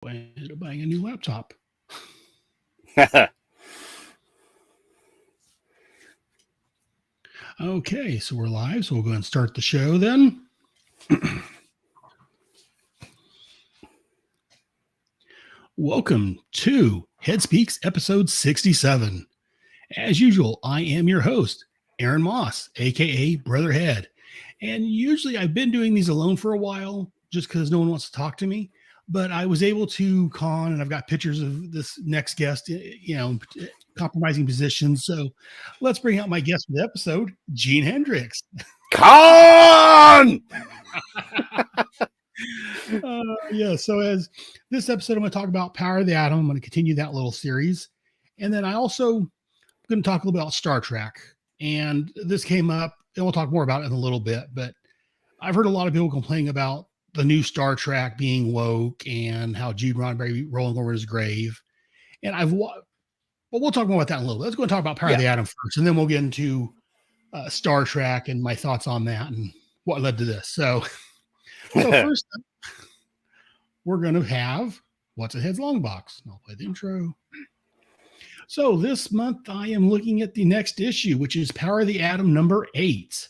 I ended up buying a new laptop. Okay, so we're live. So we'll go ahead and start the show then. Welcome to Head Speaks episode 67. As usual, I am your host, Aaron Moss, aka Brother Head. And usually I've been doing these alone for a while just because no one wants to talk to me. But I was able to con, and I've got pictures of this next guest, compromising positions. So let's bring out my guest for the episode, Gene Hendricks. Con! So as this episode, I'm going to talk about Power of the Atom. I'm going to continue that little series. And then I also going to talk a little bit about Star Trek. And this came up, and we'll talk more about it in a little bit. But I've heard a lot of people complaining about the new Star Trek being woke and how Gene Roddenberry rolling over his grave. And but we'll talk more about that in a little bit. Let's go and talk about Power of the Atom first, and then we'll get into Star Trek and my thoughts on that and what led to this. So first up, we're going to have What's Ahead's Long Box. I'll play the intro. So this month I am looking at the next issue, which is Power of the Atom number 8.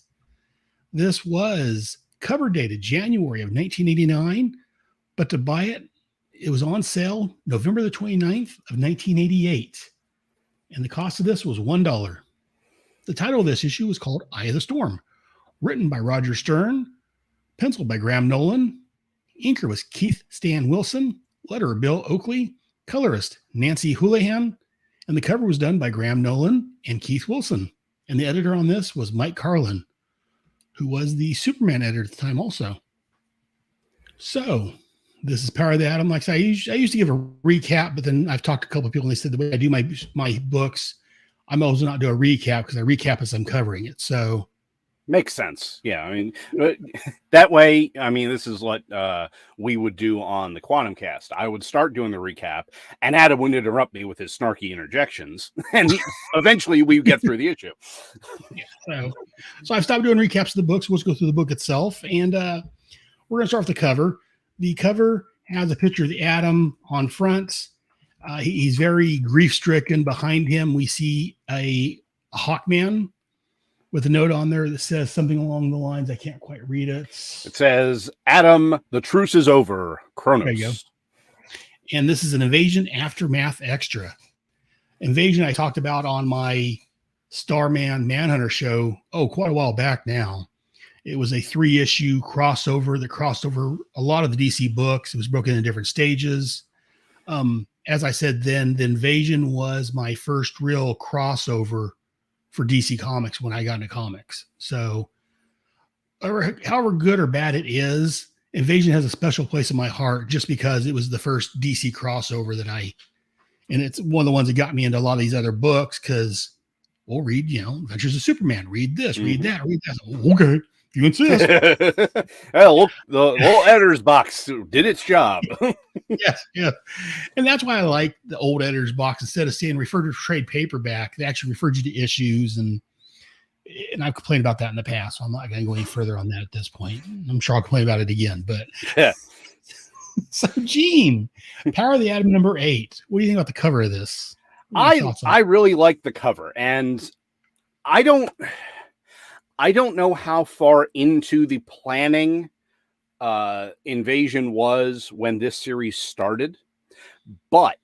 This was cover dated January of 1989, but to buy it, it was on sale November the 29th of 1988. And the cost of this was $1. The title of this issue was called Eye of the Storm, written by Roger Stern, penciled by Graham Nolan. Inker was Keith Stan Wilson, letterer Bill Oakley, colorist Nancy Houlihan, and the cover was done by Graham Nolan and Keith Wilson. And the editor on this was Mike Carlin, who was the Superman editor at the time also. So this is Power of the Atom. Like I used to give a recap, but then I've talked to a couple of people and they said the way I do my books, I'm always not do a recap because I recap as I'm covering it. So makes sense. Yeah. I mean, that way, I mean, this is what we would do on the Quantum Cast. I would start doing the recap and Adam would interrupt me with his snarky interjections. And eventually we get through the issue. Yeah, so I've stopped doing recaps of the books. Let's go through the book itself. And we're going to start with the cover. The cover has a picture of the Atom on front. He's very grief-stricken. Behind him, we see a Hawkman with a note on there that says something along the lines, I can't quite read it. It says, Atom, the truce is over. Kronos. There you go. And this is an Invasion Aftermath Extra. Invasion I talked about on my Starman Manhunter show, quite a while back now. It was a 3-issue crossover that crossed over a lot of the DC books. It was broken into different stages. As I said then, the Invasion was my first real crossover for DC Comics when I got into comics. So however good or bad it is, Invasion has a special place in my heart just because it was the first DC crossover and it's one of the ones that got me into a lot of these other books because we'll read, Adventures of Superman, read this, read that, read that. Okay, you insist. Well, look, the little editor's box did its job. Yes, yeah. And that's why I like the old editor's box. Instead of saying refer to trade paperback, they actually referred you to issues. And I've complained about that in the past, so I'm not going to go any further on that at this point. I'm sure I'll complain about it again. But yeah. So, Gene, Power of the Atom number 8. What do you think about the cover of this? I really like the cover, and I don't know how far into the planning Invasion was when this series started, but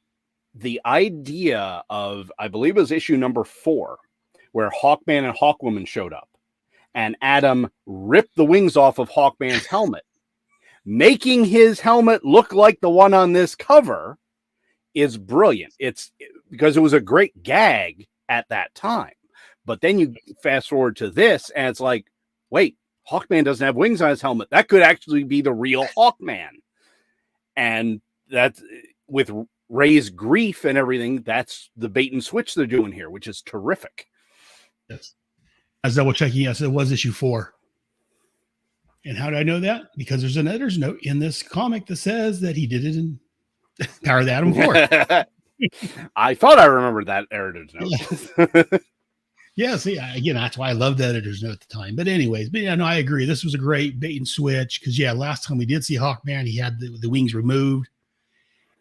the idea of, I believe it was issue number 4, where Hawkman and Hawkwoman showed up, and Atom ripped the wings off of Hawkman's helmet, making his helmet look like the one on this cover, is brilliant. It's because it was a great gag at that time. But then you fast forward to this, and it's like, wait, Hawkman doesn't have wings on his helmet. That could actually be the real Hawkman. And that's with Ray's grief and everything. That's the bait and switch they're doing here, which is terrific. Yes. I was double checking. Yes, it was issue 4. And how do I know that? Because there's an editor's note in this comic that says that he did it in Power of the Atom 4. I thought I remembered that editor's note. Yeah. Yeah, see, again, that's why I loved the editor's note at the time. But anyways, I agree. This was a great bait and switch because, last time we did see Hawkman, he had the wings removed.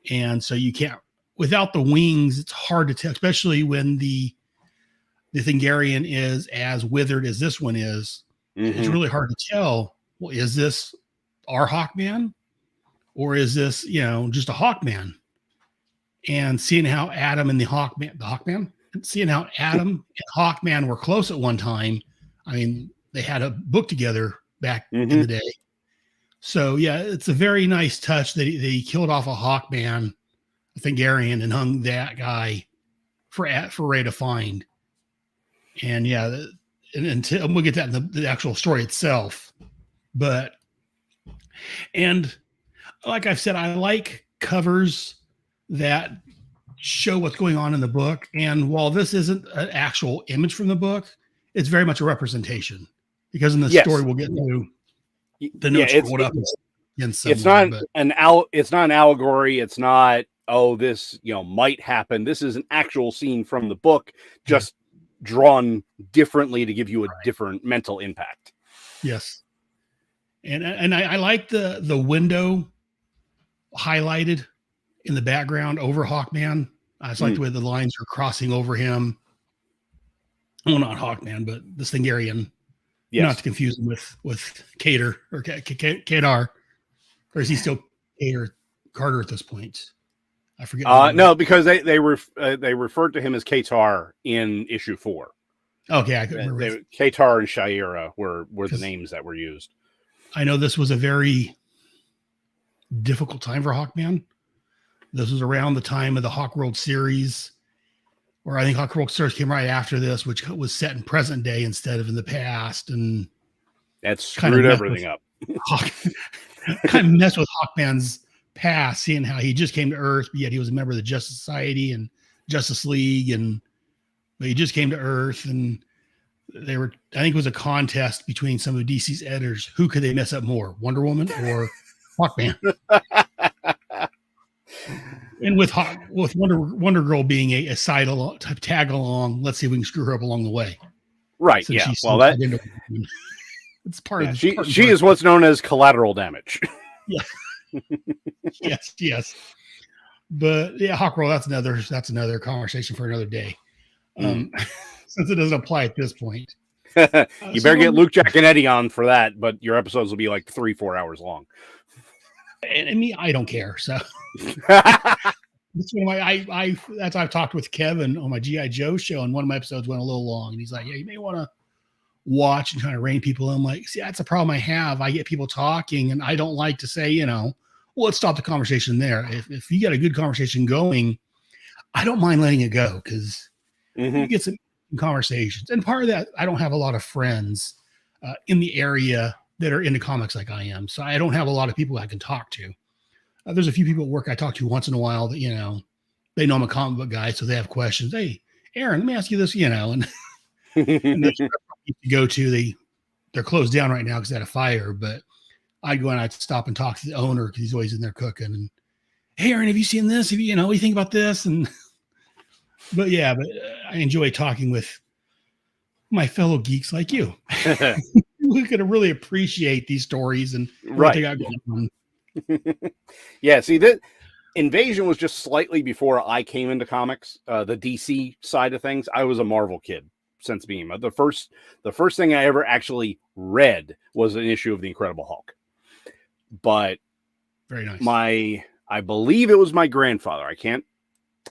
And so you can't, without the wings, it's hard to tell, especially when the Thingarian is as withered as this one is. It's really hard to tell. Well, is this our Hawkman, or is this, just a Hawkman? And seeing how Adam and seeing how Adam and Hawkman were close at one time. I mean, they had a book together back in the day. So yeah, it's a very nice touch that he killed off a Hawkman, a Thingarian, and hung that guy for Ray to find. And yeah, and we'll get that in the actual story itself. And like I've said, I like covers that show what's going on in the book. And while this isn't an actual image from the book, it's very much a representation, because in the story we'll get to the notes rolled up in it's not an allegory. It's not, this might happen. This is an actual scene from the book, just drawn differently to give you a different mental impact. Yes. And I like the window highlighted in the background over Hawkman. I just like the way the lines are crossing over him. Well, not Hawkman, but this Thingarian. Yes. Not to confuse him with Cater or Kadar. Or is he still Carter at this point? I forget. No, because they referred to him as Katar in issue 4. Okay, I couldn't remember. Katar and Shaira were the names that were used. I know this was a very difficult time for Hawkman. This was around the time of the Hawk World series, or I think Hawk World series came right after this, which was set in present day instead of in the past, and that screwed everything up. Kind of messed with Hawkman's past, seeing how he just came to Earth, but yet he was a member of the Justice Society and Justice League, but he just came to Earth, and I think it was a contest between some of DC's editors. Who could they mess up more, Wonder Woman or Hawkman? And with Wonder Girl being a side tag along, let's see if we can screw her up along the way. Right. Yeah. Well, it's part of she is what's known as collateral damage. Yeah. Yes. But yeah, Hawk World, that's another conversation for another day. Since it doesn't apply at this point. You better get Luke, Jack, and Eddie on for that, but your episodes will be like 3-4 hours long. And me, I don't care. So that's one of I've talked with Kevin on my G.I. Joe show, and one of my episodes went a little long, and he's like, yeah, you may want to watch and kind of rein people in. I'm like, see, that's a problem I have. I get people talking, and I don't like to say, well, let's stop the conversation there. If you got a good conversation going, I don't mind letting it go, because you get some conversations. And part of that, I don't have a lot of friends in the area that are into comics like I am. So I don't have a lot of people I can talk to. There's a few people at work I talk to once in a while that, they know I'm a comic book guy, so they have questions. Hey, Aaron, let me ask you this, and, and they're closed down right now because they had a fire, but I'd go and I'd stop and talk to the owner because he's always in there cooking. And, hey, Aaron, have you seen this? What do you think about this? And, but I enjoy talking with my fellow geeks like you. We could really appreciate these stories and what they got going on. Yeah, see, that Invasion was just slightly before I came into comics, the DC side of things. I was a Marvel kid since being the first thing I ever actually read was an issue of the Incredible Hulk. But very nice. I believe it was my grandfather. I can't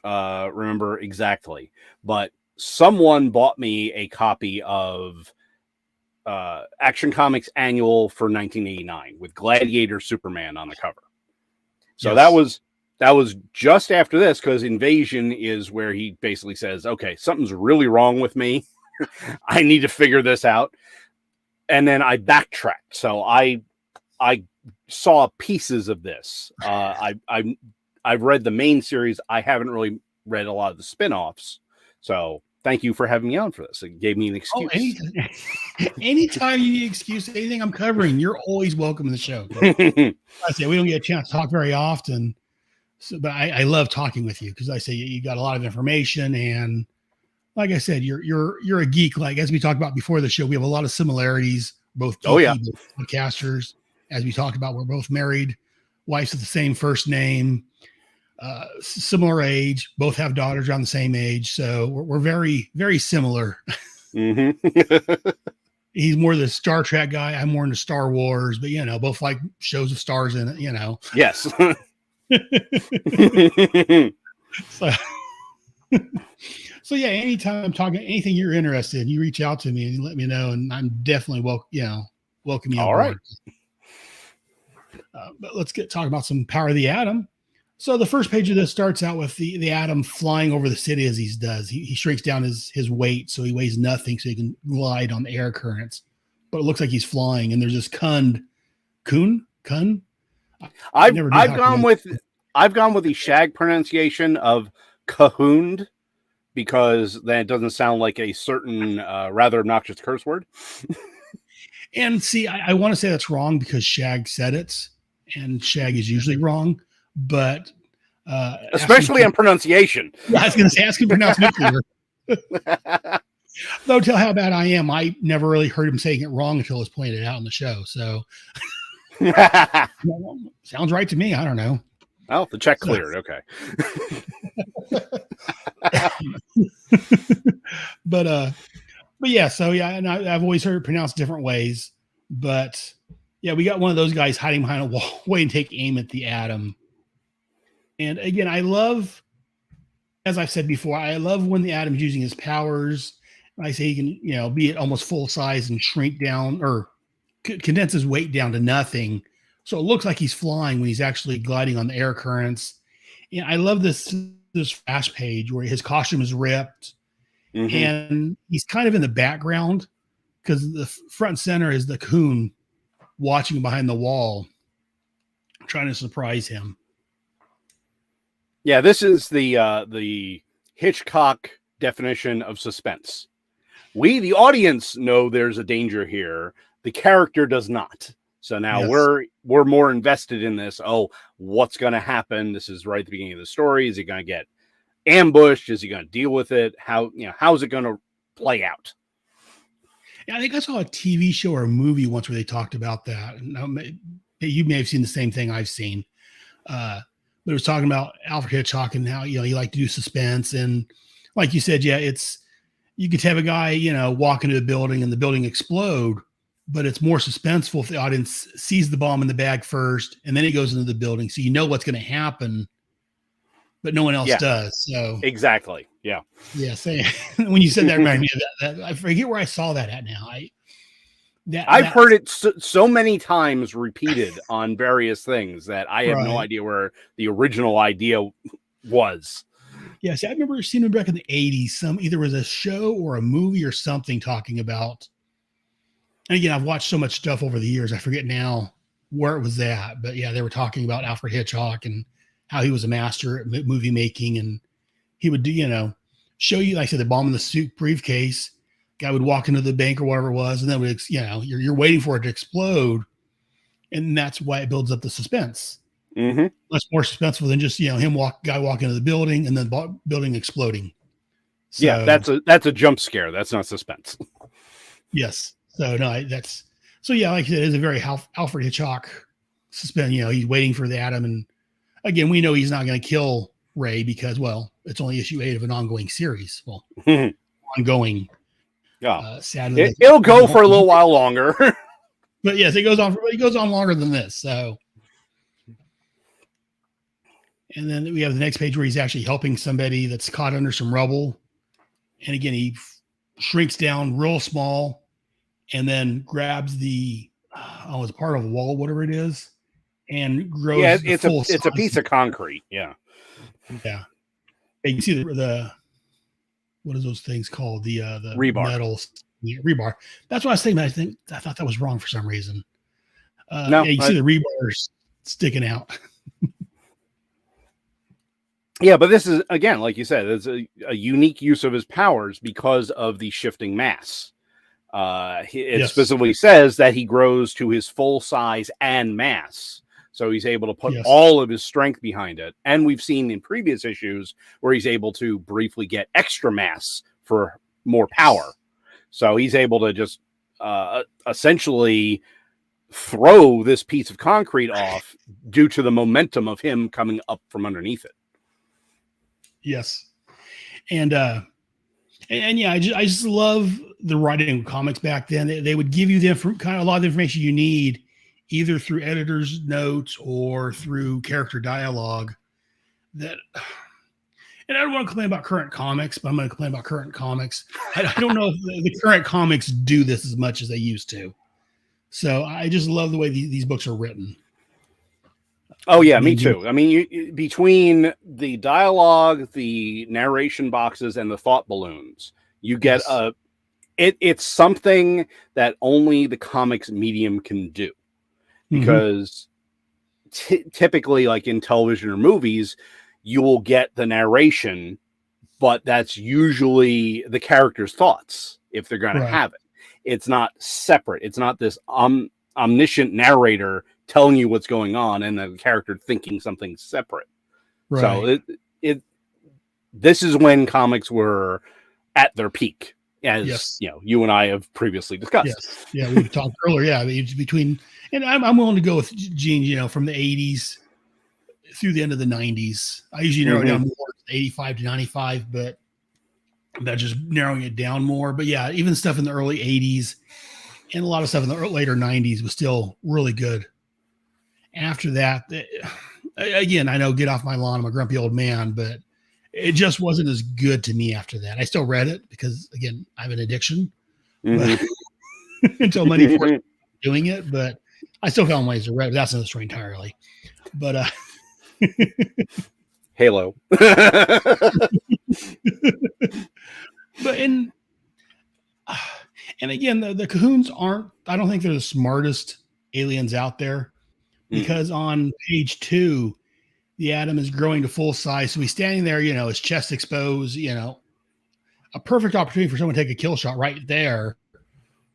remember exactly, but someone bought me a copy of Action Comics Annual for 1989 with Gladiator Superman on the cover. So that was just after this, because Invasion is where he basically says, okay, something's really wrong with me. I need to figure this out. And then I backtracked. So I saw pieces of this. I've read the main series. I haven't really read a lot of the spin-offs. So thank you for having me on for this. It gave me an excuse. Anytime you need an excuse, anything I'm covering, you're always welcome in the show. I say we don't get a chance to talk very often, but I love talking with you because I say you got a lot of information, and like I said, you're a geek. Like as we talked about before the show, we have a lot of similarities. Both podcasters, as we talked about, we're both married, wives with the same first name. similar age, both have daughters around the same age. So we're very, very similar. Mm-hmm. He's more the Star Trek guy. I'm more into Star Wars, but both like shows with stars in it, Yes. so, so yeah, anytime I'm talking anything you're interested in, you reach out to me and let me know, and I'm definitely welcome you on All right. board. But let's get talking about some Power of the Atom. So the first page of this starts out with the Atom flying over the city as he does. He shrinks down his weight, so he weighs nothing, so he can glide on the air currents. But it looks like he's flying, and there's this Kun. I've gone with the shag pronunciation of Cahooned, because then it doesn't sound like a certain rather obnoxious curse word. And see, I want to say that's wrong because Shag said it, and Shag is usually wrong, but especially in pronunciation. Yeah, I was going to say, ask him to pronounce nuclear. Though, tell how bad I am. I never really heard him saying it wrong until it was pointed out on the show. So, sounds right to me. I don't know. Oh, the check cleared. Okay. But yeah, so yeah, and I've always heard it pronounced different ways. But yeah, we got one of those guys hiding behind a wall, waiting to take aim at the Atom. And again, I love, as I've said before, I love when the Atom's using his powers. I say he can, be at almost full size and shrink down or condense his weight down to nothing. So it looks like he's flying when he's actually gliding on the air currents. And I love this flash page where his costume is ripped. Mm-hmm. And he's kind of in the background because the front and center is the Coon watching behind the wall, trying to surprise him. Yeah, this is the Hitchcock definition of suspense. We, the audience, know there's a danger here. The character does not. So now we're more invested in this. Oh, what's going to happen? This is right at the beginning of the story. Is he going to get ambushed? Is he going to deal with it? How's it going to play out? Yeah, I think I saw a TV show or a movie once where they talked about that. And you may have seen the same thing I've seen. But it was talking about Alfred Hitchcock and how, he liked to do suspense. And like you said, you could have a guy, walk into a building and the building explode, but it's more suspenseful if the audience sees the bomb in the bag first, and then it goes into the building. So what's going to happen, but no one else does. So exactly. Yeah. Yeah. When you said that, reminded me of that. I forget where I saw that at now. I've heard it so many times repeated on various things that I have no idea where the original idea was. Yeah, see, I remember seeing it back in the 80s. Either was a show or a movie or something talking about. And again, I've watched so much stuff over the years, I forget now where it was at. But yeah, they were talking about Alfred Hitchcock and how he was a master at movie making, and he would do, show you, like I said, the bomb in the suit briefcase. Guy would walk into the bank or whatever it was, and then you're waiting for it to explode, and that's why it builds up the suspense. Mm-hmm. Much more suspenseful than just him walk into the building and then building exploding. So, yeah, that's a jump scare. That's not suspense. Yes. So no, like I said, it's a very Alfred Hitchcock suspense. He's waiting for the Atom, and again, we know he's not going to kill Ray because, it's only issue 8 of an ongoing series. Well, ongoing. Yeah, sadly, it'll go for a little while longer. But yes, it goes on longer than this. So, and then we have the next page where he's actually helping somebody that's caught under some rubble, and again, he shrinks down real small, and then grabs it's part of a wall, whatever it is, and grows. Yeah, it's a piece of concrete. Yeah. Yeah. You can see the what are those things called? The rebar. Metals. Yeah, rebar. That's what I was thinking. I thought that was wrong for some reason. No, you see the rebars sticking out. Yeah, but this is, again, like you said, it's a unique use of his powers because of the shifting mass. It specifically says that he grows to his full size and mass. So he's able to put all of his strength behind it. And we've seen in previous issues where he's able to briefly get extra mass for more power. So he's able to just essentially throw this piece of concrete off due to the momentum of him coming up from underneath it. Yes. And yeah, I just love the writing of comics back then. They would give you kind of a lot of the information you need, either through editor's notes or through character dialogue. That, and I don't want to complain about current comics, but I'm going to complain about current comics. I don't know if the current comics do this as much as they used to. So I just love the way these books are written. Oh yeah, me too. I mean, between the dialogue, the narration boxes, and the thought balloons, you get it's something that only the comics medium can do. Because typically, like in television or movies, you will get the narration, but that's usually the character's thoughts if they're going to have it. It's not separate. It's not this omniscient narrator telling you what's going on and the character thinking something separate. So this is when comics were at their peak, as you know, you and I have previously discussed. Yes. Yeah, we talked earlier. Yeah, between, and I'm willing to go with Gene. You know, from the 80s through the end of the 90s. I usually narrow it down more, 85 to 95, but that's just narrowing it down more. But yeah, even stuff in the early 80s and a lot of stuff in the later 90s was still really good. After that, again, I know, get off my lawn, I'm a grumpy old man, but it just wasn't as good to me after that. I still read it because, again, I have an addiction until money for doing it, but I still found ways to read it. That's another story entirely. But Halo. But and again, the Cahoons aren't, I don't think they're the smartest aliens out there, because on page 2, the Atom is growing to full size. So he's standing there, you know, his chest exposed, you know, a perfect opportunity for someone to take a kill shot right there.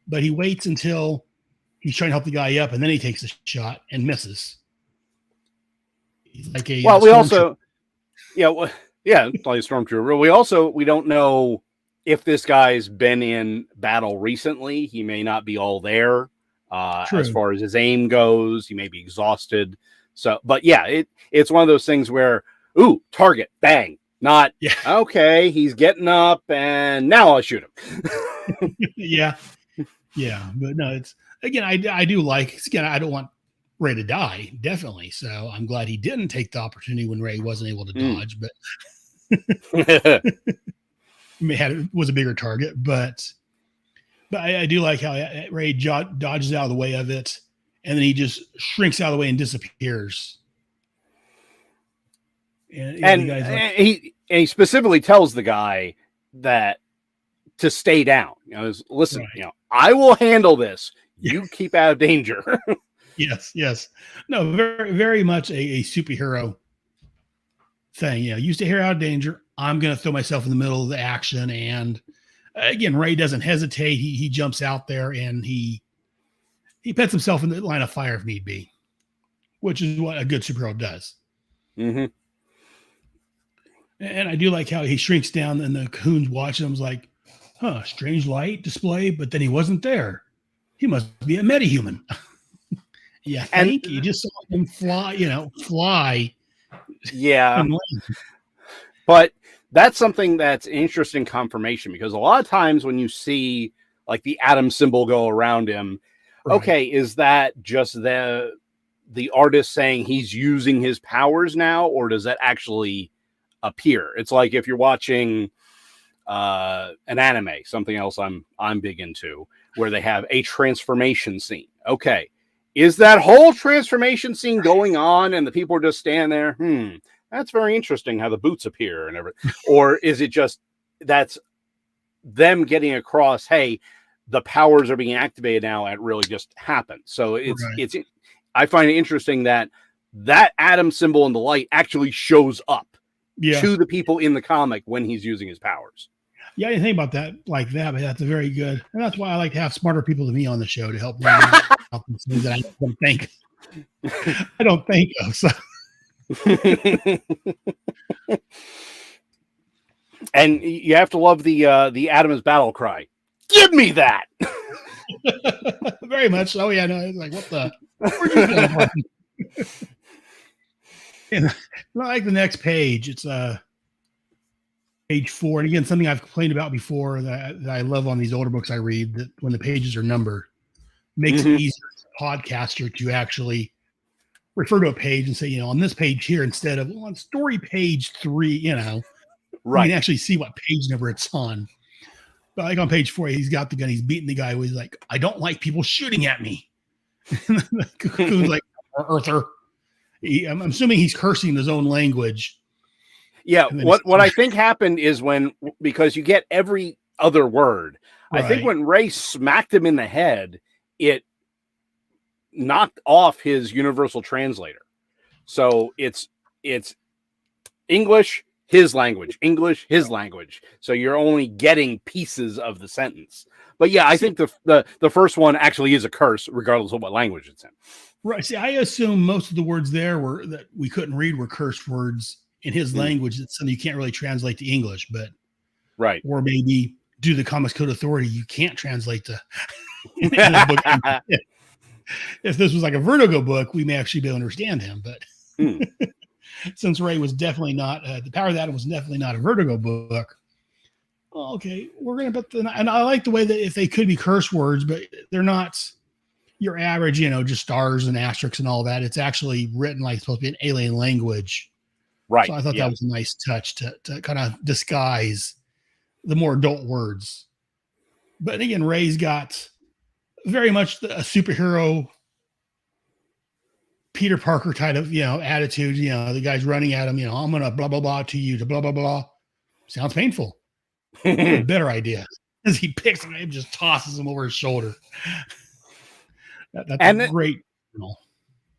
But he waits until he's trying to help the guy up, and then he takes the shot and misses. He's like a well, we also, like a stormtrooper. We don't know if this guy's been in battle recently. He may not be all there. As far as his aim goes, he may be exhausted. So, but yeah, it's one of those things where, ooh, target, bang, not okay. He's getting up, and now I'll shoot him. yeah, but no, it's, again, I do like, again, I don't want Ray to die, definitely. So I'm glad he didn't take the opportunity when Ray wasn't able to dodge, but was a bigger target. But I do like how Ray dodges out of the way of it, and then he just shrinks out of the way and disappears. And he specifically tells the guy that to stay down. You know, listen, you know, I will handle this. You keep out of danger. Yes. No, very, very much a superhero thing. You know, you stay out of danger. I'm going to throw myself in the middle of the action. And again, Ray doesn't hesitate. He jumps out there and he puts himself in the line of fire if need be, which is what a good superhero does. And I do like how he shrinks down, and the Cahoon's watching him, like, strange light display, but then he wasn't there. He must be a metahuman. Yeah, I think you just saw him fly. Yeah. But that's something that's interesting confirmation, because a lot of times when you see like the Atom symbol go around him, okay, is that just the artist saying he's using his powers now, or does that actually appear? It's like if you're watching an anime, something else I'm big into, where they have a transformation scene. Okay, is that whole transformation scene going on and the people are just standing there? That's very interesting how the boots appear and everything. Or is it just that's them getting across, hey, the powers are being activated now, and it really just happened. So it's I find it interesting that Atom symbol in the light actually shows up to the people in the comic when he's using his powers. Yeah, I didn't think about that like that, but that's a very good. And that's why I like to have smarter people than me on the show to help me out things that I don't think. I don't think of. So. And you have to love the Atom's battle cry. Give me that. Very much. Oh yeah, no, it's like what the. Where'd you go? And like the next page, it's page 4, and again, something I've complained about before that I love on these older books I read, that when the pages are numbered, makes it easier as a podcaster to actually refer to a page and say, on this page here, instead of on story page 3, you can actually see what page number it's on. But like on page 4, he's got the gun, he's beating the guy who's like, I don't like people shooting at me. Cocoon's like, Earther. I'm assuming he's cursing in his own language. Yeah, what I think happened is because you get every other word, right. I think when Ray smacked him in the head, it knocked off his universal translator. So it's English, his language, English, his language. So you're only getting pieces of the sentence. But yeah, I think the first one actually is a curse, regardless of what language it's in. Right. See, I assume most of the words there that we couldn't read were cursed words in his language. It's something you can't really translate to English, but right. Or maybe due to the Comics Code Authority, you can't translate the in the book. If this was like a Vertigo book, we may actually be able to understand him. But since Ray was definitely not, The Power of the Atom was definitely not a Vertigo book. Well, okay, we're going to put and I like the way that if they could be curse words, but they're not your average, just stars and asterisks and all that. It's actually written like it's supposed to be an alien language. Right. So I thought that was a nice touch to kind of disguise the more adult words. But again, Ray's got very much a superhero Peter Parker type of, attitude. The guy's running at him, I'm going to blah, blah, blah to you to blah, blah, blah. Sounds painful. A better idea as he picks him and just tosses him over his shoulder. That's great.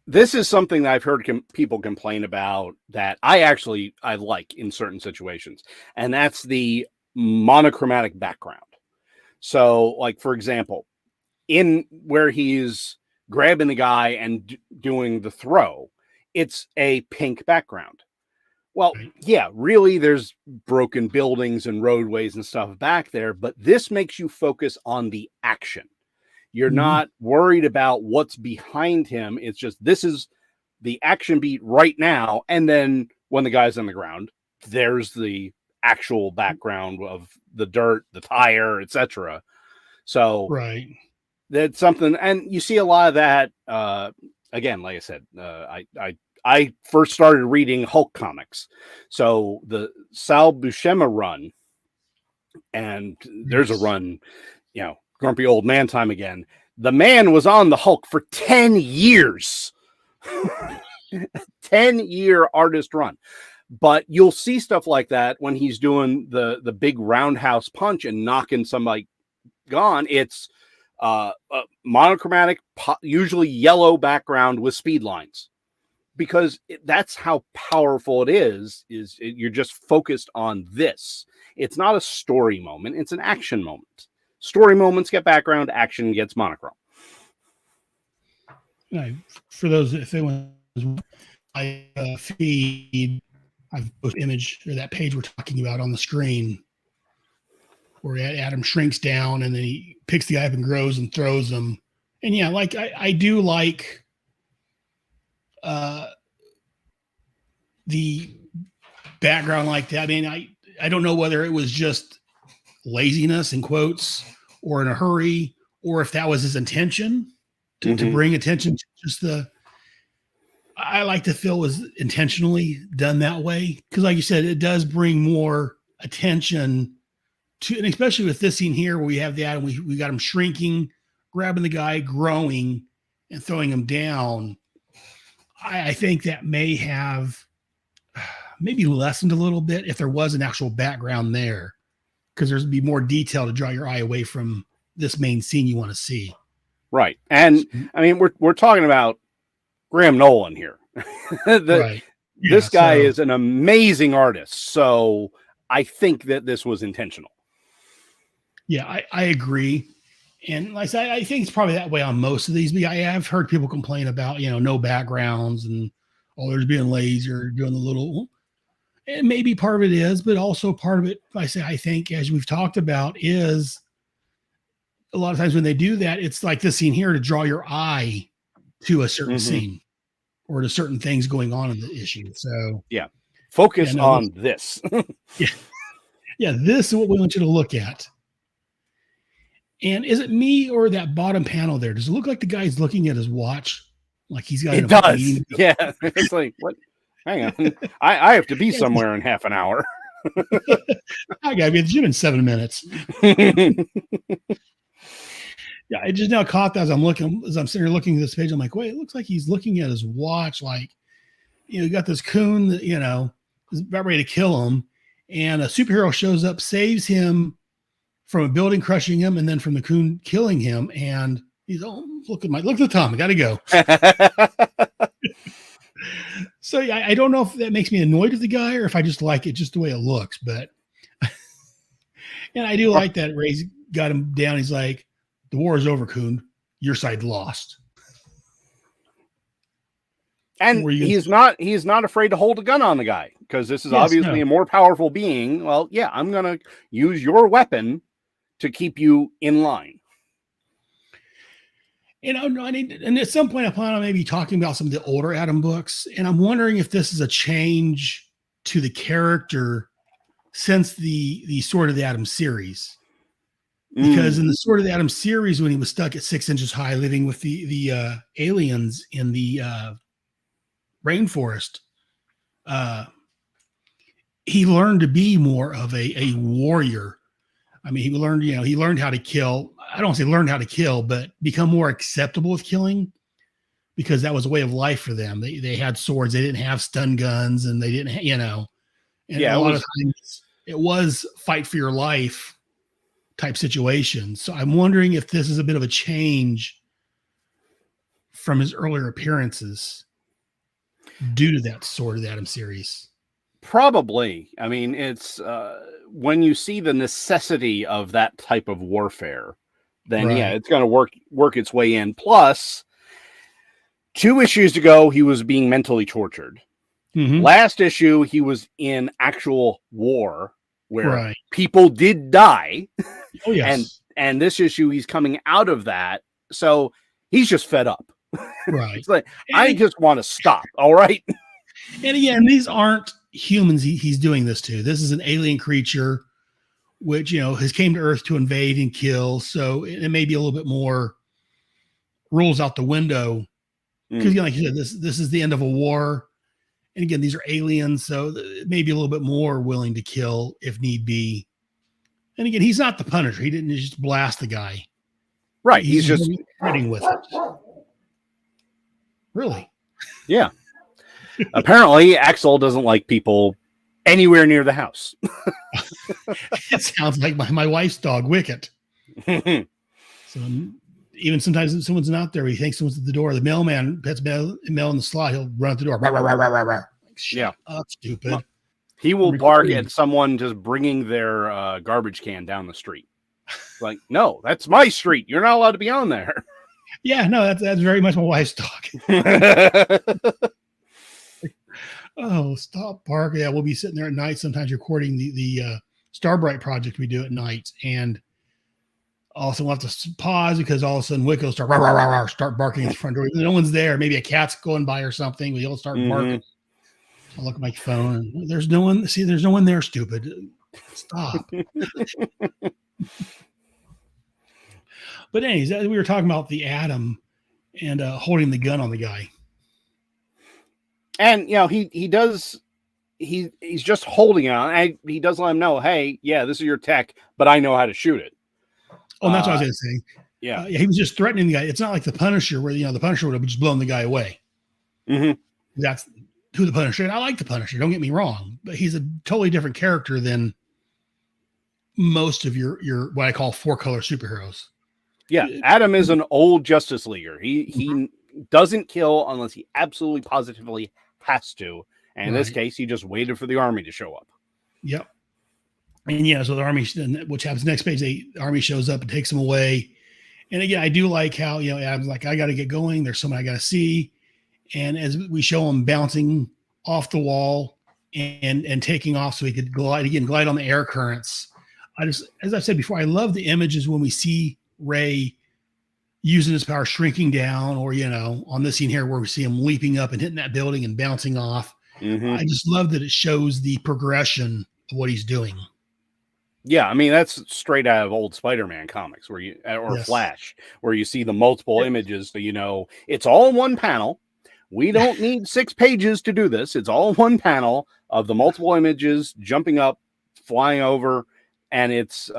This is something that I've heard people complain about that I like in certain situations. And that's the monochromatic background. So like, for example, in where he's grabbing the guy and doing the throw, it's a pink background. Well, yeah, really, there's broken buildings and roadways and stuff back there, but this makes you focus on the action. You're not worried about what's behind him. It's just, this is the action beat right now. And then when the guy's on the ground, there's the actual background of the dirt, the tire, etc. So that's something, and you see a lot of that. Again, like I said, I first started reading Hulk comics, so the Sal Buscema run, and there's a run, grumpy old man time again. The man was on the Hulk for 10 years, 10-year artist run. But you'll see stuff like that when he's doing the big roundhouse punch and knocking somebody gone. It's a monochromatic, usually yellow background with speed lines, because that's how powerful it is. You're just focused on this. It's not a story moment. It's an action moment. Story moments get background, action gets monochrome. For those, if anyone, I feed, I've put image or that page we're talking about on the screen, where Adam shrinks down and then he picks the guy up and grows and throws them. And yeah, like I do like the background like that. I mean, I don't know whether it was just laziness in quotes or in a hurry, or if that was his intention to bring attention to just I like to feel was intentionally done that way. Cause like you said, it does bring more attention to, and especially with this scene here where we have the Atom, we got him shrinking, grabbing the guy, growing and throwing him down. I think that may have maybe lessened a little bit if there was an actual background there, because there's be more detail to draw your eye away from this main scene you want to see. Right. And I mean, we're talking about Graham Nolan here. This guy is an amazing artist. So I think that this was intentional. Yeah, I agree. And like I said, I think it's probably that way on most of these. But I have heard people complain about, no backgrounds and there's being lazy or doing the little, and maybe part of it is, but also part of it, I think, as we've talked about, is a lot of times when they do that, it's like this scene here to draw your eye to a certain scene or to certain things going on in the issue. So yeah, focus on this. Yeah. Yeah, this is what we want you to look at. And is it me or that bottom panel there? Does it look like the guy's looking at his watch? Like he's got It a does. meeting? Yeah. It's like, what? Hang on. I have to be somewhere in half an hour. I gotta be at the gym in 7 minutes. Yeah, I just now caught that as I'm sitting here looking at this page. I'm like, wait, it looks like he's looking at his watch. Like, you got this coon that, is about ready to kill him. And a superhero shows up, saves him from a building crushing him, and then from the coon killing him. And he's, look at the time. I got to go. So yeah, I don't know if that makes me annoyed with the guy or if I just like it just the way it looks. But, and I do like that Ray's got him down. He's like, the war is over, coon. Your side lost. And he's not afraid to hold a gun on the guy because this is obviously a more powerful being. Well, yeah, I'm going to use your weapon to keep you in line. And at some point I plan on maybe talking about some of the older Adam books. And I'm wondering if this is a change to the character since the Sword of the Atom series. Because in the Sword of the Atom series, when he was stuck at 6 inches high, living with the aliens in the rainforest, he learned to be more of a warrior. I mean, he learned how to kill. I don't want to say learned how to kill, but become more acceptable with killing because that was a way of life for them. They had swords. They didn't have stun guns and they didn't, and a lot of times it was fight for your life type situation. So I'm wondering if this is a bit of a change from his earlier appearances due to that Sword of the Atom series. Probably. I mean, it's when you see the necessity of that type of warfare, then it's going to work its way in. Plus, 2 issues ago, he was being mentally tortured. Mm-hmm. Last issue, he was in actual war where people did die. Oh, yes. And this issue, he's coming out of that. So he's just fed up. Right. It's like, I just want to stop. All right. And again, these aren't humans he's doing this to. This is an alien creature, which, has came to Earth to invade and kill. So it may be a little bit more rules out the window. Because, like you said, this is the end of a war. And again, these are aliens. So it may be a little bit more willing to kill if need be. And again, he's not the Punisher. He didn't just blast the guy. Right. He's just fighting with it. Really? Yeah. Apparently, Axel doesn't like people anywhere near the house. It sounds like my wife's dog, Wicket. So even sometimes if someone's not there, he thinks someone's at the door. The mailman pets mail in the slot. He'll run at the door. Rah, rah, rah, rah, rah, rah. Shut up, stupid. Well, he will bark at someone just bringing their garbage can down the street. Like, no, that's my street. You're not allowed to be on there. Yeah, no, that's very much my wife's dog. Oh, stop barking. Yeah, we'll be sitting there at night, sometimes recording the Starbright project we do at night. And also we'll have to pause because all of a sudden Wick will start, rah, rah, rah, rah, start barking at the front door. No one's there. Maybe a cat's going by or something. He'll start barking. I look at my phone and there's no one. See, there's no one there, stupid. Stop. But anyways, we were talking about the Atom and holding the gun on the guy. And, he's just holding it on. And he does let him know, hey, yeah, this is your tech, but I know how to shoot it. Oh, and that's what I was going to say. Yeah. He was just threatening the guy. It's not like the Punisher where, the Punisher would have just blown the guy away. Mm-hmm. That's who the Punisher. And I like the Punisher. Don't get me wrong, but he's a totally different character than most of your what I call 4-color superheroes. Yeah. Adam is an old Justice Leaguer. He doesn't kill unless he absolutely positively has to. And in this case, he just waited for the army to show up. Yep. And so the army, which happens next page, the army shows up and takes him away. And again, I do like how, Adam's like, I got to get going. There's someone I got to see. And as we show him bouncing off the wall and taking off so he could glide on the air currents. As I've said before, I love the images when we see Ray using his power, shrinking down, or, on this scene here where we see him leaping up and hitting that building and bouncing off. Mm-hmm. I just love that it shows the progression of what he's doing. Yeah, I mean that's straight out of old Spider-Man comics, where or Yes. Flash, where you see the multiple images, so it's all in one panel. We don't need 6 pages to do this. It's all in one panel of the multiple images jumping up, flying over, and it's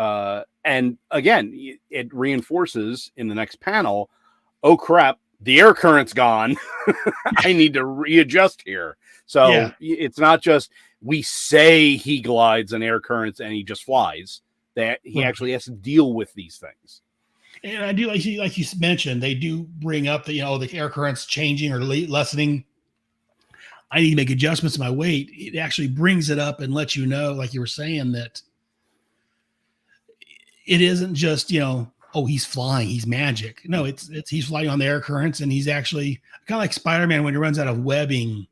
and again, it reinforces in the next panel. Oh crap! The air current's gone. I need to readjust here. So it's not just we say he glides in air currents and he just flies. That he actually has to deal with these things. And I do like you mentioned, they do bring up that the air currents changing or lessening. I need to make adjustments to my weight. It actually brings it up and lets you know, like you were saying, that it isn't just oh, he's flying, he's magic. No, it's he's flying on the air currents, and he's actually kind of like Spider-Man when he runs out of webbing.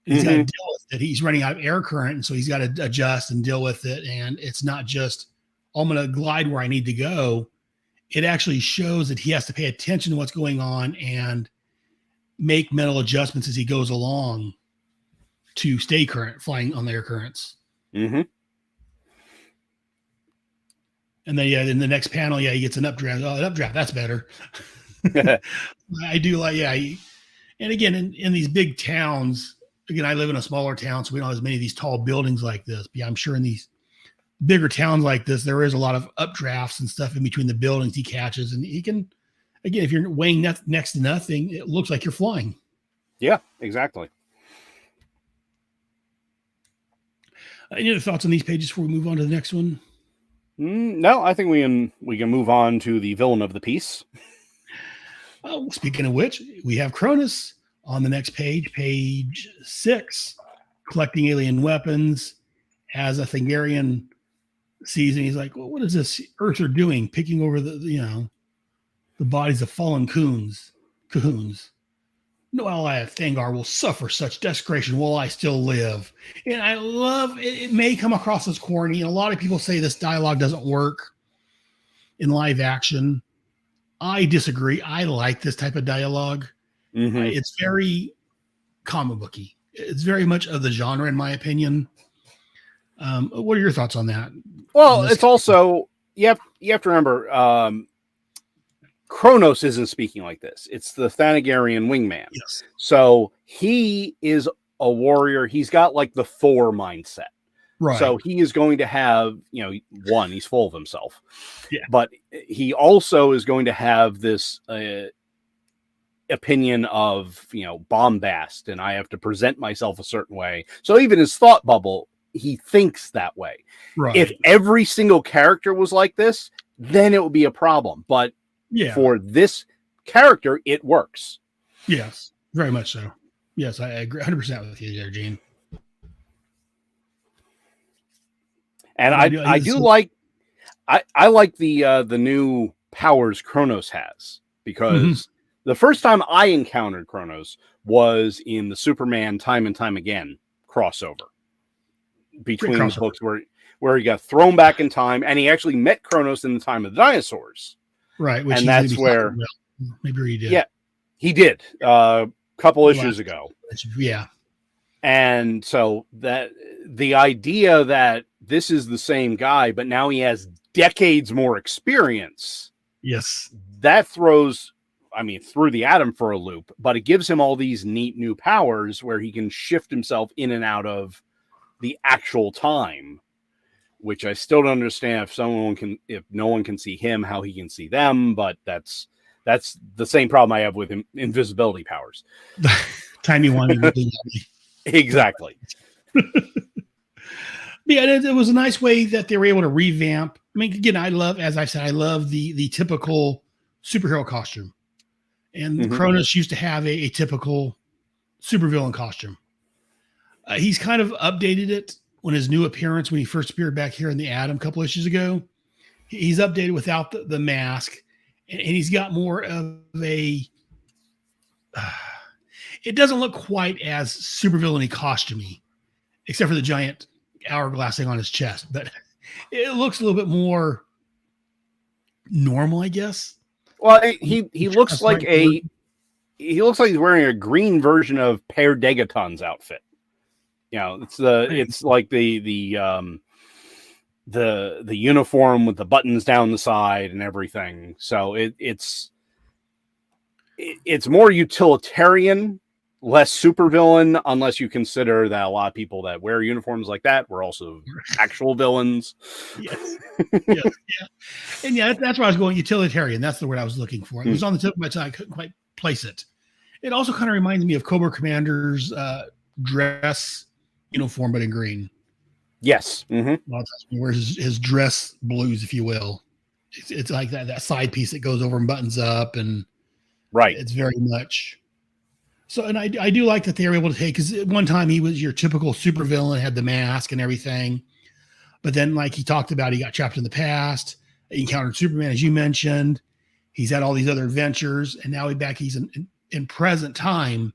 And he's got to deal with it. He's running out of air current, and so he's got to adjust and deal with it. And it's not just, oh, I'm going to glide where I need to go. It actually shows that he has to pay attention to what's going on and make mental adjustments as he goes along to stay current, flying on the air currents. Mm-hmm. And then, in the next panel, he gets an updraft. Oh, an updraft, that's better. I do like, and again, in these big towns, again, I live in a smaller town, so we don't have as many of these tall buildings like this. But I'm sure in these bigger towns like this, there is a lot of updrafts and stuff in between the buildings he catches. And he can, again, if you're weighing next to nothing, it looks like you're flying. Yeah, exactly. Any other thoughts on these pages before we move on to the next one? No, I think we can move on to the villain of the piece. Oh, speaking of which, we have Cronus on the next page, page 6, collecting alien weapons. As a Thangarian sees, and he's like, well, what is this Earther doing? Picking over the bodies of fallen coons. No ally of Thangar will suffer such desecration while I still live. And I love it. It may come across as corny, and a lot of people say this dialogue doesn't work in live action. I disagree. I like this type of dialogue. Mm-hmm. It's very comic booky. It's very much of the genre, in my opinion. What are your thoughts on that? Well, it's also you have to remember, Kronos isn't speaking like this. It's the Thanagarian wingman. Yes. So he is a warrior. He's got like the Thor mindset. Right. So he is going to have, one, he's full of himself. Yeah. But he also is going to have this opinion of, bombast, and I have to present myself a certain way. So even his thought bubble, he thinks that way. Right. If every single character was like this, then it would be a problem. But for this character, it works. Yes, very much so. Yes, I agree 100% with you there, Gene. And I like the new powers Kronos has, because the first time I encountered Kronos was in the Superman Time and Time Again crossover between the books where he got thrown back in time, and he actually met Kronos in the time of the dinosaurs. Right. And that's where maybe he did. Yeah, he did a couple issues ago. Yeah. And so that the idea that this is the same guy, but now he has decades more experience. Yes. That threw the atom for a loop, but it gives him all these neat new powers where he can shift himself in and out of the actual time, which I still don't understand if no one can see him, how he can see them, but that's the same problem I have with invisibility powers. Tiny one. Exactly. Yeah, it was a nice way that they were able to revamp. I mean, again, I love the typical superhero costume. And Cronus used to have a typical supervillain costume. He's kind of updated it when his new appearance, when he first appeared back here in the Atom a couple issues ago. He's updated without the mask, and he's got more of a... it doesn't look quite as supervillain-y costumey, except for the giant hourglass thing on his chest, but it looks a little bit more normal, I guess. Well, he looks like he looks like he's wearing a green version of Per Degaton's outfit. It's like the the uniform with the buttons down the side and everything. So it's more utilitarian, less supervillain, unless you consider that a lot of people that wear uniforms like that were also actual villains. Yes. Yes. Yeah. And yeah, that's where I was going. Utilitarian. That's the word I was looking for. It was on the tip of my tongue. I couldn't quite place it. It also kind of reminds me of Cobra Commander's dress uniform, but in green. Yes. Well, he wears his dress blues, if you will. It's like that side piece that goes over and buttons up, and right. It's very much. So, and I do like that they were able to take, because at one time he was your typical supervillain, had the mask and everything. But then, like he talked about, he got trapped in the past. He encountered Superman, as you mentioned. He's had all these other adventures, and now he's in present time.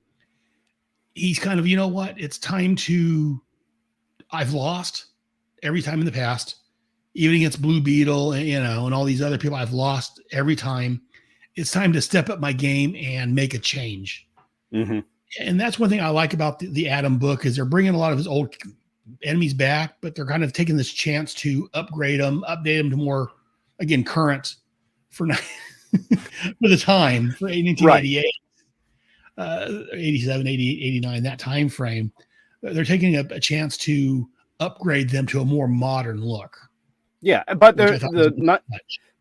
He's kind of, you know what? It's time to. I've lost every time in the past, even against Blue Beetle, and all these other people. I've lost every time. It's time to step up my game and make a change. Mm-hmm. And that's one thing I like about the Atom book, is they're bringing a lot of his old enemies back, but they're kind of taking this chance to upgrade them, update them to more, again, current for for the time, for 1988, 87, 88, 89, that time frame. They're taking a chance to upgrade them to a more modern look. Yeah, but the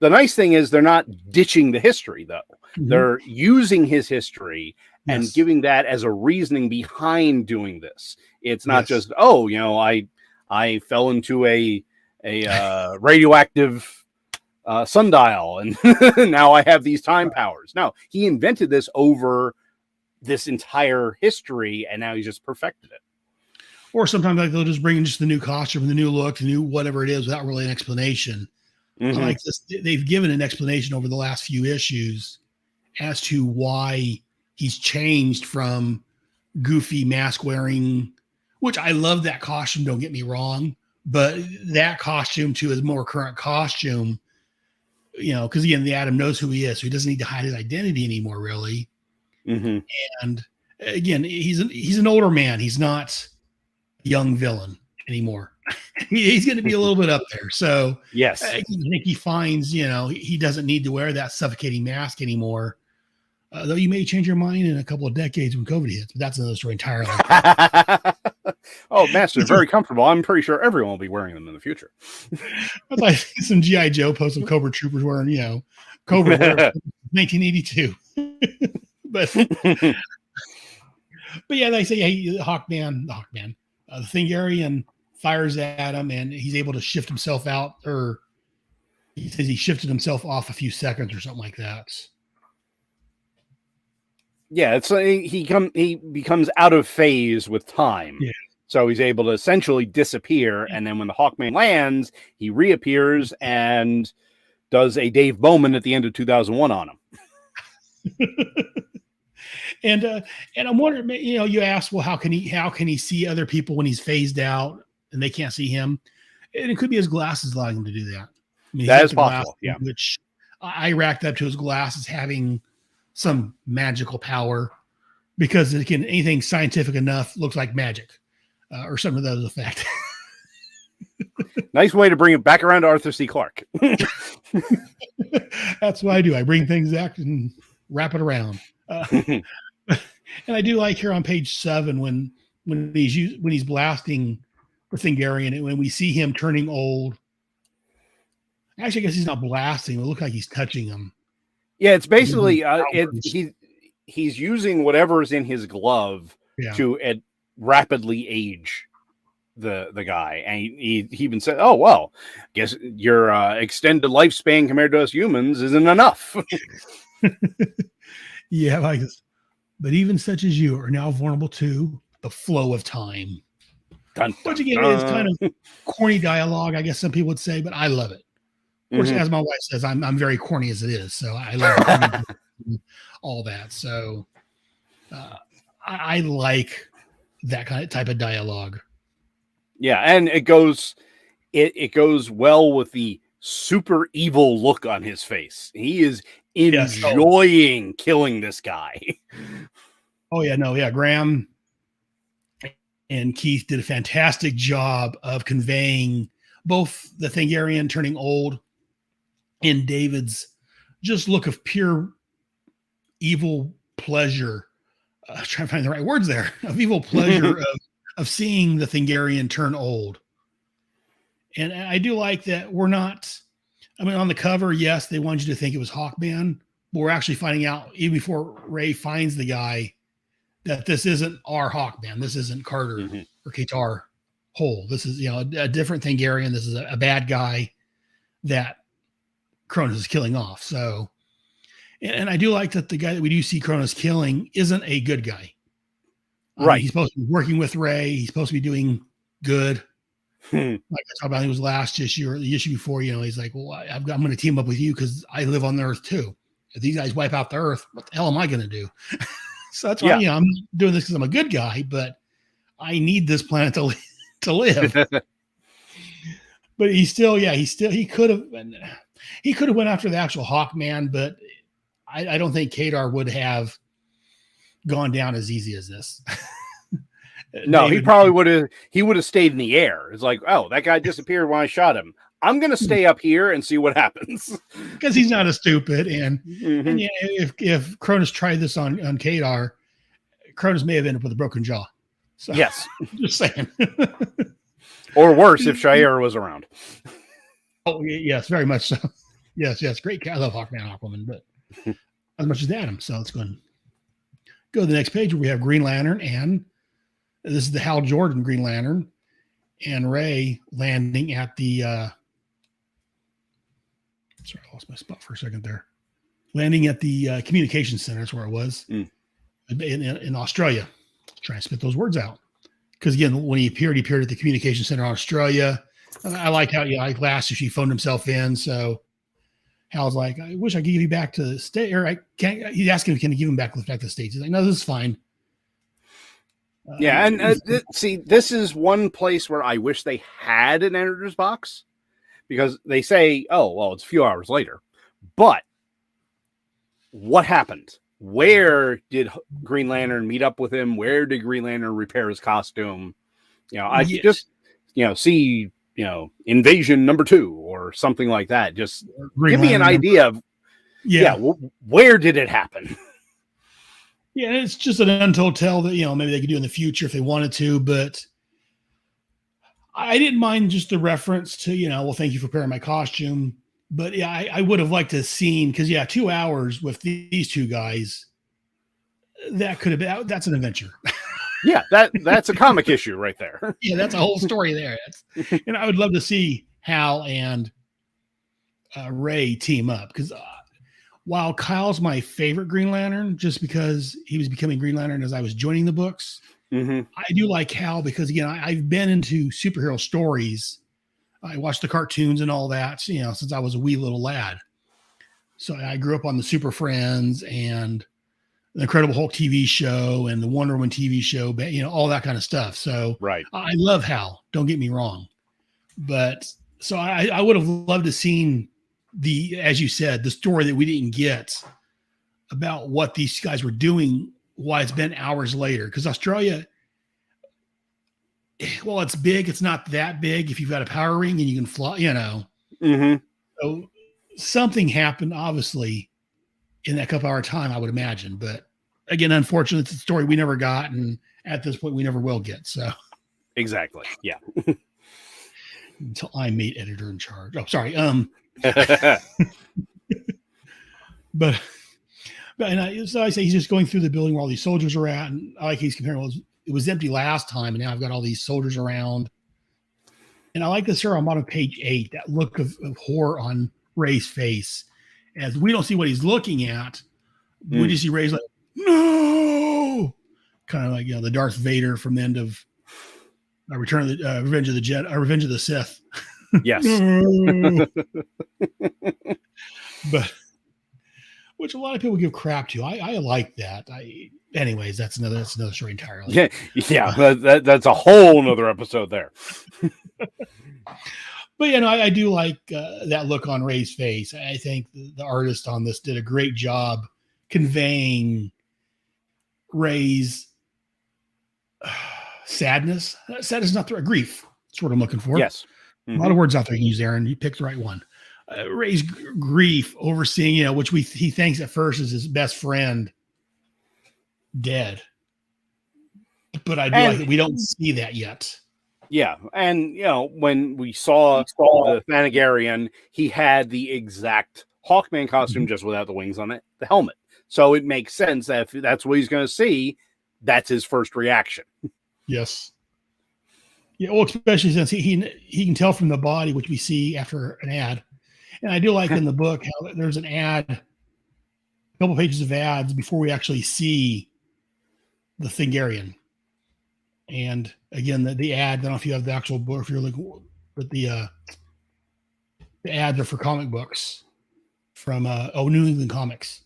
nice thing is they're not ditching the history, though. Mm-hmm. They're using his history and giving that as a reasoning behind doing this. It's not just, I fell into a radioactive sundial and now I have these time powers. No, he invented this over this entire history, and now he's just perfected it. Or sometimes like they'll just bring in just the new costume, the new look, the new whatever it is, without really an explanation. Mm-hmm. Like this, they've given an explanation over the last few issues as to why he's changed from goofy mask wearing, which I love that costume, don't get me wrong, but that costume to his more current costume, because again, the Atom knows who he is, so he doesn't need to hide his identity anymore, really. Mm-hmm. And again, he's an older man. He's not a young villain anymore. He's going to be a little bit up there. So yes, I think he finds, he doesn't need to wear that suffocating mask anymore. Though you may change your mind in a couple of decades when COVID hits, but that's another story entirely. Oh, masks are very comfortable. I'm pretty sure everyone will be wearing them in the future. That's like some G.I. Joe posts of Cobra troopers wearing, Cobra 1982. but yeah, they say, hey, the Hawkman, the Thingarian fires at him, and he's able to shift himself out, or he says he shifted himself off a few seconds or something like that. Yeah, it's he becomes out of phase with time. Yeah. So he's able to essentially disappear, and then when the Hawkman lands, he reappears and does a Dave Bowman at the end of 2001 on him. And I'm wondering, you asked, well, how can he see other people when he's phased out and they can't see him? And it could be his glasses allowing him to do that. I mean, that is possible. Yeah, which I racked up to his glasses having some magical power, because again, anything scientific enough looks like magic, or something to that effect. Nice way to bring it back around to Arthur C. Clarke. That's what I do. I bring things back and wrap it around. And I do like here on page 7 when he's blasting the Thingarian, and when we see him turning old. Actually, I guess he's not blasting. It looks like he's touching him. Yeah, it's basically he's using whatever's in his glove to rapidly age the guy, and he even said, "Oh well, guess your extended lifespan compared to us humans isn't enough." Yeah, like this. But even such as you are now vulnerable to the flow of time. Which again is kind of corny dialogue, I guess some people would say, but I love it. Of course, as my wife says, I'm very corny as it is, so I love all that. So I like that kind of type of dialogue. Yeah, and it goes well with the super evil look on his face. He is enjoying killing this guy. Oh yeah, no, yeah. Graham and Keith did a fantastic job of conveying both the Thangarian turning old and David's just look of pure evil pleasure. Trying to find the right words there, of evil pleasure of seeing the Thangarian turn old. And I do like that we're not, I mean, on the cover, yes, they wanted you to think it was Hawkman, but we're actually finding out even before Ray finds the guy that this isn't our Hawkman. This isn't Carter or Qatar Hole. This is, you know, a different Thangarian. This is a bad guy that Cronus is killing off. So, and I do like that the guy that we do see Cronus killing isn't a good guy. Right. He's supposed to be working with Ray. He's supposed to be doing good. Like I talked about, it was last issue or the issue before, you know, he's like, well, I'm going to team up with you because I live on the Earth too. If these guys wipe out the Earth, what the hell am I going to do? So that's why, you know, I'm doing this because I'm a good guy, but I need this planet to live. But he could have went after the actual Hawkman, but I don't think Kadar would have gone down as easy as this. No, he probably would have. He would have stayed in the air. It's like, oh, that guy disappeared when I shot him. I'm going to stay up here and see what happens. Because he's not a stupid. And yeah, if Cronus tried this on Kadar, Cronus may have ended up with a broken jaw. So, yes. Just saying. Or worse, if Shire was around. Oh, yes, very much so. Yes. Great. I love Hawkman and Aquaman, but as much as Adam. So let's go to the next page where we have Green Lantern, and this is the Hal Jordan Green Lantern, and Ray landing at the sorry, I lost my spot for a second there. Landing at the communication center is where it was in Australia. Trying to spit those words out. Because again, when he appeared at the communication center in Australia. And I like how, like last issue, he phoned himself in. So Hal's like, I wish I could give you back to the state, or I can't. He's asking him, can he give him back to the States? He's like, no, this is fine. Yeah, and see, this is one place where I wish they had an editor's box, because they say, oh, well, it's a few hours later. But what happened? Where did Green Lantern meet up with him? Where did Green Lantern repair his costume? You know, I just, see, Invasion #2 or something like that. Just give me an idea of, where did it happen? Yeah, it's just an untold tale that, maybe they could do in the future if they wanted to, but I didn't mind just the reference to, well, thank you for repairing my costume. But yeah, I would have liked to have seen, because 2 hours with these two guys, that could have been, that's an adventure. Yeah, that's a comic issue right there. Yeah, that's a whole story there. And I would love to see Hal and Ray team up, because while Kyle's my favorite Green Lantern, just because he was becoming Green Lantern as I was joining the books, I do like Hal because, again, I've been into superhero stories. I watched the cartoons and all that, since I was a wee little lad. So I grew up on the Super Friends and the Incredible Hulk TV show and the Wonder Woman TV show, all that kind of stuff. So right. I love Hal, don't get me wrong. But so I would have loved to seen as you said, the story that we didn't get about what these guys were doing, why it's been hours later. Because Australia, well, it's big. It's not that big if you've got a power ring and you can fly, So something happened, obviously, in that couple hour time, I would imagine. But again, unfortunately, it's a story we never got. And at this point, we never will get. So exactly. Yeah. Until I meet editor in charge. Oh, sorry. But so I say he's just going through the building where all these soldiers are at. And I like he's comparing, well, it was empty last time, and now I've got all these soldiers around. And I like this here on bottom of page 8, that look of horror on Ray's face, as we don't see what he's looking at. We just see Ray's like, no, kind of like, the Darth Vader from the end of Return of the Revenge of the Jedi, Revenge of the Sith. Yes. But which a lot of people give crap to. I like that. Anyways, that's another story entirely. Yeah. That's a whole nother episode there. But I do like that look on Ray's face. I think the artist on this did a great job conveying Ray's sadness. Sadness, not grief. That's what I'm looking for. Yes. A lot of words out there you can use, Aaron. You picked the right one. Ray's grief over seeing, which he thinks at first is his best friend dead. But I do like that we don't see that yet. Yeah. And, when we saw the Thanagarian, he had the exact Hawkman costume, just without the wings on it, the helmet. So it makes sense that if that's what he's going to see, that's his first reaction. Yes. Yeah, well, especially since he can tell from the body, which we see after an ad. And I do like in the book how there's an ad, a couple pages of ads before we actually see the Thingarian. And again, the ad, I don't know if you have the actual book, if you're looking, but the ads are for comic books from New England Comics,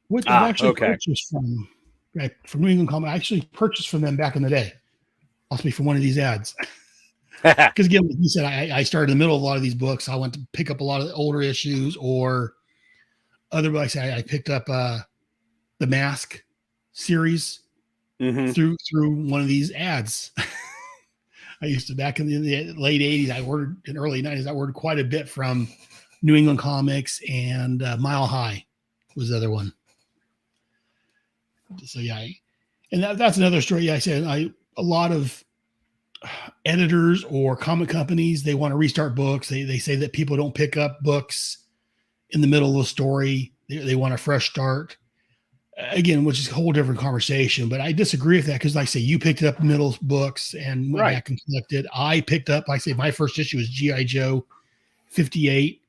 which I've actually purchased from New England Comics. I actually purchased from them back in the day, possibly from one of these ads. Because again, like you said, I started in the middle of a lot of these books. I went to pick up a lot of the older issues or other books. I picked up the Mask series through one of these ads. I used to, back in the late 80s, in early 90s, I ordered quite a bit from New England Comics, and Mile High was the other one. So yeah, and that's another story. Yeah, I said a lot of editors or comic companies, they want to restart books. They say that people don't pick up books in the middle of a story. They want a fresh start. Again, which is a whole different conversation, but I disagree with that because, like I say, you picked up middle books and went back and collected. I picked up, like I say, my first issue was G.I. Joe 58.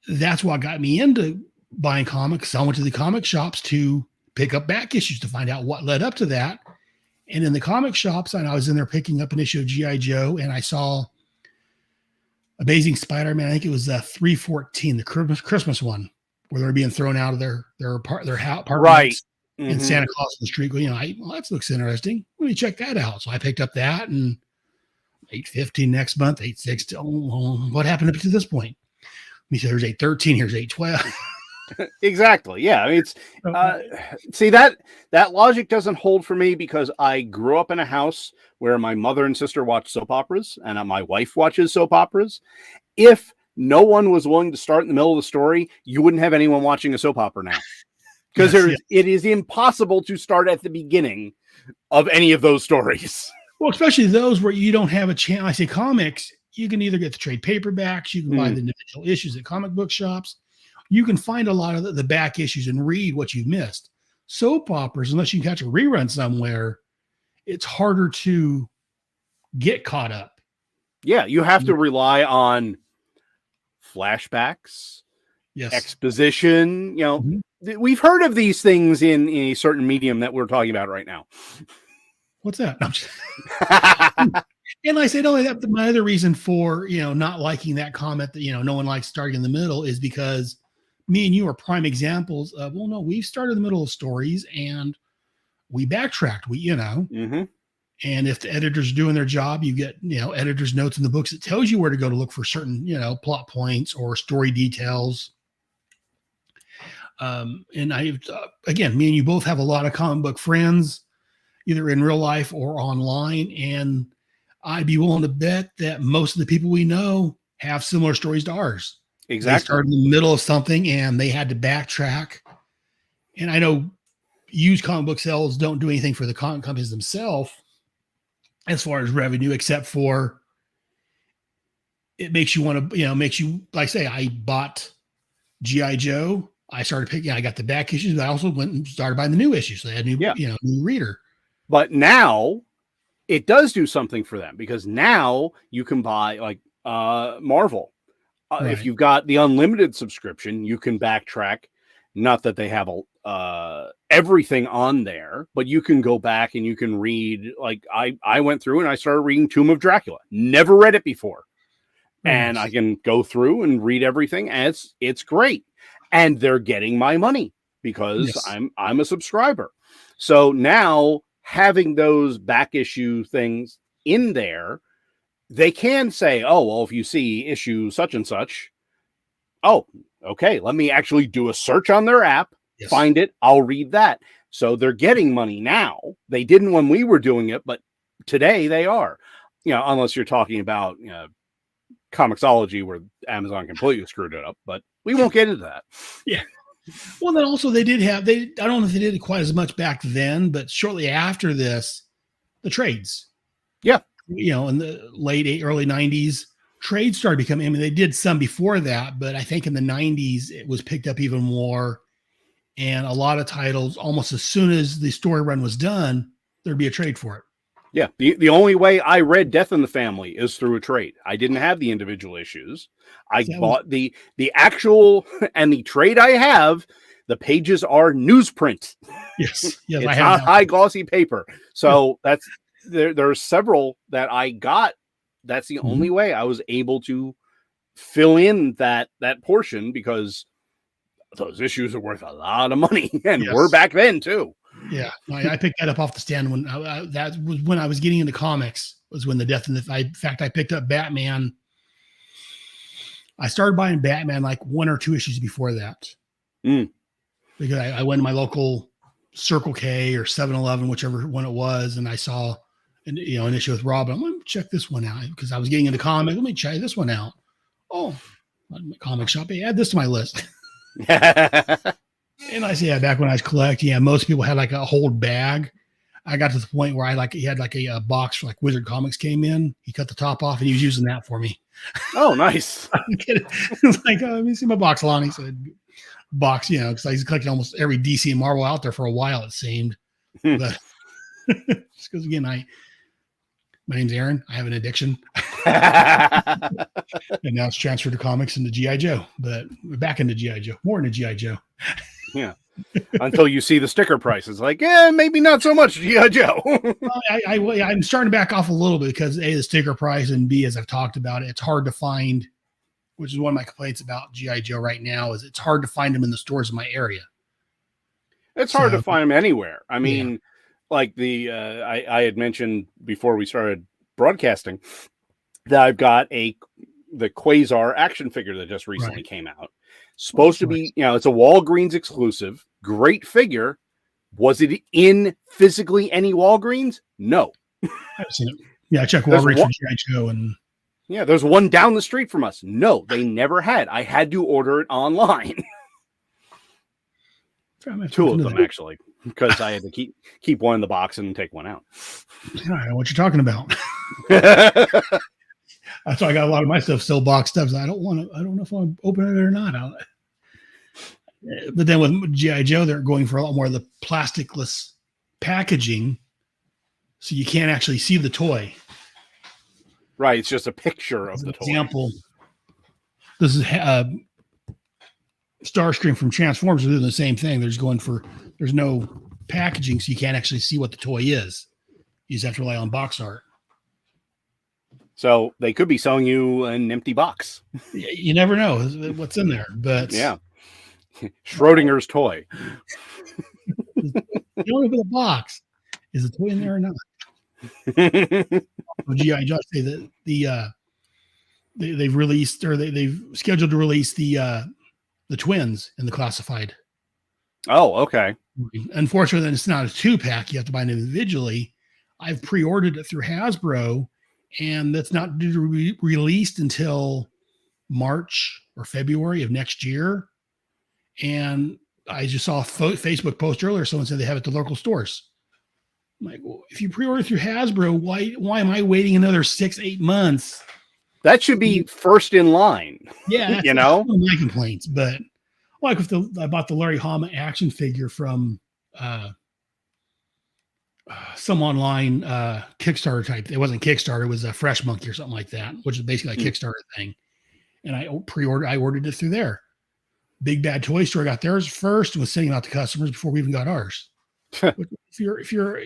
That's what got me into buying comics. I went to the comic shops to pick up back issues to find out what led up to that. And in the comic shops, and I was in there picking up an issue of G.I. Joe, and I saw Amazing Spider-Man. I think it was 314, the Christmas one, where they're being thrown out of their apartments, right? And Santa Claus on the street. Well, that looks interesting. Let me check that out. So I picked up that, and 815 next month, 816. Oh, what happened up to this point? He said there's 813. Here's 812. Exactly. Yeah. I mean, it's see that logic doesn't hold for me because I grew up in a house where my mother and sister watched soap operas, and my wife watches soap operas. If no one was willing to start in the middle of the story, you wouldn't have anyone watching a soap opera now, because it is impossible to start at the beginning of any of those stories. Well, especially those where you don't have a chance. I say comics, you can either get the trade paperbacks, you can buy the individual issues at comic book shops. You can find a lot of the back issues and read what you've missed. Soap operas, unless you can catch a rerun somewhere, it's harder to get caught up. Yeah, you have to rely on flashbacks, exposition. We've heard of these things in a certain medium that we're talking about right now. What's that? And I said, my other reason for, not liking that comment that, no one likes starting in the middle is because me and you are prime examples of, well, no, we've started in the middle of stories and we backtracked, and if the editor's doing their job, you get, editor's notes in the books. It tells you where to go to look for certain, plot points or story details. And again, me and you both have a lot of comic book friends, either in real life or online. And I'd be willing to bet that most of the people we know have similar stories to ours. Exactly. They started in the middle of something and they had to backtrack. And I know used comic book sales don't do anything for the comic companies themselves as far as revenue, except for it makes you want to, like I say, I bought G.I. Joe. I started picking, I got the back issues, but I also went and started buying the new issues. So they had new reader. But now it does do something for them because now you can buy like Marvel. If you've got the unlimited subscription, you can backtrack. Not that they have everything on there, but you can go back and you can read. Like I went through and I started reading Tomb of Dracula. Never read it before, and I can go through and read everything, and it's great. And they're getting my money because I'm a subscriber. So now having those back issue things in there, they can say, oh, well, if you see issue such and such, oh, okay, let me actually do a search on their app, find it, I'll read that. So they're getting money now. They didn't when we were doing it, but today they are. Unless you're talking about Comixology where Amazon completely screwed it up, but we won't get into that. Yeah. Well, then also they did have, I don't know if they did it quite as much back then, but shortly after this, the trades. Yeah. In the early 90s, trades started becoming, I mean, they did some before that, but I think in the 90s, it was picked up even more. And a lot of titles, almost as soon as the story run was done, there'd be a trade for it. Yeah. The only way I read Death in the Family is through a trade. I didn't have the individual issues. I bought the actual, and the trade I have, the pages are newsprint. Yes. It's not high glossy paper. So there's several that I got. That's the only way I was able to fill in that portion, because those issues are worth a lot of money, and were back then too. Yeah, I picked that up off the stand when that was when I was getting into comics. Was when the Death in the. In fact, I picked up Batman. I started buying Batman like 1 or 2 issues before that, because I went to my local Circle K or 7-Eleven, whichever one it was, and I saw an issue with Robin. I'm going to check this one out because I was getting into comics. Let me check this one out. Oh, my comic shop. Hey, add this to my list. And I say, back when I was collecting, most people had like a whole bag. I got to the point where he had like a box for like Wizard Comics came in. He cut the top off and he was using that for me. Oh, nice. It's like, let me see my box, Lonnie. He said, box, because I was collecting almost every DC and Marvel out there for a while, it seemed. But just because, again, my name's Aaron. I have an addiction. And now it's transferred to comics into G.I. Joe, but we're back into G.I. Joe, more into G.I. Joe. Yeah. Until you see the sticker prices, like, maybe not so much G.I. Joe. I'm starting to back off a little bit because A, the sticker price, and B, as I've talked about it, it's hard to find, which is one of my complaints about G.I. Joe right now, is it's hard to find them in the stores in my area. It's hard to find them anywhere. I mean, like I had mentioned before we started broadcasting that I've got the Quasar action figure that just recently came out. Supposed to be, it's a Walgreens exclusive. Great figure. Was it in physically any Walgreens? No. I've seen it. Yeah, I checked Walgreens for G.I. Joe, and there's one down the street from us. No, they never had. I had to order it online. 2 of them actually, because I had to keep one in the box and take one out. I don't know what you're talking about. That's why I got a lot of my stuff still boxed up. So I don't know if I'll open it or not. But then with G.I. Joe, they're going for a lot more of the plasticless packaging, so you can't actually see the toy. Right, it's just a picture of the toy. Example, this is Starscream from Transformers. They're doing the same thing. There's no packaging, so you can't actually see what the toy is. You just have to rely on box art. So they could be selling you an empty box. You never know what's in there, but Schrodinger's toy. You don't open the box. Is the toy in there or not? G.I. Joe say that they've released, or they've scheduled to release the twins in the classified. Oh, okay. Unfortunately, it's not a 2-pack. You have to buy it individually. I've pre-ordered it through Hasbro, and that's not due to be released until March or February of next year. And I just saw a Facebook post earlier. Someone said they have it at the local stores. I'm like, well, if you pre-order through Hasbro, why am I waiting another 6-8 months? That should be first in line. Yeah, that's one of my complaints. But like I bought the Larry Hama action figure from some online Kickstarter type. It wasn't Kickstarter, it was a Fresh Monkey or something like that, which is basically a Kickstarter thing. And I ordered it through there. Big Bad Toy Store got theirs first and was sending out to customers before we even got ours. if you're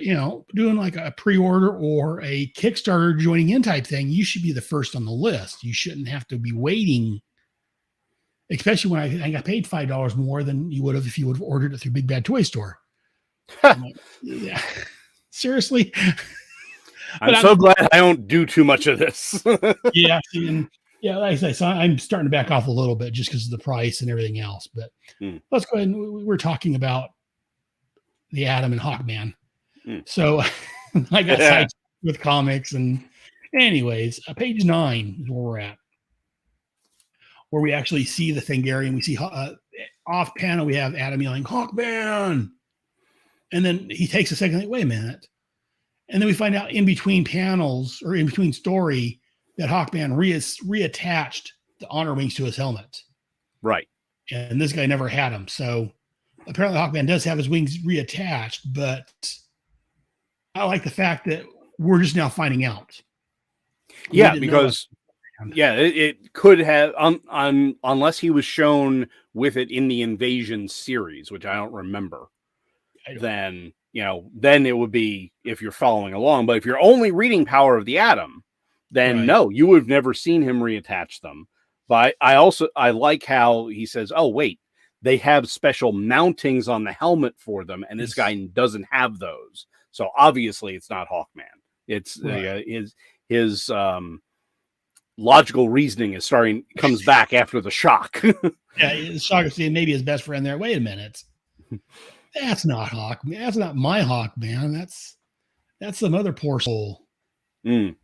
doing like a pre-order or a Kickstarter joining in type thing, you should be the first on the list. You shouldn't have to be waiting, especially when I got paid $5 more than you would have if you would have ordered it through Big Bad Toy Store. Like, yeah, seriously. I'm so glad I don't do too much of this. Yeah, like I say, so I'm starting to back off a little bit just because of the price and everything else. But let's go ahead and we're talking about the Atom and Hawkman. So I got sidetracked with comics, and anyways, page 9 is where we're at. where we actually see the Thingarian. We see off panel, we have Adam yelling, Hawkman. And then he takes a second, like, wait a minute. And then we find out in between panels or in between story that Hawkman reattached the honor wings to his helmet. Right. And this guy never had them. So apparently Hawkman does have his wings reattached, but I like the fact that we're just now finding out. Yeah, because it could have unless he was shown with it in the Invasion series, which I don't remember. Then it would be if you're following along. But if you're only reading Power of the Atom, then no, you would have never seen him reattach them. But I like how he says, "Oh wait, they have special mountings on the helmet for them, and this guy doesn't have those. So obviously, it's not Hawkman. It's his logical reasoning comes back after the shock." Yeah, shock seeing maybe his best friend there. Wait a minute, that's not Hawkman. That's not my Hawkman. That's some other poor soul. Mm.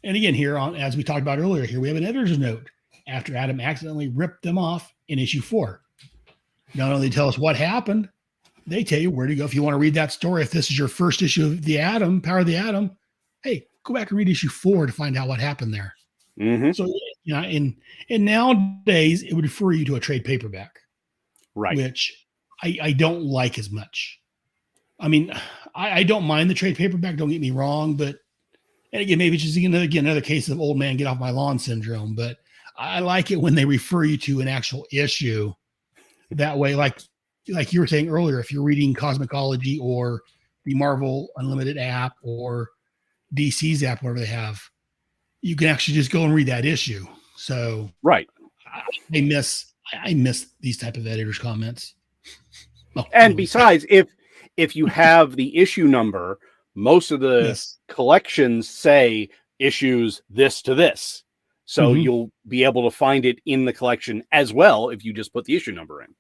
And again, here on as we talked about earlier, here we have an editor's note after Adam accidentally ripped them off in issue 4. Not only tell us what happened, they tell you where to go if you want to read that story. If this is your first issue of the Atom, Power of the Atom, hey, go back and read issue 4 to find out what happened there. Mm-hmm. So, and nowadays it would refer you to a trade paperback, right? Which I don't like as much. I mean, I don't mind the trade paperback. Don't get me wrong, but and again, maybe it's just another case of old man get off my lawn syndrome. But I like it when they refer you to an actual issue. That way, like you were saying earlier, if you're reading Cosmicology or the Marvel Unlimited app or DC's app, whatever they have, you can actually just go and read that issue. So right, I miss these type of editors' comments. And besides, if you have the issue number, most of the collections say issues this to this. So you'll be able to find it in the collection as well if you just put the issue number in.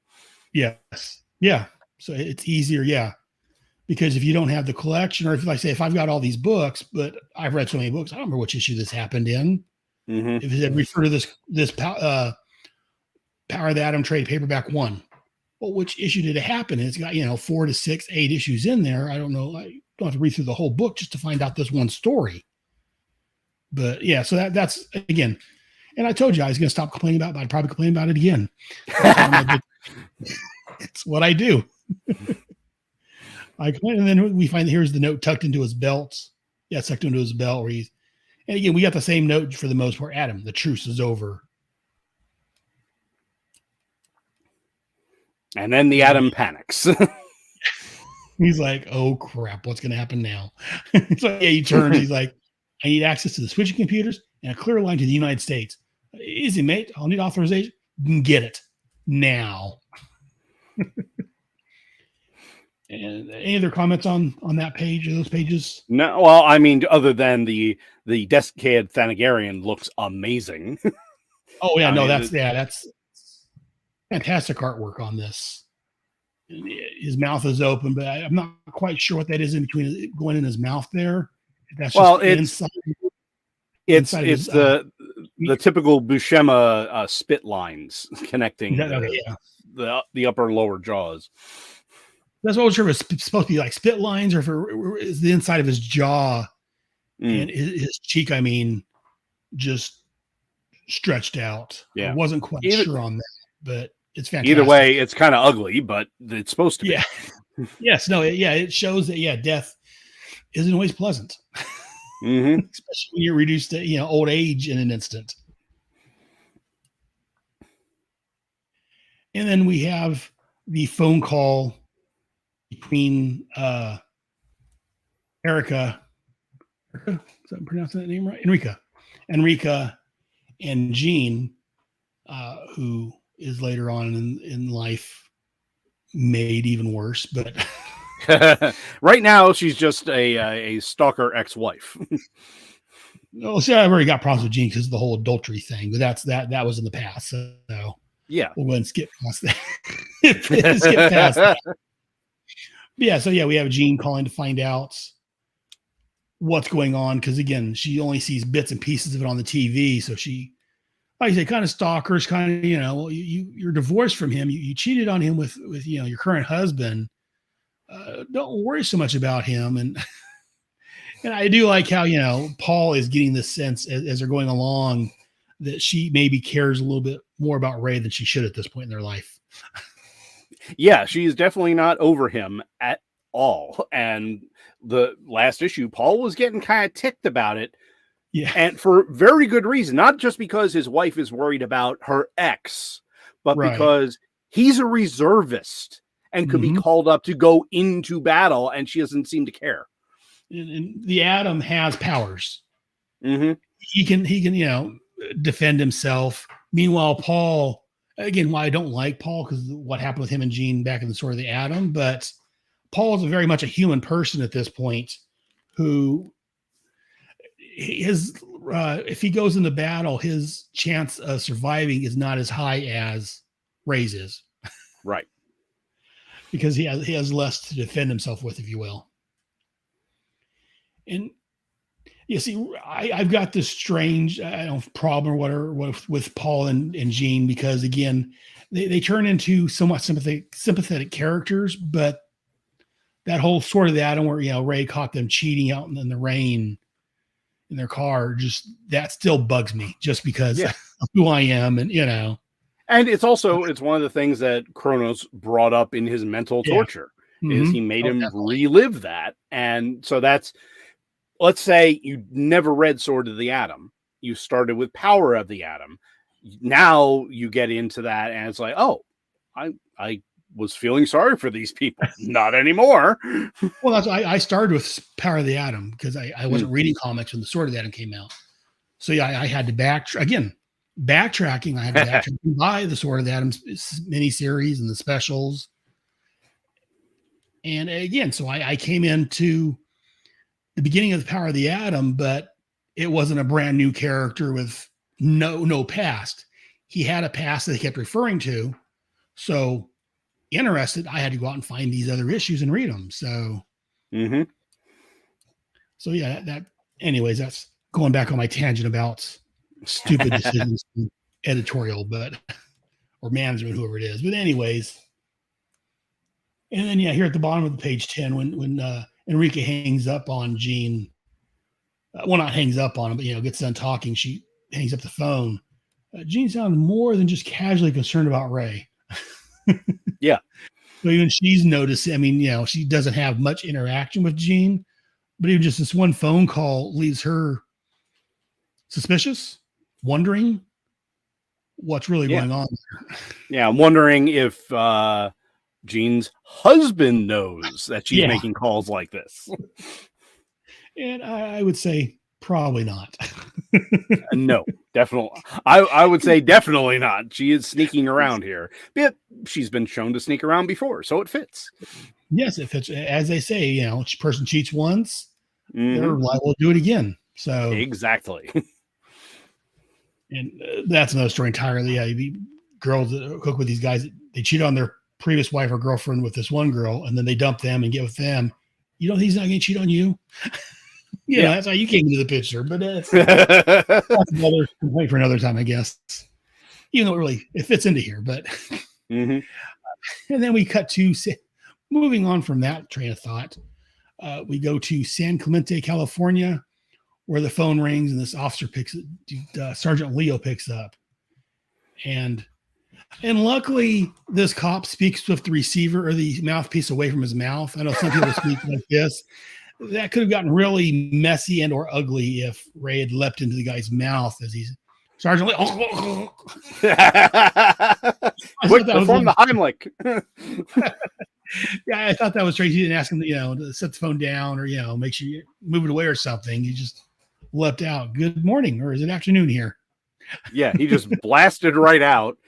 Yes. Yeah. So it's easier. Yeah. Because if you don't have the collection, or if I've got all these books, but I've read so many books, I don't remember which issue this happened in. Mm-hmm. If it said refer to this Power of the Atom trade paperback 1. Well, which issue did it happen? And it's got, 4 to 6, 8 issues in there. I don't know. I don't have to read through the whole book just to find out this one story. But yeah, so that's again, and I told you I was going to stop complaining about it, but I'd probably complain about it again. It's what I do. I complain, and then we find here's the note tucked into his belt. Yeah, tucked into his belt where and again, we got the same note for the most part. Adam, the truce is over. And then the Atom panics. He's like, oh crap, what's going to happen now? So yeah, he turns. He's like, I need access to the switching computers and a clear line to the United States. Easy, mate. I'll need authorization. Get it now. And any other comments on that page or those pages? No, well, I mean, other than the desiccated Thanagarian looks amazing. Oh yeah, that's fantastic artwork on this. His mouth is open, but I'm not quite sure what that is in between going in his mouth there. That's just inside. It's the typical Buscema spit lines connecting the upper and lower jaws. That's what I was sure if it's supposed to be like spit lines or if it is the inside of his jaw and his cheek, just stretched out. Yeah. I wasn't quite sure on that, but it's fantastic. Either way, it's kind of ugly, but it's supposed to be. Yeah. Yes. No. Yeah. It shows that, death isn't always pleasant. Mm-hmm. Especially when you're reduced to, old age in an instant. And then we have the phone call between Erica. Is that pronouncing that name right? Enrica and Gene, who is later on in life made even worse, but right now she's just a stalker ex-wife. No, see, I've already got problems with Gene because of the whole adultery thing, but that was in the past. So yeah, we'll go ahead and skip past that. Skip past that. Yeah, so we have Gene calling to find out what's going on because again, she only sees bits and pieces of it on the TV, so she like I say, kind of stalkers, kind of, well, you're divorced from him. You cheated on him with, your current husband. Don't worry so much about him. And I do like how, Paul is getting this sense as they're going along that she maybe cares a little bit more about Ray than she should at this point in their life. Yeah, she's definitely not over him at all. And the last issue, Paul was getting kind of ticked about it. Yeah. And for very good reason, not just because his wife is worried about her ex, but because he's a reservist and could be called up to go into battle, and she doesn't seem to care. And the Atom has powers. Mm-hmm. He can, defend himself. Meanwhile, Paul, again, why I don't like Paul, because what happened with him and Gene back in the Sword of the Atom, but Paul is very much a human person at this point who if he goes into battle, his chance of surviving is not as high as Ray's is. Right. Because he has less to defend himself with, if you will. And you see, I've got this strange problem or whatever with Paul and Gene, because again, they turn into somewhat sympathetic characters, but that whole Sword of the Atom where Ray caught them cheating out in the rain in their car, just that still bugs me, just because of who I am, and And it's one of the things that Kronos brought up in his mental torture is he made him relive that. And so that's, let's say you never read Sword of the Atom. You started with Power of the Atom. Now you get into that and it's like, oh, I was feeling sorry for these people. Not anymore. Well, that's why I started with Power of the Atom, because I wasn't reading comics when the Sword of the Atom came out. So I had to backtracking. I had to backtrack and buy the Sword of the Atom miniseries and the specials. And again, so I came into the beginning of the Power of the Atom, but it wasn't a brand new character with no past. He had a past that he kept referring to. So interested, I had to go out and find these other issues and read them. So, so yeah, anyways, that's going back on my tangent about stupid decisions, editorial, or management, whoever it is. But anyways, and then here at the bottom of the page 10, when Enrique hangs up on Gene, well, not hangs up on him, but gets done talking, she hangs up the phone. Gene sounds more than just casually concerned about Ray. Yeah. So even she's noticed. I mean, she doesn't have much interaction with Gene, but even just this one phone call leaves her suspicious, wondering what's really going on there. Yeah, I'm wondering if Gene's husband knows that she's making calls like this. And I would say probably not. No, definitely. I would say definitely not. She is sneaking around here. But she's been shown to sneak around before, so it fits. Yes, it fits. As they say, each person cheats once, they're liable to do it again. So exactly. And that's another story entirely. Yeah, the girls that hook with these guys, they cheat on their previous wife or girlfriend with this one girl, and then they dump them and get with them. He's not going to cheat on you. That's how you came into the picture. But that's another complaint for another time, I guess. Even though it fits into here. But and then we cut to moving on from that train of thought. We go to San Clemente, California, where the phone rings and this officer Sergeant Leo picks up. And luckily, this cop speaks with the receiver or the mouthpiece away from his mouth. I know some people speak like this. That could have gotten really messy and or ugly if Ray had leapt into the guy's mouth as he's Sergeant Leo. Quick, perform the Heimlich. Yeah, I thought that was strange. He didn't ask him, to set the phone down or, make sure you move it away or something. He just leapt out. Good morning, or is it afternoon here? Yeah, he just blasted right out.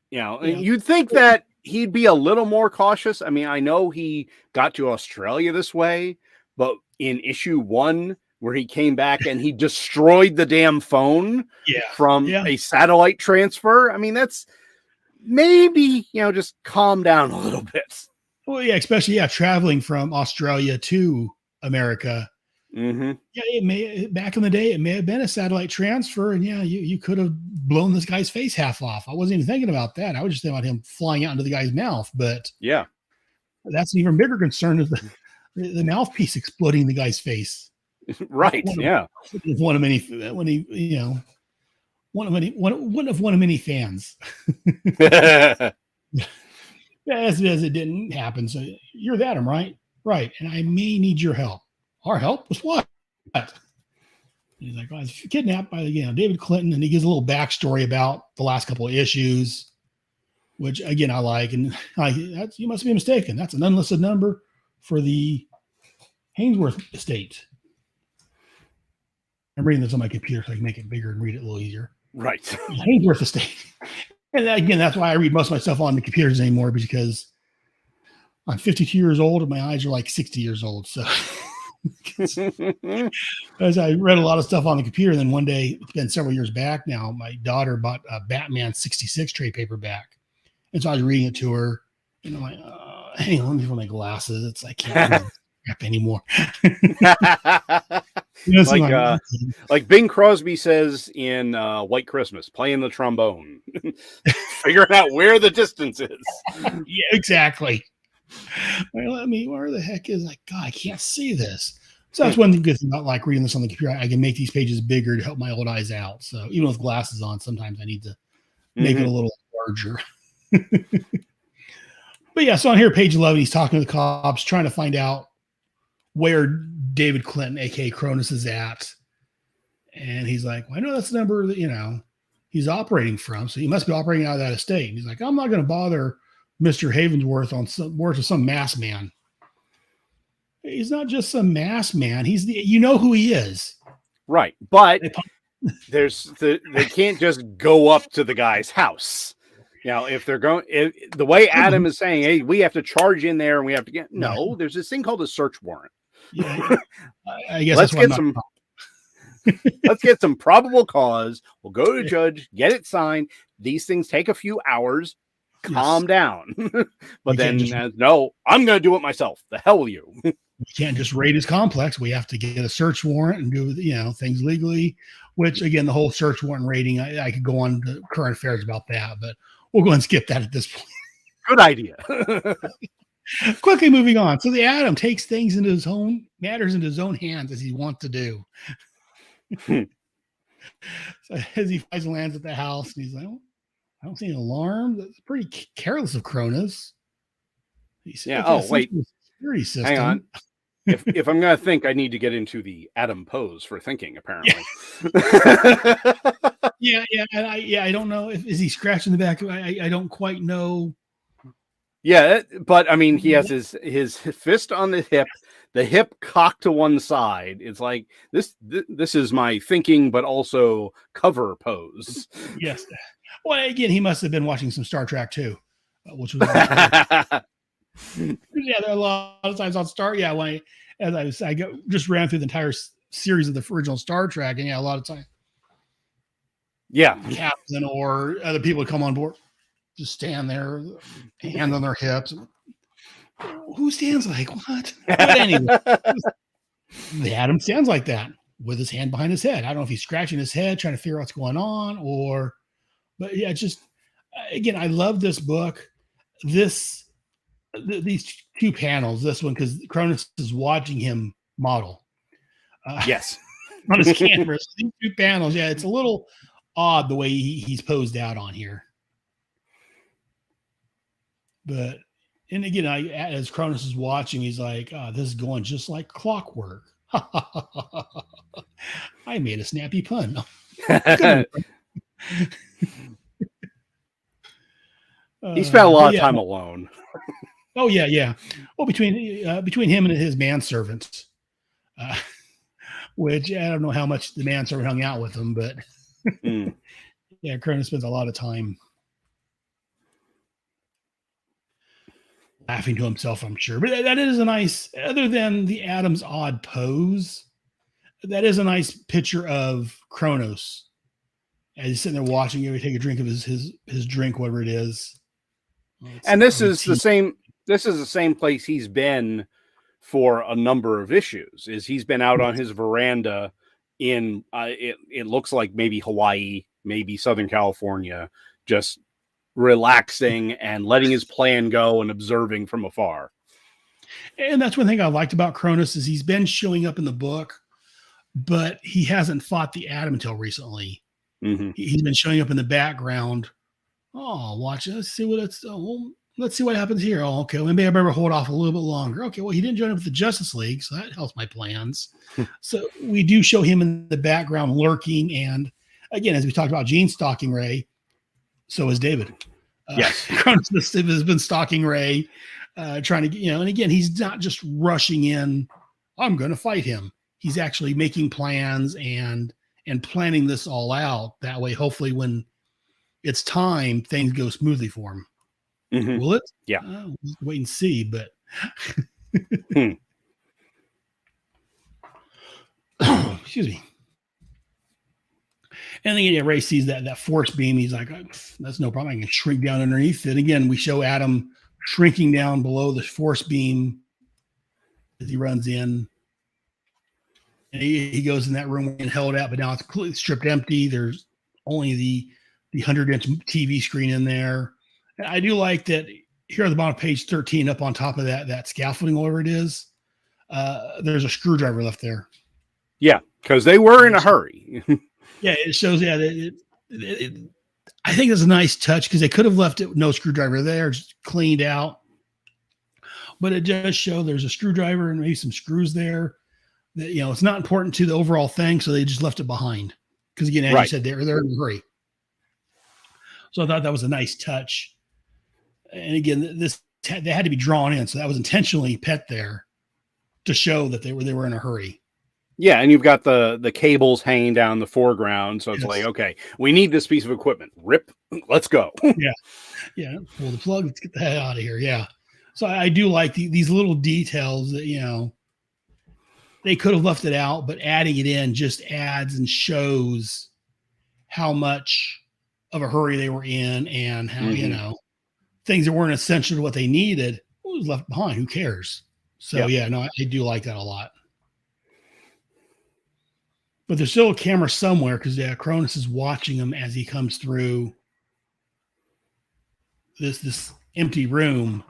You'd think that he'd be a little more cautious. I mean, I know he got to Australia this way, but in issue 1, where he came back and he destroyed the damn phone from a satellite transfer. I mean, that's maybe, just calm down a little bit. Well, yeah, especially, traveling from Australia to America. Yeah, it may back in the day, it may have been a satellite transfer, and yeah, you could have blown this guy's face half off. I wasn't even thinking about that. I was just thinking about him flying out into the guy's mouth. But Yeah. that's an even bigger concern is the mouthpiece exploding in the guy's face. Right. Yeah. One of many when he one of many fans. As it didn't happen. So you're that him, right? Right. And I may need your help. Our help was what? He's like, I was kidnapped by David Clinton, and he gives a little backstory about the last couple of issues, which again I like. And you must be mistaken. That's an unlisted number for the Hainsworth estate. I'm reading this on my computer so I can make it bigger and read it a little easier. Right. Hainsworth estate. And again, that's why I read most of my stuff on the computers anymore, because I'm 52 years old and my eyes are like 60 years old. So as I read a lot of stuff on the computer, and then one day, it's been several years back now, my daughter bought a Batman 66 trade paperback. And so I was reading it to her, and I'm like, hang on, let me put my glasses. It's I can't read crap anymore. Like Bing Crosby says in White Christmas, playing the trombone, figuring out where the distance is. Yeah, exactly. Where the heck is God? I can't see this. So that's one good thing about like reading this on the computer. I can make these pages bigger to help my old eyes out. So even with glasses on, sometimes I need to make it a little larger. But yeah, so on here, page 11, he's talking to the cops, trying to find out where David Clinton, aka Cronus, is at. And he's like, well, I know that's the number that, he's operating from. So he must be operating out of that estate. And he's like, I'm not going to bother Mr. Havensworth on some masked man. He's not just some masked man. He's who he is. Right. But they can't just go up to the guy's house. If they're going, the way Adam is saying, hey, we have to charge in there and we have to get, there's this thing called a search warrant. Yeah, I guess let's get some probable cause. We'll go to the judge, get it signed. These things take a few hours. Calm down. But then, no, I'm going to do it myself. The hell with you. We can't just raid his complex. We have to get a search warrant and do, things legally, which again, the whole search warrant raiding, I could go on to current affairs about that, but we'll go and skip that at this point. Good idea. Quickly moving on. So the Atom takes things into matters into his own hands, as he wants to do. So as he finally lands at the house, and he's like, I don't see an alarm. That's pretty careless of Cronus. Wait. Security system. Hang on. If I'm going to think, I need to get into the Adam pose for thinking, apparently. I don't know. Is he scratching the back? I don't quite know. Yeah, but I mean, he has his fist on the hip cocked to one side. It's like this is my thinking, but also cover pose. Yes. Well, again, he must have been watching some Star Trek too, which was there are a lot of times on Star. Yeah, I just ran through the entire series of the original Star Trek, and a lot of time, captain or other people would come on board, just stand there, hand on their hips. Who stands like what? But anyway, the Atom stands like that with his hand behind his head. I don't know if he's scratching his head, trying to figure out what's going on, but yeah, just again, I love this book. These two panels, this one, because Cronus is watching him model. Yes. On his camera. So these two panels, it's a little odd the way he's posed out on here. But, and again, as Cronus is watching, he's like, this is going just like clockwork. I made a snappy pun. He spent a lot of time alone. Oh yeah. Well, between him and his manservant, which I don't know how much the manservant hung out with him, but Cronus spends a lot of time laughing to himself, I'm sure. But that is a nice, other than the Atom's odd pose, that is a nice picture of Cronus as he's sitting there watching you take a drink of his drink, whatever it is. And this is the same place he's been for a number of issues. Is he's been out on his veranda in it looks like maybe Hawaii, maybe Southern California, just relaxing and letting his plan go and observing from afar. And that's one thing I liked about Cronus is he's been showing up in the book, but he hasn't fought the Atom until recently. Mm-hmm. He's been showing up in the background. Oh, watch it. Let's see what it's. Oh, well, let's see what happens here. Oh, okay. Well, maybe I better hold off a little bit longer. Okay. Well, he didn't join up with the Justice League, so that helps my plans. So we do show him in the background lurking. And again, as we talked about Gene stalking Ray, so is David. Yes. Cronus has been stalking Ray, trying to, and again, he's not just rushing in. I'm going to fight him. He's actually making plans and planning this all out. That way, hopefully, when it's time, things go smoothly for him. Mm-hmm. Will it? Yeah. We'll wait and see. But excuse me. And then Ray sees that force beam. He's like, that's no problem. I can shrink down underneath it. Again, we show Adam shrinking down below the force beam as he runs in. And he goes in that room and held out, but now it's completely stripped empty. There's only the 100-inch TV screen in there. And I do like that here at the bottom of page 13, up on top of that scaffolding, whatever it is, there's a screwdriver left there. Yeah, because they were in a hurry. Yeah, it shows. Yeah, I think it's a nice touch because they could have left it with no screwdriver there, just cleaned out. But it does show there's a screwdriver and maybe some screws there. That, it's not important to the overall thing, so they just left it behind. Because again, as you said, they're in a hurry. So I thought that was a nice touch. And again, they had to be drawn in, so that was intentionally put there to show that they were in a hurry. Yeah, and you've got the cables hanging down in the foreground, so it's like, okay, we need this piece of equipment. Rip, let's go. Yeah. Pull the plug. Let's get the hell out of here. Yeah. So I do like these little details that they could have left it out, but adding it in just adds and shows how much of a hurry they were in and how things that weren't essential to what they needed was left behind. Who cares? So I do like that a lot. But there's still a camera somewhere because Cronus is watching him as he comes through this empty room,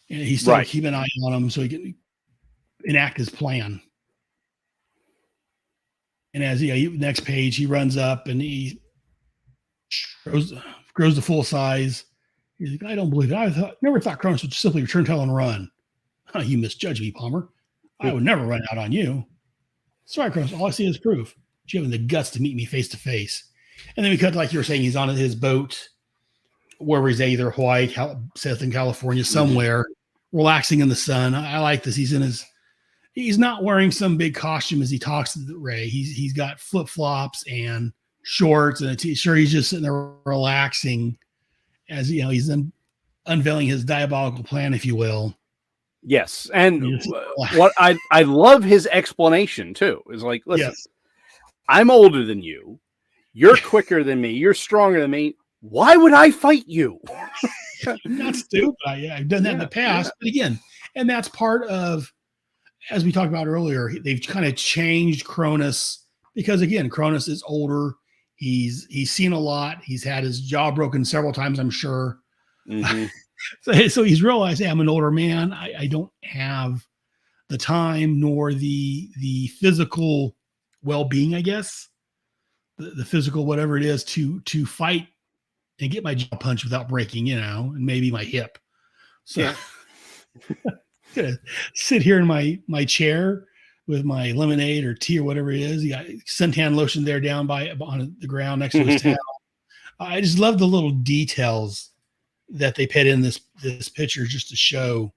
and he's still keeping an eye on him so he can enact his plan. And as next page, he runs up and he grows to full size. He's like, I don't believe it. Never thought Cronus would simply return tail and run. You misjudge me, Palmer. I would never run out on you. Sorry, Cronus. All I see is proof. You having the guts to meet me face to face. And then we cut, like you were saying, he's on his boat, wherever he's either Hawaii, Southern California, somewhere, relaxing in the sun. I like this. He's not wearing some big costume as he talks to Ray. He's got flip flops and shorts and a t-shirt. He's just sitting there relaxing as he's unveiling his diabolical plan, if you will. Yes, and what I love his explanation too is like, listen, I'm older than you, you're quicker than me, you're stronger than me. Why would I fight you? Not stupid. I've done that in the past, but again, and that's part of, as we talked about earlier, they've kind of changed Cronus because again, Cronus is older. He's seen a lot. He's had his jaw broken several times, I'm sure. Mm-hmm. So he's realized, hey, I'm an older man. I don't have the time nor the physical well-being, I guess, the physical, whatever it is, to fight and get my jaw punched without breaking, and maybe my hip. So I'm gonna sit here in my chair with my lemonade or tea or whatever it is. You got suntan lotion there down on the ground next to his towel. I just love the little details that they put in this picture just to show.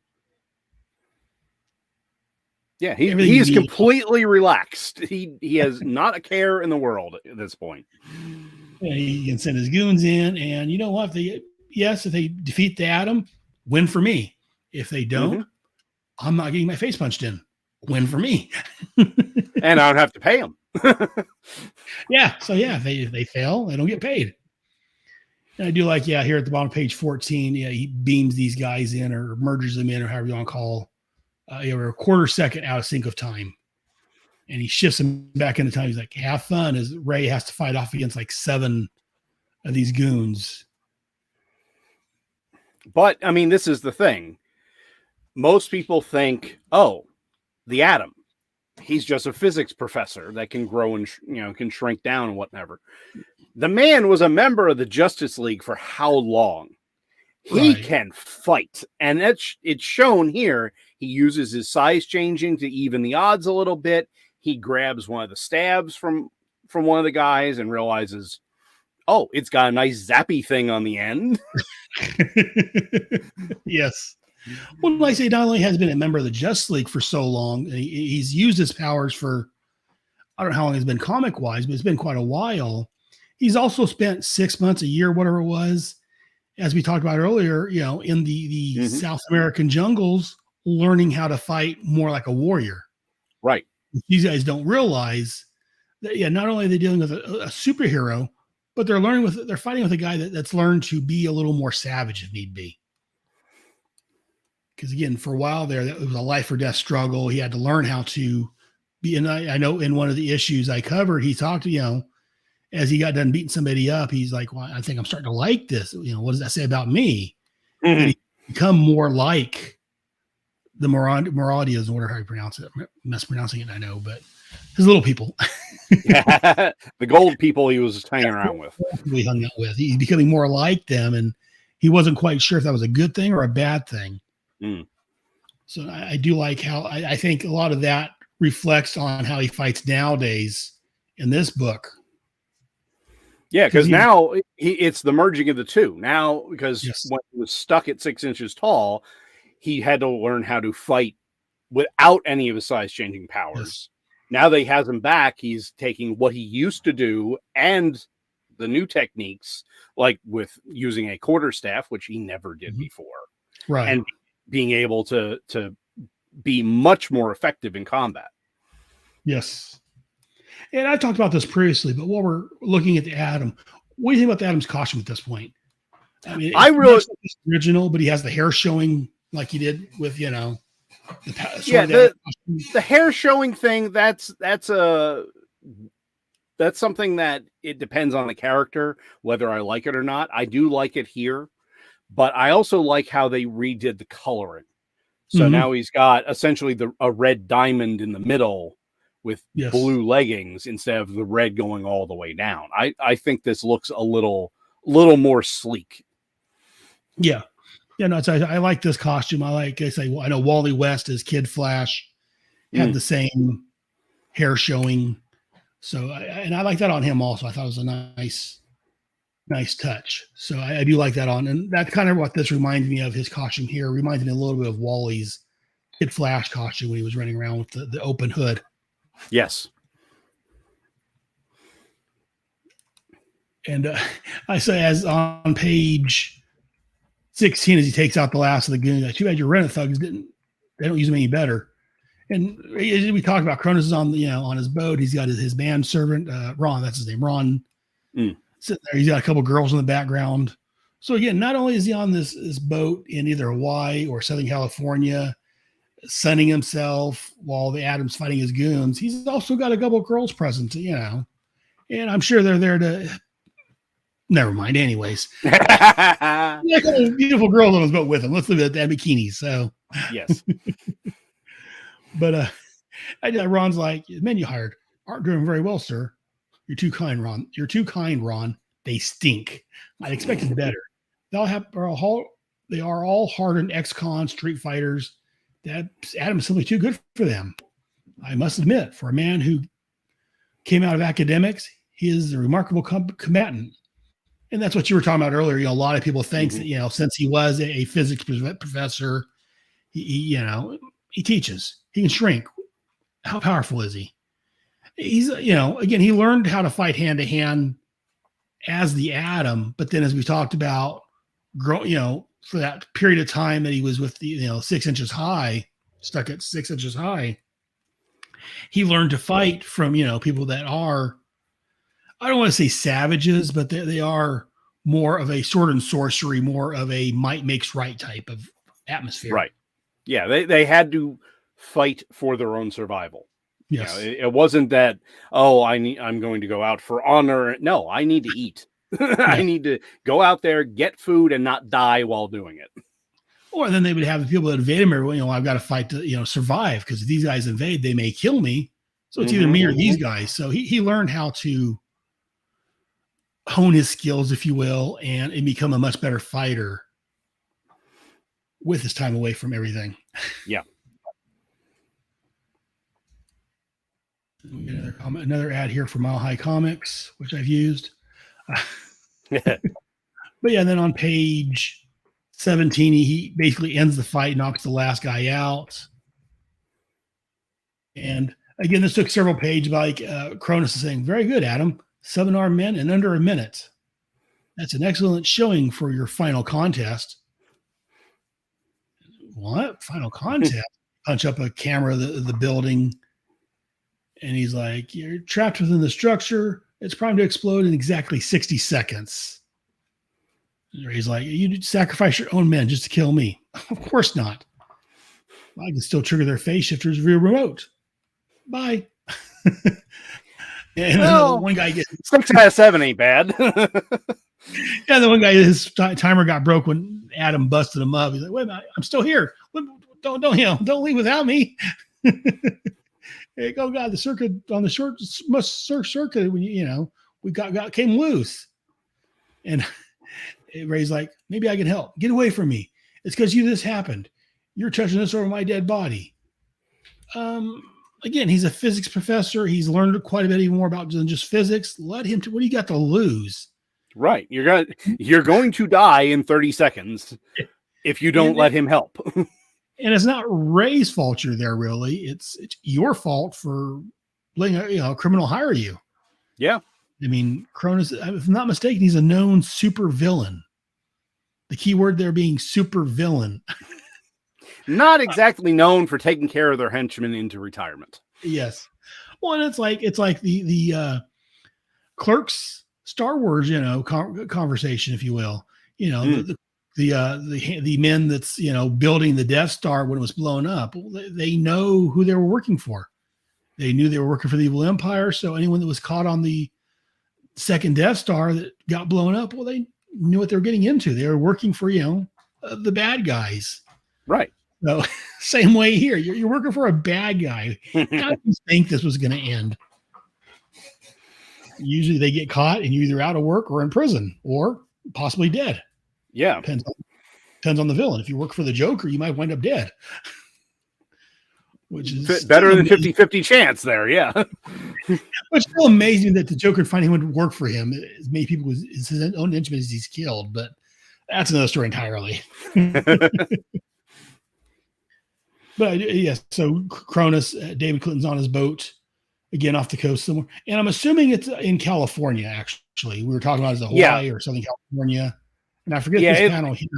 Yeah, he is completely relaxed. He has not a care in the world at this point. Yeah, he can send his goons in, and you know what? If they defeat the Atom, win for me. If they don't, I'm not getting my face punched in. Win for me. And I don't have to pay them. If they fail, they don't get paid. And I do like, here at the bottom of page 14, he beams these guys in or merges them in or however you want to call a quarter second out of sync of time. And he shifts him back into time. He's like, have fun, as Ray has to fight off against like 7 of these goons. But I mean, this is the thing. Most people think, oh, the Atom. He's just a physics professor that can grow and can shrink down and whatever. The man was a member of the Justice League for how long? He can fight, and it's shown here. He uses his size changing to even the odds a little bit. He grabs one of the stabs from one of the guys and realizes, oh, it's got a nice zappy thing on the end. Yes. Well, like I say, not only has he been a member of the Justice League for so long, he's used his powers for, I don't know how long it's been comic-wise, but it's been quite a while. He's also spent 6 months, a year, whatever it was, as we talked about earlier, in the South American jungles, learning how to fight more like a warrior. Right. These guys don't realize that, not only are they dealing with a superhero, but they're fighting with a guy that's learned to be a little more savage if need be. Because again, for a while there, it was a life or death struggle. He had to learn how to be. And I know in one of the issues I covered, he talked to, as he got done beating somebody up, he's like, well, I think I'm starting to like this. What does that say about me? Mm-hmm. And he become more like the Maraudias, or whatever how you pronounce it. I'm mispronouncing it, I know, but his little people. Yeah, the gold people he was hanging around with. We hung out with. He's becoming more like them, and he wasn't quite sure if that was a good thing or a bad thing. Mm. So I do like how I think a lot of that reflects on how he fights nowadays in this book. Yeah, because now it's the merging of the two. Now, because when he was stuck at 6 inches tall, he had to learn how to fight without any of his size-changing powers. Yes. Now that he has him back, he's taking what he used to do and the new techniques, like with using a quarterstaff, which he never did before. Right. And being able to be much more effective in combat. Yes. And I talked about this previously, but while we're looking at the Atom, what do you think about the Atom's costume at this point? I mean, it's original, but he has the hair showing like he did with, the hair showing thing. That's something that it depends on the character, whether I like it or not. I do like it here. But I also like how they redid the coloring. So now he's got essentially a red diamond in the middle with blue leggings instead of the red going all the way down. I think this looks a little more sleek. Yeah. Yeah, no, I like this costume. I know Wally West as Kid Flash had the same hair showing. So, I like that on him also. I thought it was a nice touch. So I do like that on. And that's kind of what this reminds me of. His costume here reminds me a little bit of Wally's Kid Flash costume when he was running around with the open hood. Yes. And I say, as on page 16, as he takes out the last of the goons, too bad your Rent-A-Thugs they don't use him any better. And we talked about Cronus is on his boat. He's got his manservant, Ron, that's his name, Ron. Sitting there, he's got a couple girls in the background. So again, not only is he on this boat in either Hawaii or Southern California, sunning himself while the Atom's fighting his goons, he's also got a couple of girls present, and I'm sure they're there to. Never mind. Anyways, yeah, beautiful girls on his boat with him. Let's leave it at that, bikinis. So yes, but Ron's like, the men you hired aren't doing very well, sir. You're too kind, Ron. You're too kind, Ron. They stink. I'd expected better. They are all hardened ex-con street fighters. That Adam is simply too good for them. I must admit, for a man who came out of academics, he is a remarkable combatant. And that's what you were talking about earlier. A lot of people think that, since he was a physics professor, he teaches. He can shrink. How powerful is he? He's, again, he learned how to fight hand to hand as the Atom. But then, as we talked about, for that period of time that he was with the, 6 inches high, stuck at 6 inches high, he learned to fight from, people that are, I don't want to say savages, but they are more of a sword and sorcery, more of a might makes right type of atmosphere. Right. Yeah. They had to fight for their own survival. Yes. It wasn't that, I'm going to go out for honor. No, I need to eat. I need to go out there, get food, and not die while doing it. Or then they would have the people that invade him. I've got to fight to, survive, because if these guys invade, they may kill me. So it's either me or these guys. So he learned how to hone his skills, if you will, and become a much better fighter with his time away from everything. Yeah. We get another ad here for Mile High Comics, which I've used. But yeah, then on page 17, he basically ends the fight, knocks the last guy out. And again, this took several pages. Like Cronus is saying, very good, Adam. 7 armed men in under a minute. That's an excellent showing for your final contest. What? Final contest? Punch up a camera of the building. And he's like, you're trapped within the structure. It's primed to explode in exactly 60 seconds. He's like, you sacrifice your own men just to kill me. Of course not. I can still trigger their phase shifters via remote. Bye. And one guy gets 6 out of 7 ain't bad. Yeah, the one guy, his timer got broke when Adam busted him up. He's like, wait a minute, I'm still here. Don't leave without me. Hey, oh God, the circuit on the short circuit, when we came loose. And Ray's like, maybe I can help. Get away from me. It's because this happened. You're touching this over my dead body. Again, he's a physics professor. He's learned quite a bit even more about than just physics. Let him what do you got to lose? Right. You're going to die in 30 seconds if you don't let him help. And it's not Ray's fault you're there, really. It's your fault for letting a criminal hire you. Yeah. I mean, Cronus, if I'm not mistaken, he's a known super villain. The key word there being super villain. Not exactly known for taking care of their henchmen into retirement. Yes. Well, and it's like the Clerks Star Wars, conversation, if you will. The men that's building the Death Star when it was blown up. They know who they were working for. They knew they were working for the evil empire. So anyone that was caught on the second Death Star that got blown up, well, they knew what they were getting into. They were working for the bad guys. Right. So same way here. You're working for a bad guy. How do you think this was going to end? Usually they get caught and you're either out of work or in prison or possibly dead. Yeah. Depends on the villain. If you work for the Joker, you might wind up dead. Which is better than 50-50 chance there, yeah. It's still amazing that the Joker finally went to work for him. As many people with his own henchmen as he's killed, but that's another story entirely. But yes, so Cronus, David Clinton's on his boat again off the coast somewhere, and I'm assuming it's in California. Actually, we were talking about it as Hawaii or Southern California, and I forget this panel here.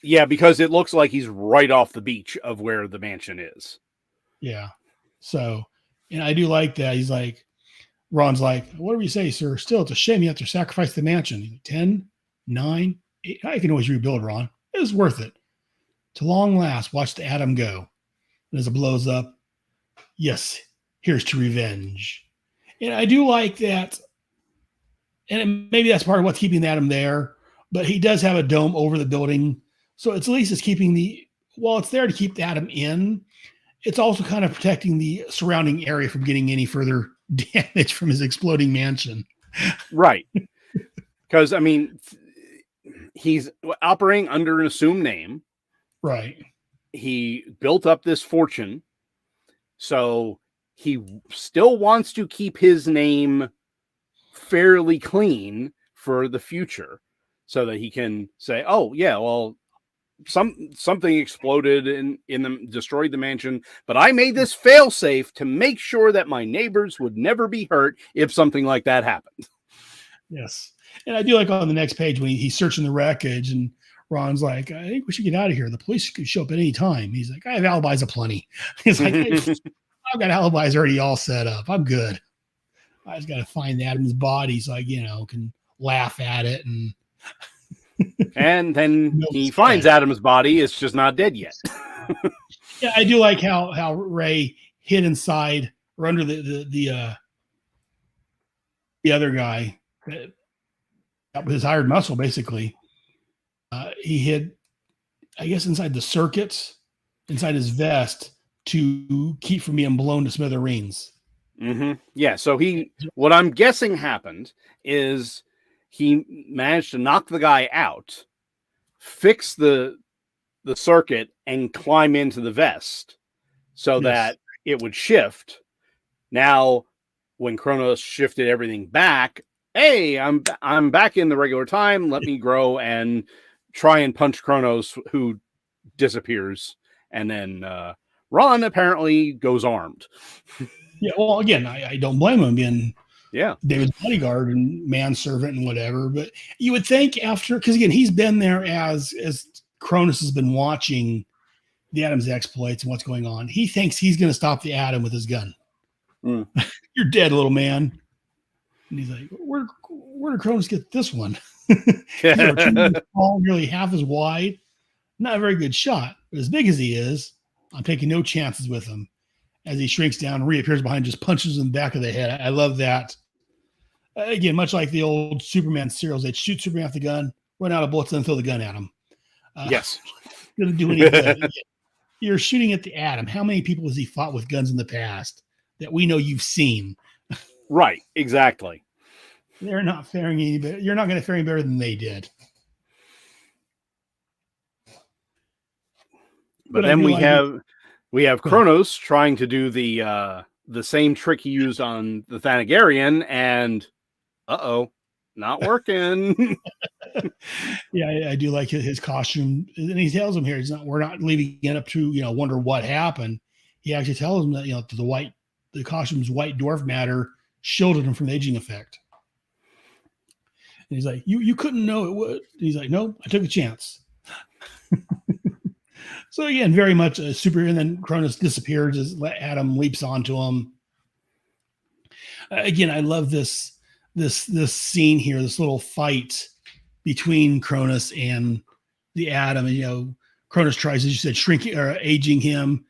Yeah, because it looks like he's right off the beach of where the mansion is. Yeah. So, and I do like that. He's like, Ron's like, whatever you say, sir. Still, it's a shame you have to sacrifice the mansion. He's like, 10, 9, 8. I can always rebuild, Ron. It was worth it. To long last, watch the atom go. And as it blows up, yes, here's to revenge. And I do like that. And maybe that's part of what's keeping the atom there. But he does have a dome over the building. So it's at least it's keeping while it's there to keep the atom in, it's also kind of protecting the surrounding area from getting any further damage from his exploding mansion. Right. Because, I mean, he's operating under an assumed name. Right. He built up this fortune. So he still wants to keep his name fairly clean for the future so that he can say, oh, yeah, well, something exploded destroyed the mansion, but I made this fail safe to make sure that my neighbors would never be hurt if something like that happened. Yes. And I do like on the next page when he's searching the wreckage and Ron's like, I think we should get out of here. The police could show up at any time. He's like, I have alibis aplenty. He's like, I've got alibis already all set up. I'm good. I just got to find Adam's body so I, can laugh at it. And then he finds Adam's body. It's just not dead yet. Yeah, I do like how Ray hid inside or under the other guy with his hired muscle, basically. He hid, I guess, inside the circuits, inside his vest to keep from being blown to smithereens. Yeah. So what I'm guessing happened is he managed to knock the guy out, fix the circuit, and climb into the vest so that it would shift. Now, when Kronos shifted everything back, hey, I'm back in the regular time. Let me grow and try and punch Kronos, who disappears, and then Ron apparently goes armed. Yeah, well, again, I don't blame him being David's bodyguard and manservant and whatever. But you would think after, because again, he's been there as Cronus has been watching the Atom's exploits and what's going on. He thinks he's going to stop the Atom with his gun. You're dead, little man. And he's like, where did Cronus get this one? Tall, nearly half as wide. Not a very good shot, but as big as he is, I'm taking no chances with him. As he shrinks down, reappears behind, just punches in the back of the head. I love that. Again, much like the old Superman serials, they'd shoot Superman with the gun, run out of bullets, then throw the gun at him. Yes. Doesn't do any good. You're shooting at the Atom. How many people has he fought with guns in the past that we know you've seen? Right, exactly. They're not faring any better. You're not going to fare any better than they did. But then we have Kronos trying to do the same trick he used on the Thanagarian, and not working. Yeah, I do like his costume, and he tells him here, we're not leaving it up to wonder what happened. He actually tells him that the costume's white dwarf matter shielded him from the aging effect. And he's like, you couldn't know it would. And he's like, no, I took a chance. So again, very much a superhero. And then Cronus disappears as Atom leaps onto him. Again, I love this scene here, this little fight between Cronus and the Atom. And Cronus tries, as you said, shrinking or aging him.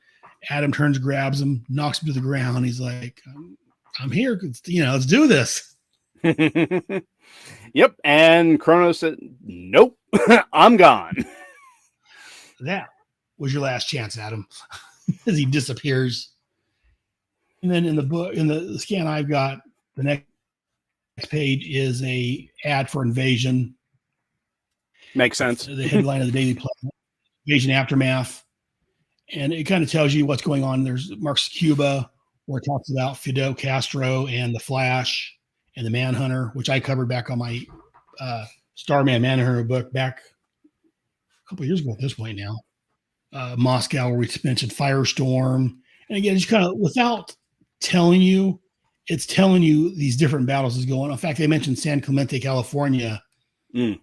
Atom turns, grabs him, knocks him to the ground. He's like, I'm here. Let's do this. Yep. And Cronus said, nope, I'm gone. That was your last chance, Atom, as he disappears. And then in the scan I've got, the next page is a ad for Invasion. Makes sense. The headline of the Daily Planet, Invasion Aftermath. And it kind of tells you what's going on. There's Marx Cuba, where it talks about Fidel Castro and the Flash and the Manhunter, which I covered back on my Starman Manhunter book back a couple of years ago at this point now. Moscow, where we mentioned Firestorm. And again, it's kind of without telling you, it's telling you these different battles is going on. In fact, they mentioned San Clemente, California. There's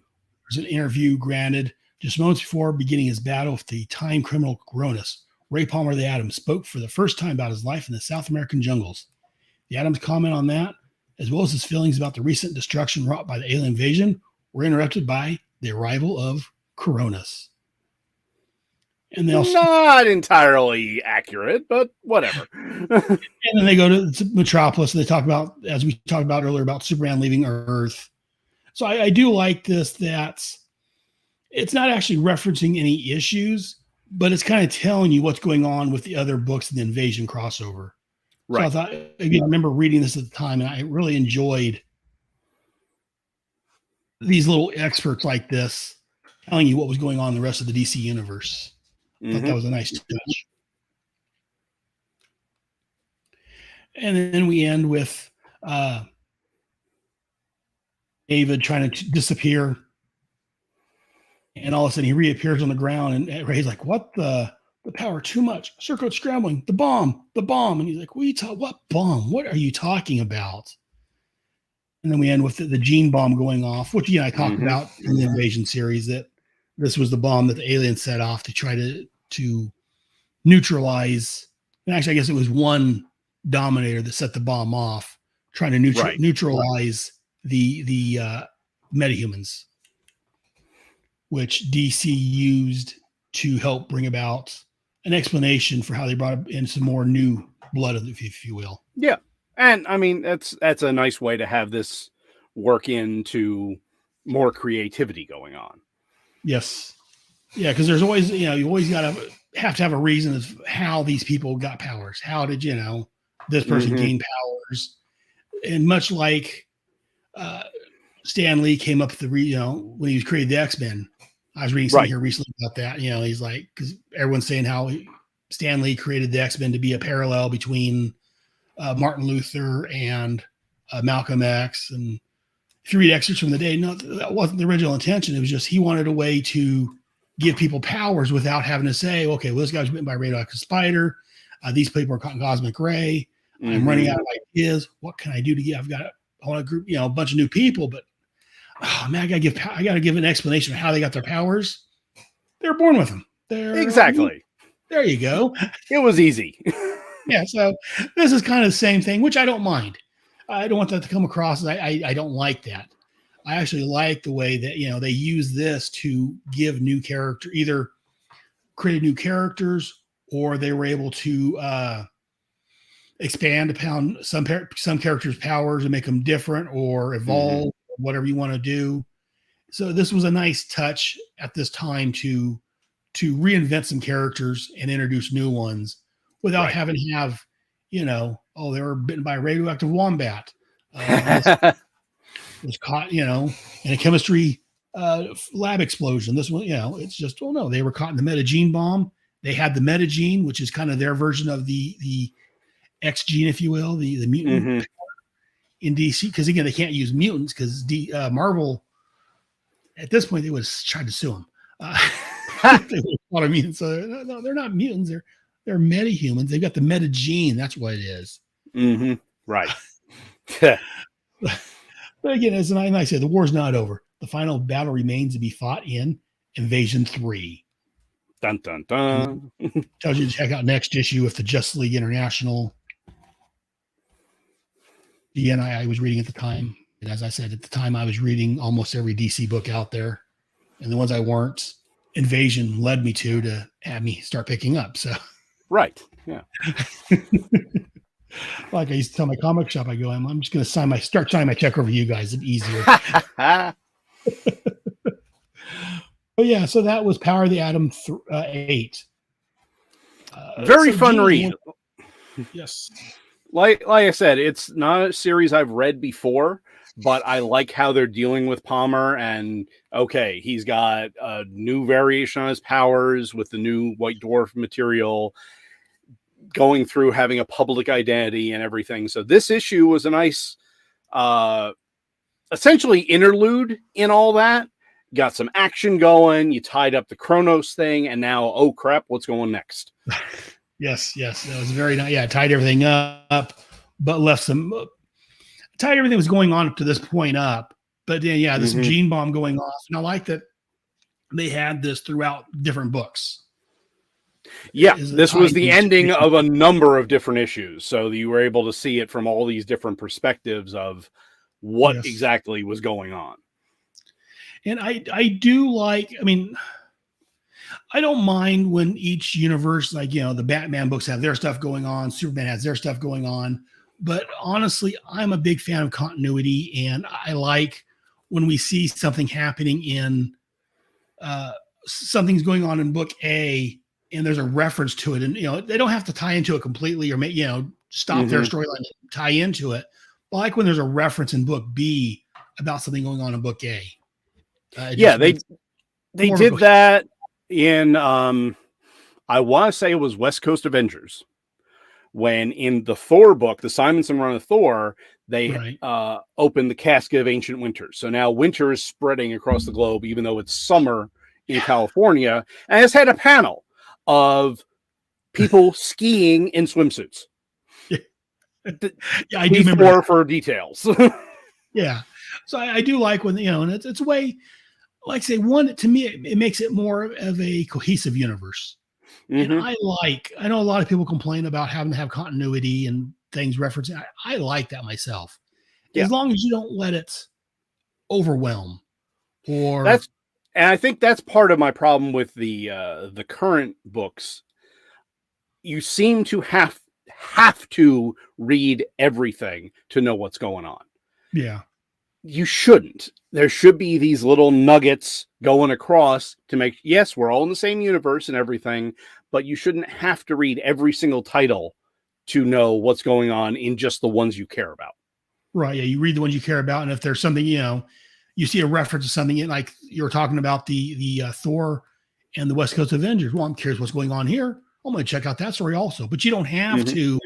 an interview granted just moments before beginning his battle with the time criminal Cronus. Ray Palmer, the Atom, spoke for the first time about his life in the South American jungles. The Atom's comment on that, as well as his feelings about the recent destruction wrought by the alien invasion, were interrupted by the arrival of Cronus. And they also not entirely accurate, but whatever. And then they go to Metropolis and they talk about, as we talked about earlier, about Superman leaving Earth. So I do like this, that it's not actually referencing any issues, but it's kind of telling you what's going on with the other books in the Invasion crossover. Right. So I thought, again, I remember reading this at the time, and I really enjoyed these little experts like this telling you what was going on in the rest of the DC universe. I thought that was a nice touch. And then we end with David trying to disappear. And all of a sudden he reappears on the ground, and Ray's like, what the power, too much. Circuit scrambling, the bomb. And he's like, what bomb? What are you talking about? And then we end with the gene bomb going off, which I talked about in the Invasion series, that this was the bomb that the aliens set off to try to neutralize. And actually, I guess it was one Dominator that set the bomb off, trying to neutralize the metahumans, which DC used to help bring about an explanation for how they brought in some more new blood, if you will. Yeah. And I mean, that's a nice way to have this work into more creativity going on. Yes. Yeah, because there's always, you always got to have a reason of how these people got powers. How did, this person gain powers? And much like Stan Lee came up with when he created the X-Men. I was reading something here recently about that. He's like, because everyone's saying how Stan Lee created the X-Men to be a parallel between Martin Luther and Malcolm X. And if you read excerpts from the day, no, that wasn't the original intention. It was just he wanted a way to give people powers without having to say, okay, well, this guy was bitten by a radioactive spider. These people are caught in cosmic ray. I'm running out of ideas. What can I do to get? I want a group, a bunch of new people, but man, I gotta give an explanation of how they got their powers. They're born with them. Exactly. There you go. It was easy. Yeah. So this is kind of the same thing, which I don't mind. I don't want that to come across as I don't like that. I actually like the way that, they use this to give new character, either create new characters or they were able to expand upon some characters' powers and make them different or evolve, whatever you want to do. So this was a nice touch at this time to reinvent some characters and introduce new ones without having to have, they were bitten by a radioactive wombat. Was caught, in a chemistry lab explosion. This one, it's just, no, they were caught in the metagene bomb. They had the metagene, which is kind of their version of the X gene, if you will, the mutant in DC. Because again, they can't use mutants because Marvel, at this point, they would have tried to sue them. They would have called mutants. So no, they're not mutants. They're metahumans. They've got the metagene. That's what it is. Right. But again, as I said, the war's not over. The final battle remains to be fought in Invasion 3. Dun, dun, dun. Tells you to check out next issue of the Justice League International. Again, I was reading at the time. And as I said, at the time, I was reading almost every DC book out there. And the ones I weren't, Invasion led me to have me start picking up. So, right. Yeah. Like I used to tell my comic shop, I go, I'm just going to start signing my check over you guys. It's easier. But yeah, so that was Power of the Atom 8. Very fun read. Yes. Like I said, it's not a series I've read before, but I like how they're dealing with Palmer. And okay, he's got a new variation on his powers with the new White Dwarf material, going through having a public identity and everything. So this issue was a nice, essentially interlude in all that. Got some action going. You tied up the Kronos thing, and now, oh crap, what's going next? Yes, that was very nice. Yeah, tied everything up, but left some tied everything that was going on up to this point up. But then, yeah, this gene bomb going off, and I like that they had this throughout different books. Yeah, this was the ending of a number of different issues, so you were able to see it from all these different perspectives of what exactly was going on. And I do like, I don't mind when each universe, like, the Batman books have their stuff going on, Superman has their stuff going on. But honestly, I'm a big fan of continuity, and I like when we see something happening in something's going on in book A, and there's a reference to it, and they don't have to tie into it completely or make stop their storyline and tie into it. But I like when there's a reference in book B about something going on in book A. They did that in I want to say it was West Coast Avengers, when in the Thor book, the Simonson run of Thor, they opened the Casket of Ancient Winters. So now winter is spreading across the globe, even though it's summer in California, and it's had a panel of people skiing in swimsuits. I do remember for details. Yeah. So I do like when, and it's a way, like I say, one, to me, it makes it more of a cohesive universe. And I know a lot of people complain about having to have continuity and things referencing. I like that myself. As long as you don't let it overwhelm and I think that's part of my problem with the current books. you seem to have to read everything to know what's going on. Yeah. You shouldn't. There should be these little nuggets going across to make, yes, we're all in the same universe and everything, but you shouldn't have to read every single title to know what's going on in just the ones you care about. Right. Yeah. You read the ones you care about. And if there's something, you see a reference to something like you were talking about the Thor and the West Coast Avengers. Well, I'm curious what's going on here. I'm going to check out that story also, but you don't have to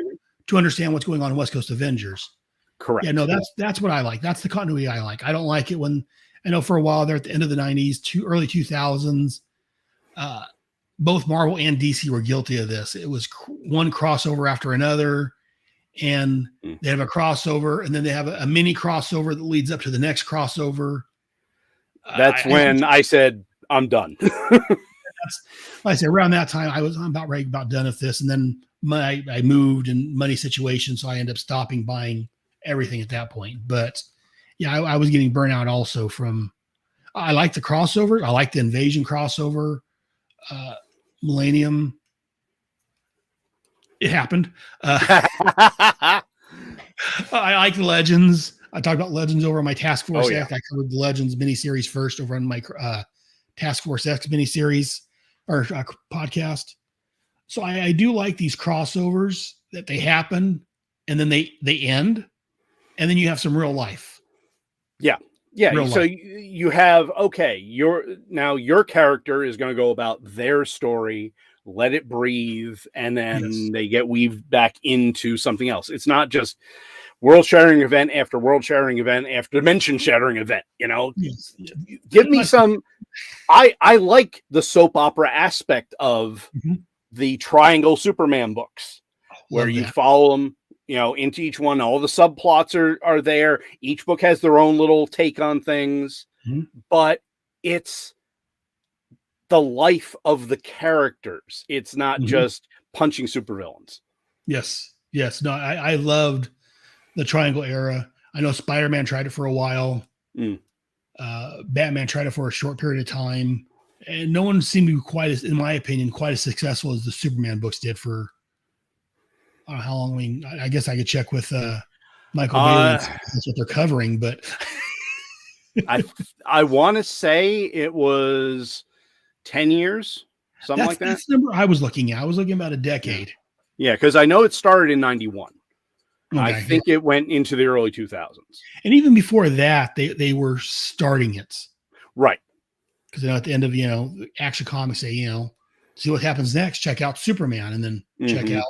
understand what's going on in West Coast Avengers. Correct. Yeah, no, that's what I like. That's the continuity I like. I don't like it when, I know for a while there at the end of the 90s, early 2000s, both Marvel and DC were guilty of this. It was one crossover after another, and they have a crossover, and then they have a mini crossover that leads up to the next crossover. That's when I said, I'm done. I say around that time, I'm about done with this. And then I moved and money situation. So I ended up stopping buying everything at that point. But yeah, I was getting burnt out also I like the crossovers. I like the Invasion crossover, Millennium. It happened. I like the Legends. I talked about Legends over on my Task Force X. I covered the Legends miniseries first over on my Task Force X miniseries or podcast. So I do like these crossovers that they happen and then they end, and then you have some real life. Yeah. So you have, your character is going to go about their story, let it breathe, and then they get weaved back into something else. It's not just world-shattering event after world-shattering event after dimension-shattering event. Give me some. I like the soap opera aspect of the Triangle Superman books, where you follow them, into each one. All the subplots are there. Each book has their own little take on things, but it's the life of the characters. It's not just punching supervillains. Yes. No, I loved the Triangle era. I know Spider-Man tried it for a while. Batman tried it for a short period of time, and no one seemed to be in my opinion, quite as successful as the Superman books did for how long. I mean, I guess I could check with Michael Bailey. That's what they're covering, but I want to say it was 10 years, something like that. That's the number I was looking at. I was looking about a decade. Yeah, because I know it started in 91. Okay, I think it went into the early 2000s. And even before that, they were starting it. Right. Because at the end of, Action Comics say, see what happens next, check out Superman, and then check out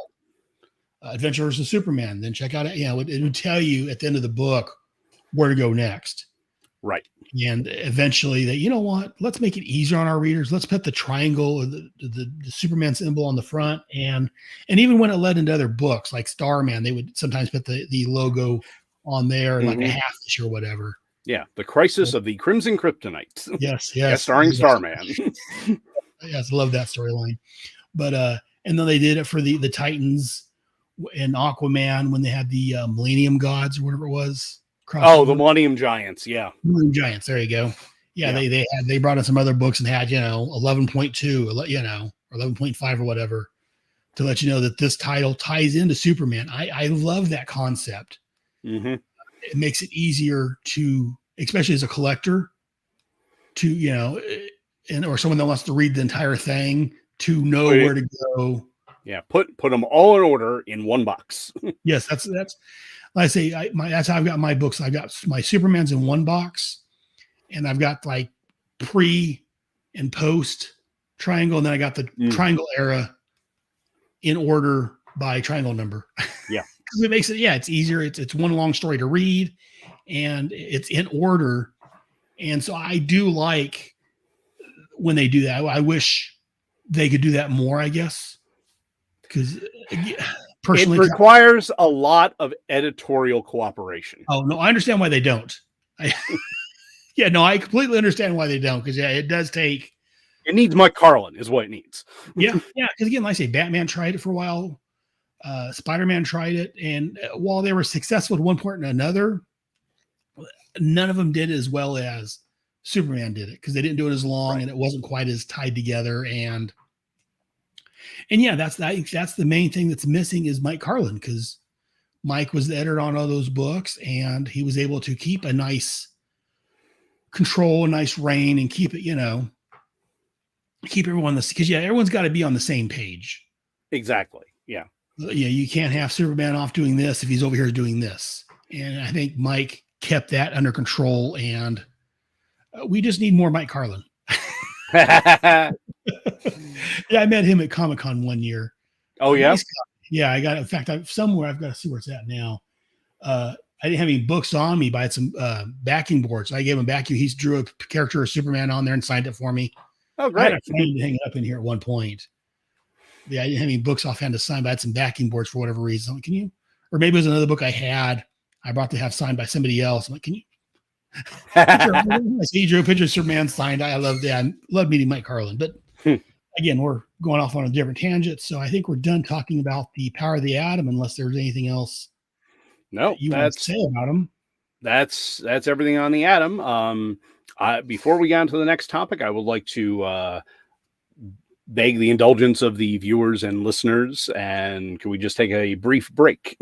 Adventures of Superman. Then check out, it would tell you at the end of the book where to go next. Right. And eventually let's make it easier on our readers. Let's put the triangle, the Superman symbol on the front. And even when it led into other books like Starman, they would sometimes put the logo on there and like a half issue or whatever. Yeah. The Crisis of the Crimson Kryptonite. Yes. Starring Starman. Yes. Love that storyline. But, and then they did it for the Titans and Aquaman when they had the Millennium Gods or whatever it was. The Millennium Giants. Yeah. Millennium Giants. There you go. Yeah. They brought in some other books and had, 11.2, or 11.5 or whatever to let you know that this title ties into Superman. I love that concept. It makes it easier to, especially as a collector, to, or someone that wants to read the entire thing, to know where to go. Yeah. Put them all in order in one box. Yes. That's, I say that's how I've got my books. I've got my Supermans in one box, and I've got like pre and post Triangle, and then I got the Triangle era in order by Triangle number. Yeah, because it makes it it's easier. It's one long story to read, and it's in order. And so I do like when they do that. I wish they could do that more, I guess, because personally, it requires a lot of editorial cooperation. Oh no, I understand why they don't. I completely understand why they don't, because it does take. It needs Mike Carlin, is what it needs. Yeah. Because again, like I say, Batman tried it for a while, Spider-Man tried it, and while they were successful at one point or another, none of them did as well as Superman did it, because they didn't do it as long and it wasn't quite as tied together. And And yeah, that's the main thing that's missing is Mike Carlin, because Mike was the editor on all those books, and he was able to keep a nice control, a nice reign, and keep it, keep everyone because everyone's got to be on the same page. Exactly. Yeah. Yeah, you can't have Superman off doing this if he's over here doing this. And I think Mike kept that under control, and we just need more Mike Carlin. Yeah, I met him at Comic-Con one year. Oh, yeah? Nice guy. Yeah, I got, in fact, somewhere I've got to see where it's at now. I didn't have any books on me, but I had some backing boards. I gave him backing. He drew a character of Superman on there and signed it for me. Oh, great. I had a friend to hang it up in here at one point. Yeah, I didn't have any books offhand to sign, but I had some backing boards for whatever reason. Like, can you? Or maybe it was another book I had. I brought to have signed by somebody else. I'm like, can you? I see you drew a picture of Superman signed. I love that. I love meeting Mike Carlin. But again, we're going off on a different tangent. So I think we're done talking about the power of the atom, unless there's anything else you want to say about him. That's everything on the atom. Before we get on to the next topic, I would like to beg the indulgence of the viewers and listeners. And can we just take a brief break?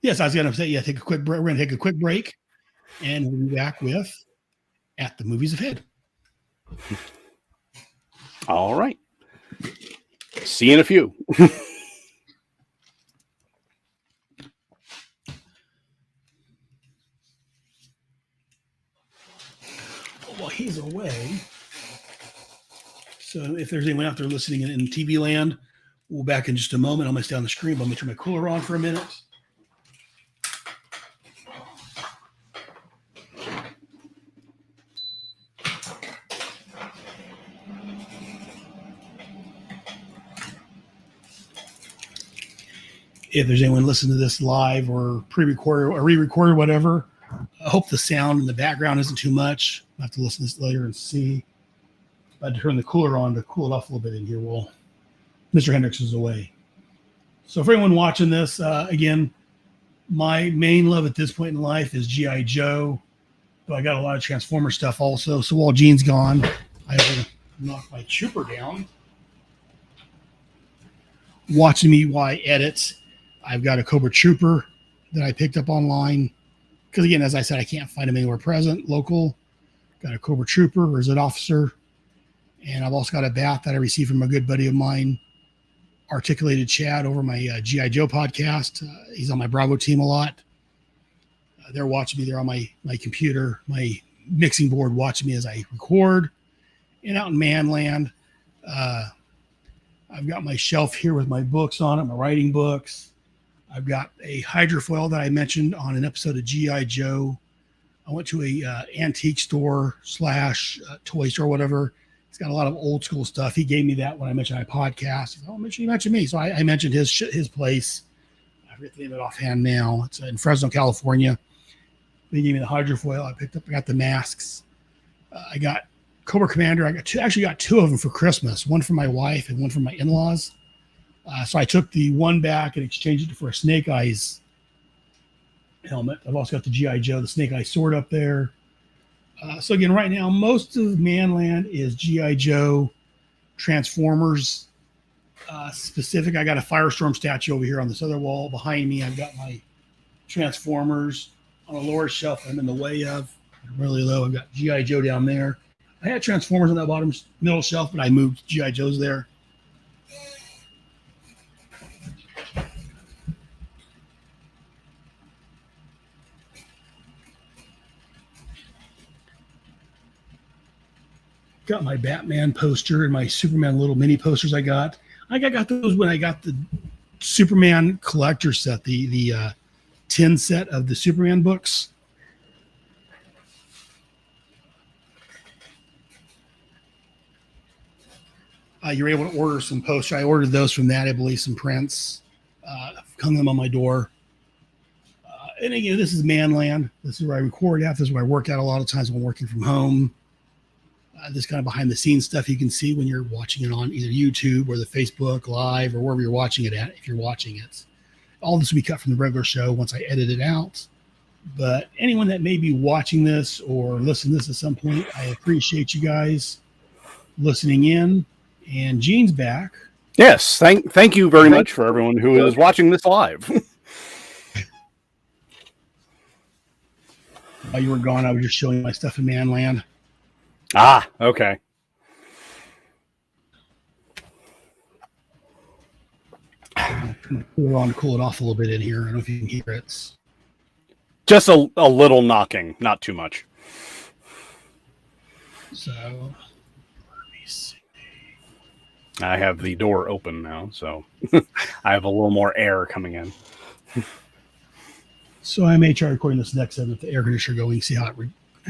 Yes, I was going to say, take a quick break. We're going to take a quick break, and we'll be back with At the Movies Ahead. All right. See you in a few. While he's away, so if there's anyone out there listening in TV land, we'll be back in just a moment. I'm going to stay on the screen, but I'm going to turn my cooler on for a minute. If there's anyone listening to this live or pre-recorded or re-recorded, whatever, I hope the sound in the background isn't too much. I'll have to listen to this later and see. I had to turn the cooler on to cool it off a little bit in here while Mr. Hendricks is away. So for anyone watching this, again, my main love at this point in life is G.I. Joe. But I got a lot of Transformer stuff also. So while Gene's gone, I will knock my trooper down. Watching me while I edit. I've got a Cobra Trooper that I picked up online. Because, again, as I said, I can't find them anywhere present, local. Got a Cobra Trooper, Reserve Officer. And I've also got a bat that I received from a good buddy of mine, Articulated Chad, over my G.I. Joe podcast. He's on my Bravo team a lot. They're watching me. They're on my computer, my mixing board, watching me as I record. And out in Manland, I've got my shelf here with my books on it, my writing books. I've got a hydrofoil that I mentioned on an episode of G.I. Joe. I went to a antique store / toy store, whatever. It's got a lot of old school stuff. He gave me that when I mentioned my podcast. He said, "Oh, you mentioned me." So I mentioned his place. I forget the name of it offhand now. It's in Fresno, California. They gave me the hydrofoil. I got the masks. I got Cobra Commander. I got two of them for Christmas. One for my wife and one for my in-laws. So I took the one back and exchanged it for a Snake Eyes helmet. I've also got the G.I. Joe, the Snake Eye sword up there. So again, right now, most of Manland is G.I. Joe, Transformers specific. I got a Firestorm statue over here on this other wall. Behind me, I've got my Transformers on a lower shelf I'm in the way of. Really low. I've got G.I. Joe down there. I had Transformers on that bottom middle shelf, but I moved G.I. Joe's there. Got my Batman poster and my Superman little mini posters I got. I got those when I got the Superman collector set, the 10 set of the Superman books. You're able to order some posters. I ordered those from that, I believe, some prints. Hung them on my door. And again, this is Manland. This is where I record at. This is where I work out a lot of times when I'm working from home. This kind of behind the scenes stuff you can see when you're watching it on either YouTube or the Facebook Live or wherever you're watching it at, if you're watching it. All this will be cut from the regular show once I edit it out. But anyone that may be watching this or listening to this at some point, I appreciate you guys listening in. And Gene's back. Yes, thank you very much for everyone who is watching this live. While you were gone, I was just showing my stuff in Manland. Ah, okay. We're on to cool it off a little bit in here. I don't know if you can hear it. Just a little knocking, not too much. So, let me see. I have the door open now, so I have a little more air coming in. So I may try recording this next time with the air conditioner going. See how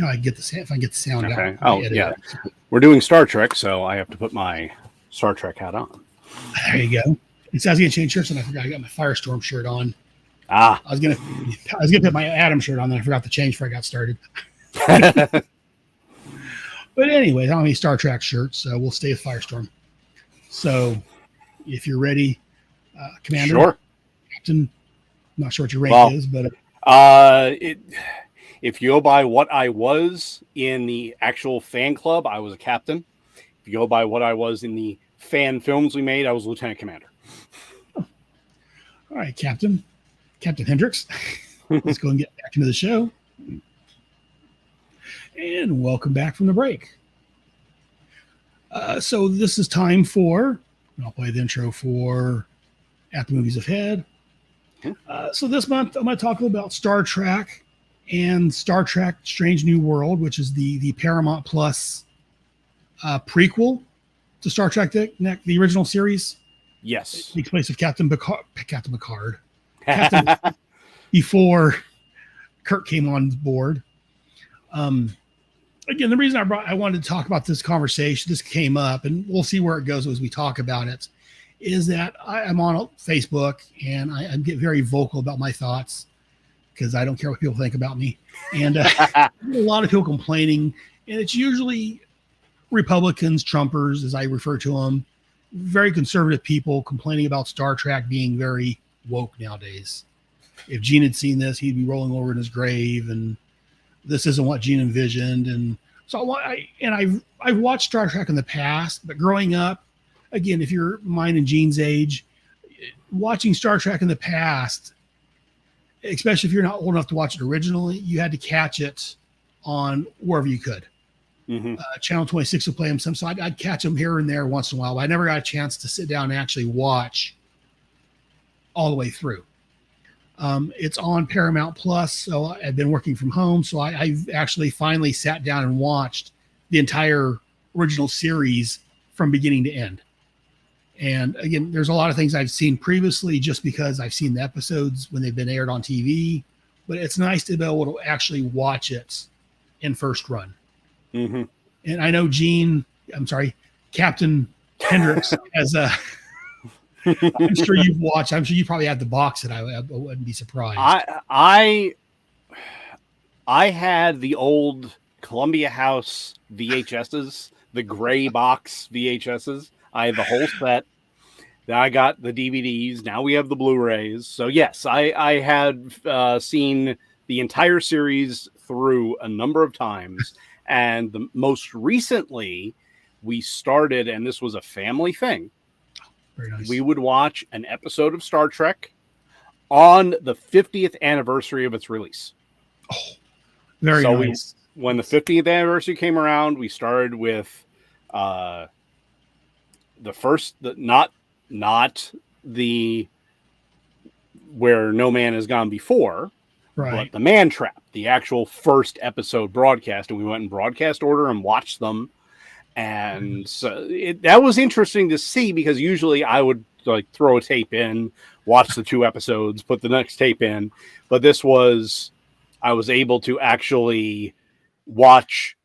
I get the sound. If I get the sound Okay. out. Oh yeah, we're doing Star Trek, so I have to put my Star Trek hat on. There you go. It says I was gonna change shirts, and I forgot I got my Firestorm shirt on. Ah, I was gonna put my Adam shirt on, then I forgot to change before I got started. But anyway, I don't have any Star Trek shirts, so we'll stay with Firestorm. So, if you're ready, Commander, sure. Captain, not sure what your rank is, but if you go by what I was in the actual fan club, I was a captain. If you go by what I was in the fan films we made, I was lieutenant commander. All right, Captain Hendricks. Let's go and get back into the show. And welcome back from the break. So this is time for, I'll play the intro for At the Movies Ahead. So this month, I'm going to talk about Star Trek and Star Trek Strange New World, which is the Paramount Plus prequel to Star Trek, the original series. Yes. It takes place of Captain Picard. Before Kirk came on board. Again, the reason I wanted to talk about this conversation, this came up, and we'll see where it goes as we talk about it, is that I'm on Facebook and I get very vocal about my thoughts because I don't care what people think about me. And a lot of people complaining, and it's usually Republicans, Trumpers, as I refer to them, very conservative people complaining about Star Trek being very woke nowadays. If Gene had seen this, he'd be rolling over in his grave, and this isn't what Gene envisioned. And so I've watched Star Trek in the past, but growing up, again, if you're mine and Gene's age, watching Star Trek in the past, especially if you're not old enough to watch it originally, you had to catch it on wherever you could. Mm-hmm. Channel 26 would play them some, so I'd catch them here and there once in a while, but I never got a chance to sit down and actually watch all the way through. It's on Paramount Plus, so I've been working from home, so I've actually finally sat down and watched the entire original series from beginning to end. And again, there's a lot of things I've seen previously just because I've seen the episodes when they've been aired on TV, but it's nice to be able to actually watch it in first run. Mm-hmm. And I know Captain Hendricks has a... I'm sure you've watched. I'm sure you probably had the box set. I wouldn't be surprised. I had the old Columbia House VHSs, the gray box VHSs. I had the whole set. Then I got the DVDs. Now we have the Blu-rays. So yes, I had seen the entire series through a number of times. And the most recently, we started, and this was a family thing. Very nice. We would watch an episode of Star Trek on the 50th anniversary of its release. Oh, very nice. When the 50th anniversary came around, we started with the first, not the Where No Man Has Gone Before, right, but the Man Trap, the actual first episode broadcast, and we went in broadcast order and watched them. And so that was interesting to see because usually I would like throw a tape in, watch the 2 episodes, put the next tape in. But this was, I was able to actually watch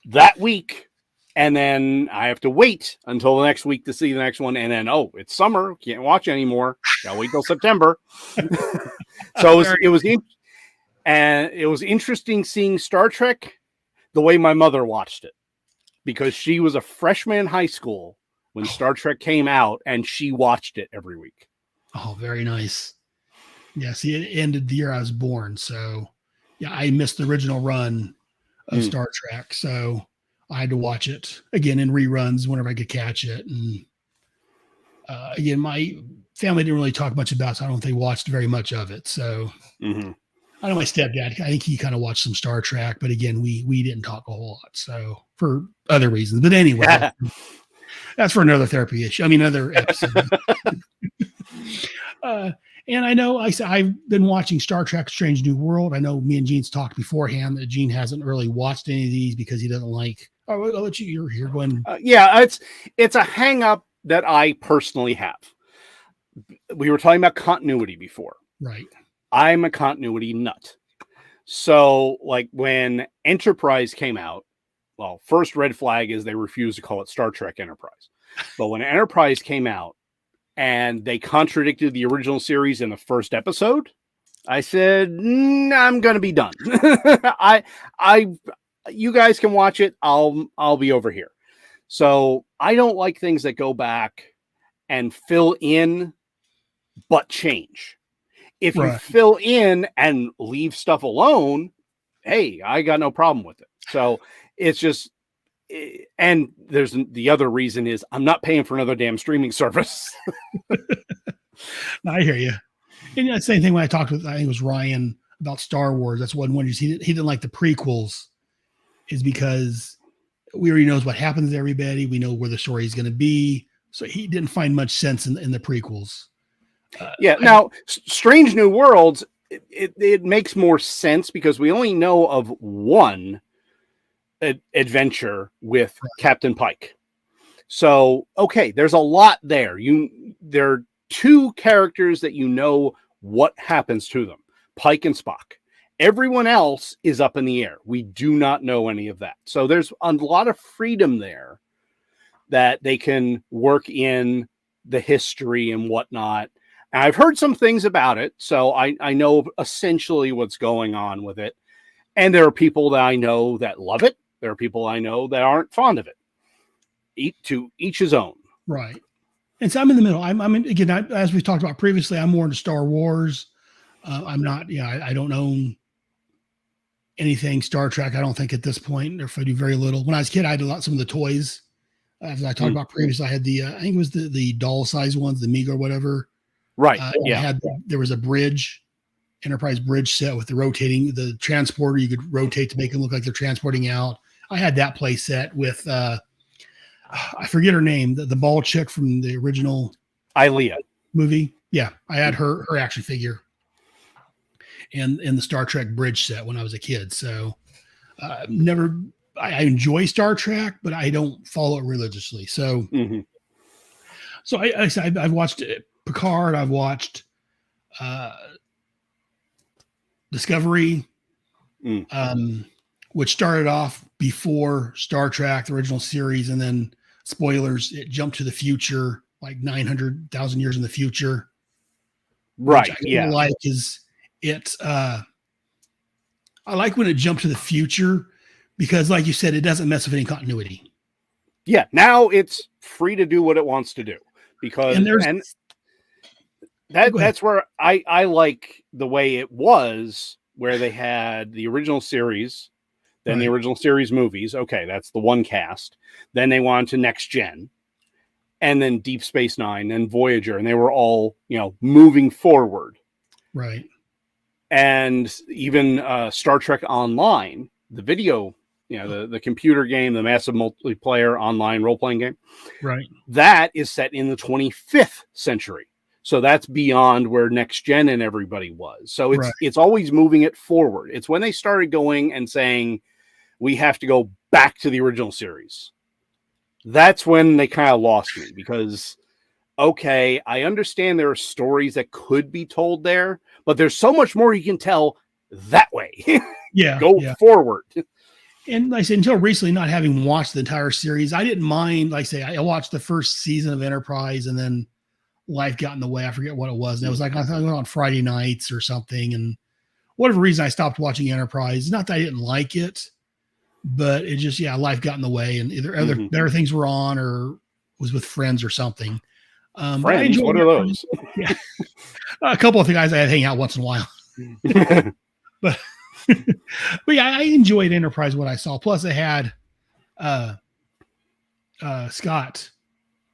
that week. And then I have to wait until the next week to see the next one. And then, it's summer. Can't watch anymore. Gotta wait till September. So it was interesting seeing Star Trek the way my mother watched it. Because she was a freshman in high school when Star Trek came out, and she watched it every week. Oh, very nice. Yeah, see, it ended the year I was born. So, yeah, I missed the original run of Star Trek. So I had to watch it again in reruns whenever I could catch it. And Again, my family didn't really talk much about it, so I don't think they watched very much of it. So I know my stepdad, I think he kind of watched some Star Trek, but again, we didn't talk a whole lot. So for other reasons. But anyway, that's for another therapy issue. I mean, another episode. And I know I've been watching Star Trek Strange New World. I know me and Gene's talked beforehand that Gene hasn't really watched any of these because he doesn't like, oh, I'll let you're here going. Yeah, it's a hang up that I personally have. We were talking about continuity before. Right. I'm a continuity nut. So like when Enterprise came out, well, first red flag is they refused to call it Star Trek Enterprise. But when Enterprise came out, and they contradicted the original series in the first episode, I said, I'm going to be done. You guys can watch it. I'll be over here. So I don't like things that go back and fill in, but change. If you fill in and leave stuff alone, hey, I got no problem with it. So it's just, and there's the other reason is I'm not paying for another damn streaming service. I hear you. And the same thing when I talked with, I think it was Ryan about Star Wars. That's one he didn't like the prequels, is because we already knows what happens to everybody. We know where the story is going to be. So he didn't find much sense in the prequels. Now Strange New Worlds, it makes more sense because we only know of one adventure with Captain Pike. So, okay, there's a lot there. There are two characters that you know what happens to them, Pike and Spock. Everyone else is up in the air. We do not know any of that. So there's a lot of freedom there that they can work in the history and whatnot. And I've heard some things about it, so I know essentially what's going on with it. And there are people that I know that love it. There are people I know that aren't fond of it. To each his own. Right. And so I'm in the middle. I'm again, as we talked about previously, I'm more into Star Wars. I'm not, I don't own anything Star Trek. I don't think at this point, or if I do very little. When I was a kid, I had some of the toys. As I talked about previously, I had I think it was the doll size ones, the Mega or whatever. Right. There was a Enterprise bridge set with the transporter. You could rotate to make it look like they're transporting out. I had that play set with, I forget her name, the bald chick from the original Ilea movie. Yeah, I had her action figure and the Star Trek bridge set when I was a kid. So I enjoy Star Trek, but I don't follow it religiously. So, so I've watched Picard. I've watched Discovery, which started off before Star Trek, the original series, and then spoilers, it jumped to the future, like 900,000 years in the future. Right. I like is it. I like when it jumped to the future because, like you said, it doesn't mess with any continuity. Yeah. Now it's free to do what it wants to do because that's where I like the way it was, where they had the original series. Then the original series movies. Okay, that's the one cast. Then they went to Next Gen. And then Deep Space Nine and Voyager. And they were all, moving forward. Right. And even Star Trek Online, the video, the computer game, the massive multiplayer online role-playing game. Right. That is set in the 25th century. So that's beyond where Next Gen and everybody was. So it's always moving it forward. It's when they started going and saying, we have to go back to the original series. That's when they kind of lost me because, okay, I understand there are stories that could be told there, but there's so much more you can tell that way. Go forward. And like I said, until recently, not having watched the entire series, I didn't mind. Like I say, I watched the first season of Enterprise and then life got in the way. I forget what it was. And it was like I thought it went on Friday nights or something. And whatever reason I stopped watching Enterprise. Not that I didn't like it, but it just, life got in the way and either other better things were on or was with friends or something. Friends, what are those? A couple of the guys I had hang out once in a while. but yeah, I enjoyed Enterprise, what I saw. Plus it had Scott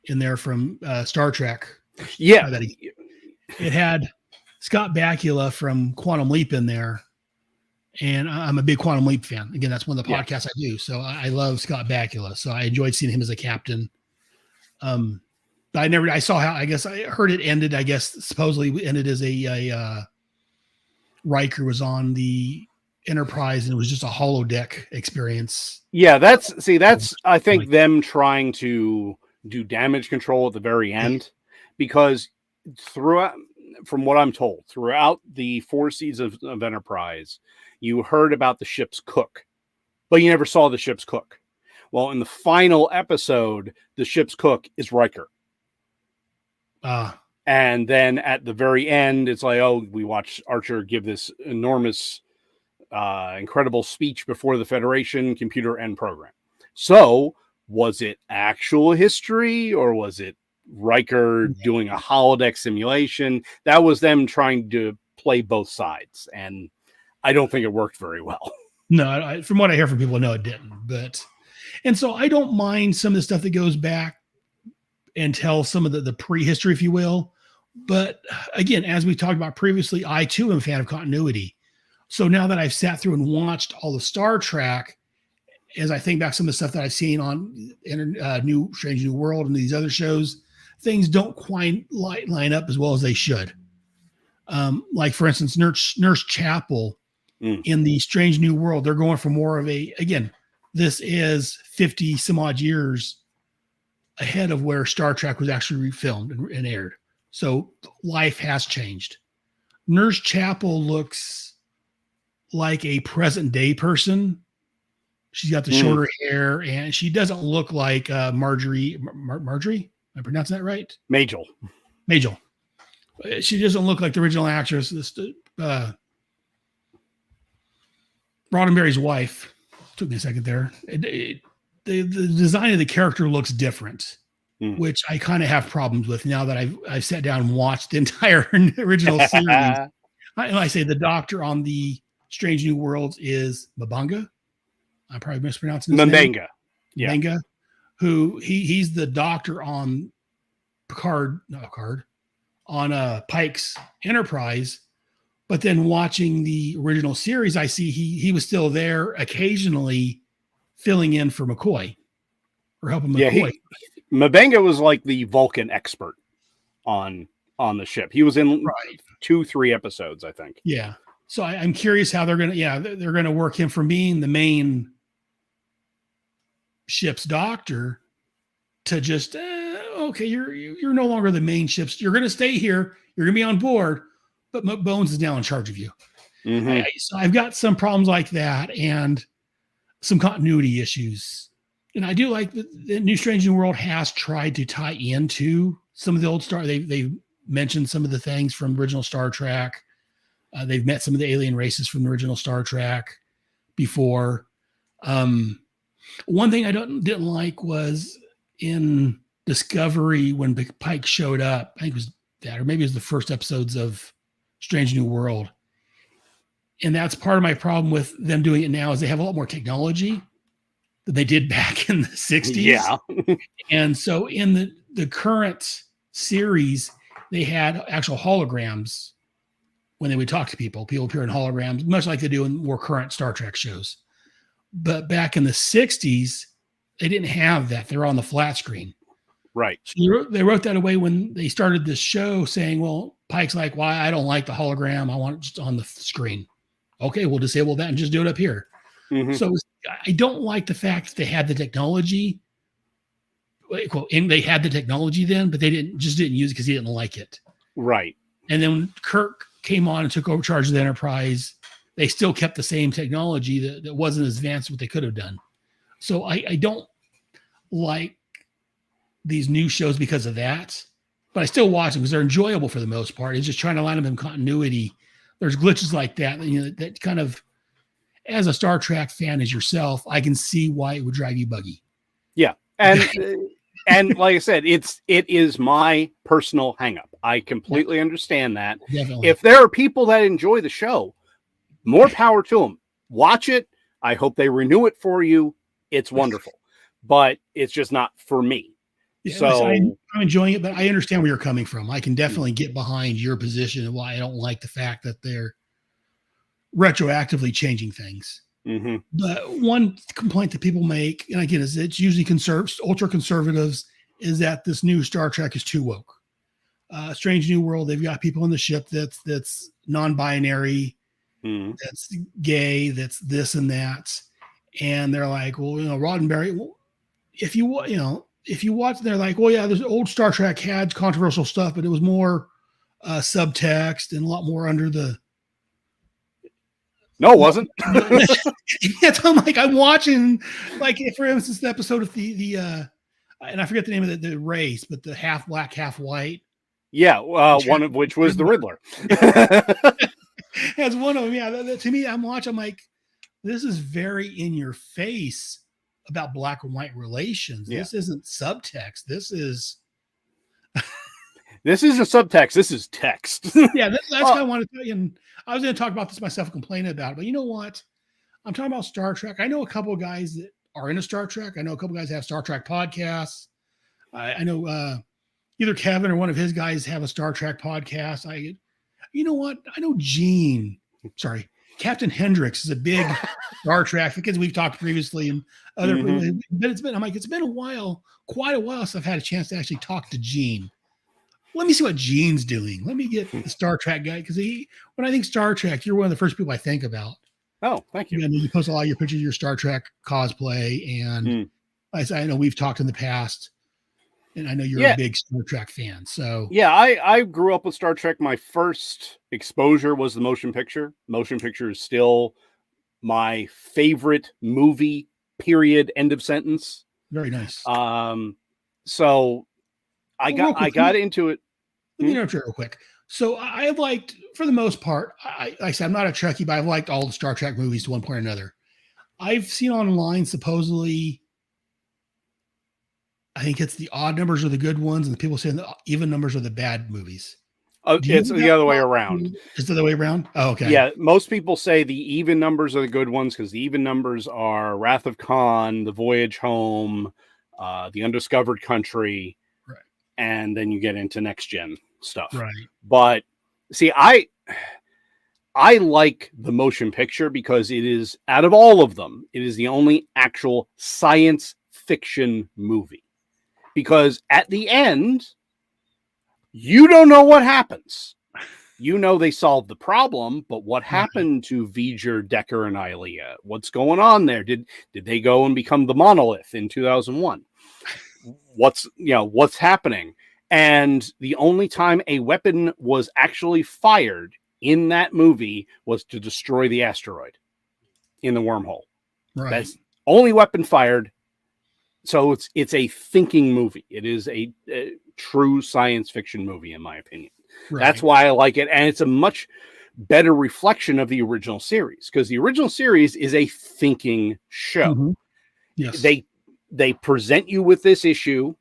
in there from Star Trek. Yeah. It had Scott Bakula from Quantum Leap in there. And I'm a big Quantum Leap fan. Again, that's one of the podcasts I do. So I love Scott Bakula. So I enjoyed seeing him as a captain. But I saw how, I guess I heard it ended, I guess supposedly ended as a Riker was on the Enterprise and it was just a holodeck experience. Yeah, that's I think them trying to do damage control at the very end, because throughout, from what I'm told, throughout the 4 seasons of Enterprise, you heard about the ship's cook, but you never saw the ship's cook. Well, in the final episode, the ship's cook is Riker. And then at the very end, it's like, oh, we watched Archer give this enormous, incredible speech before the Federation computer and program. So was it actual history or was it Riker doing a holodeck simulation? That was them trying to play both sides. And I don't think it worked very well. No, from what I hear from people, no, it didn't. And so I don't mind some of the stuff that goes back and tell some of the prehistory, if you will. But again, as we talked about previously, I too am a fan of continuity. So now that I've sat through and watched all the Star Trek, as I think back some of the stuff that I've seen on New Strange New World and these other shows, things don't quite line up as well as they should. Like for instance, Nurse Chapel in the Strange New World, they're going for more of again, this is 50 some odd years ahead of where Star Trek was actually filmed and aired. So life has changed. Nurse Chapel looks like a present day person. She's got the shorter hair and she doesn't look like Marjorie. Marjorie? Am I pronouncing that right? Majel. She doesn't look like the original actress. Roddenberry's wife. Took me a second there. The design of the character looks different, which I kind of have problems with now that I've sat down and watched the entire original series. I say the doctor on the Strange New Worlds is Mbanga. I'm probably mispronouncing his name. Mbanga, who he's the doctor on on Pike's Enterprise. But then watching the original series, I see he was still there occasionally filling in for McCoy or helping McCoy. Mbanga was like the Vulcan expert on the ship. He was in 2-3 episodes, I think. Yeah. So I'm curious how they're going to work him from being the main ship's doctor to just, okay, you're no longer the main ship's. You're going to stay here. You're going to be on board. But Bones is now in charge of you. So I've got some problems like that and some continuity issues. And I do like the New Strange New World has tried to tie into some of the old Star. They've mentioned some of the things from the original Star Trek. They've met some of the alien races from the original Star Trek before. One thing I didn't like was in Discovery when Pike showed up. I think it was that, or maybe it was the first episodes of Strange New World. And that's part of my problem with them doing it now is they have a lot more technology than they did back in the 60s. Yeah. And so in the current series, they had actual holograms when they would talk to people. People appear in holograms, much like they do in more current Star Trek shows. But back in the 60s, they didn't have that. They're on the flat screen. Right. So they wrote that away when they started this show saying, well, Pike's like, well, I don't like the hologram. I want it just on the screen. Okay, we'll disable that and just do it up here. So I don't like the fact that they had the technology. And they had the technology then, but they didn't use it because he didn't like it. Right. And then when Kirk came on and took over charge of the Enterprise, they still kept the same technology that wasn't as advanced as what they could have done. So I don't like these new shows because of that. But I still watch them because they're enjoyable for the most part. It's just trying to line them in continuity. There's glitches like that, that kind of, as a Star Trek fan as yourself, I can see why it would drive you buggy. Yeah. And and like I said, it is my personal hangup. I completely understand that. Definitely. If there are people that enjoy the show, more power to them. Watch it. I hope they renew it for you. It's wonderful. But it's just not for me. Yeah, So I'm enjoying it, but I understand where you're coming from. I can definitely get behind your position and why I don't like the fact that they're retroactively changing things. mhm. But one complaint that people make, and again, is it's usually ultra conservatives, is that this new Star Trek is too woke. Strange New World, they've got people on the ship that's non-binary, Mhm. that's gay, that's this and that, and they're like, well, Roddenberry. Well, if you watch, they're like, well, yeah, there's old Star Trek had controversial stuff, but it was more subtext and a lot more under the. No, it wasn't. Yeah, so I'm watching, like, for instance, the episode of the and I forget the name of the race, but the half black, half white. Yeah, one of which was the Riddler. As one of them, yeah. To me, I'm watching. I'm like, this is very in your face about black and white relations. Yeah. This isn't subtext. This is. This isn't subtext. This is text. Yeah, that's kind of what I want to tell you. And I was going to talk about this myself, complaining about it. But you know what? I'm talking about Star Trek. I know a couple of guys that are into Star Trek. I know a couple of guys have Star Trek podcasts. I know either Kevin or one of his guys have a Star Trek podcast. You know what? I know Captain Hendricks is a big Star Trek, because we've talked previously and other. Mhm. But it's been a while, quite a while, since I've had a chance to actually talk to Gene. Let me see what Gene's doing. Let me get the Star Trek guy, because when I think Star Trek, you're one of the first people I think about. Oh, thank you. You post a lot of your pictures of your Star Trek cosplay, and I know we've talked in the past, and I know you're a big Star Trek fan. So yeah, I grew up with Star Trek. My first exposure was the motion picture. Motion picture is still my favorite movie. Period. End of sentence. Very nice. So I got into it. Let me interrupt you real quick. So I liked, for the most part, like I said, I'm not a Trekkie, but I've liked all the Star Trek movies to one point or another. I've seen online, supposedly, I think it's the odd numbers are the good ones, and the people saying the even numbers are the bad movies. It's the other way around. Is it the other way around? Oh, okay. Yeah, most people say the even numbers are the good ones, because the even numbers are Wrath of Khan, The Voyage Home, The Undiscovered Country, right, and then you get into next gen stuff. Right. But see, I like the motion picture because it is, out of all of them, it is the only actual science fiction movie. Because at the end, you don't know what happens. You know they solved the problem, but what happened to V'ger, Decker, and Ilea? What's going on there? Did they go and become the monolith in 2001? What's happening? And the only time a weapon was actually fired in that movie was to destroy the asteroid in the wormhole. Right. That's only weapon fired. So it's a thinking movie. It is a true science fiction movie, in my opinion. Right. That's why I like it. And it's a much better reflection of the original series, because the original series is a thinking show. Mm-hmm. Yes. They present you with this issue.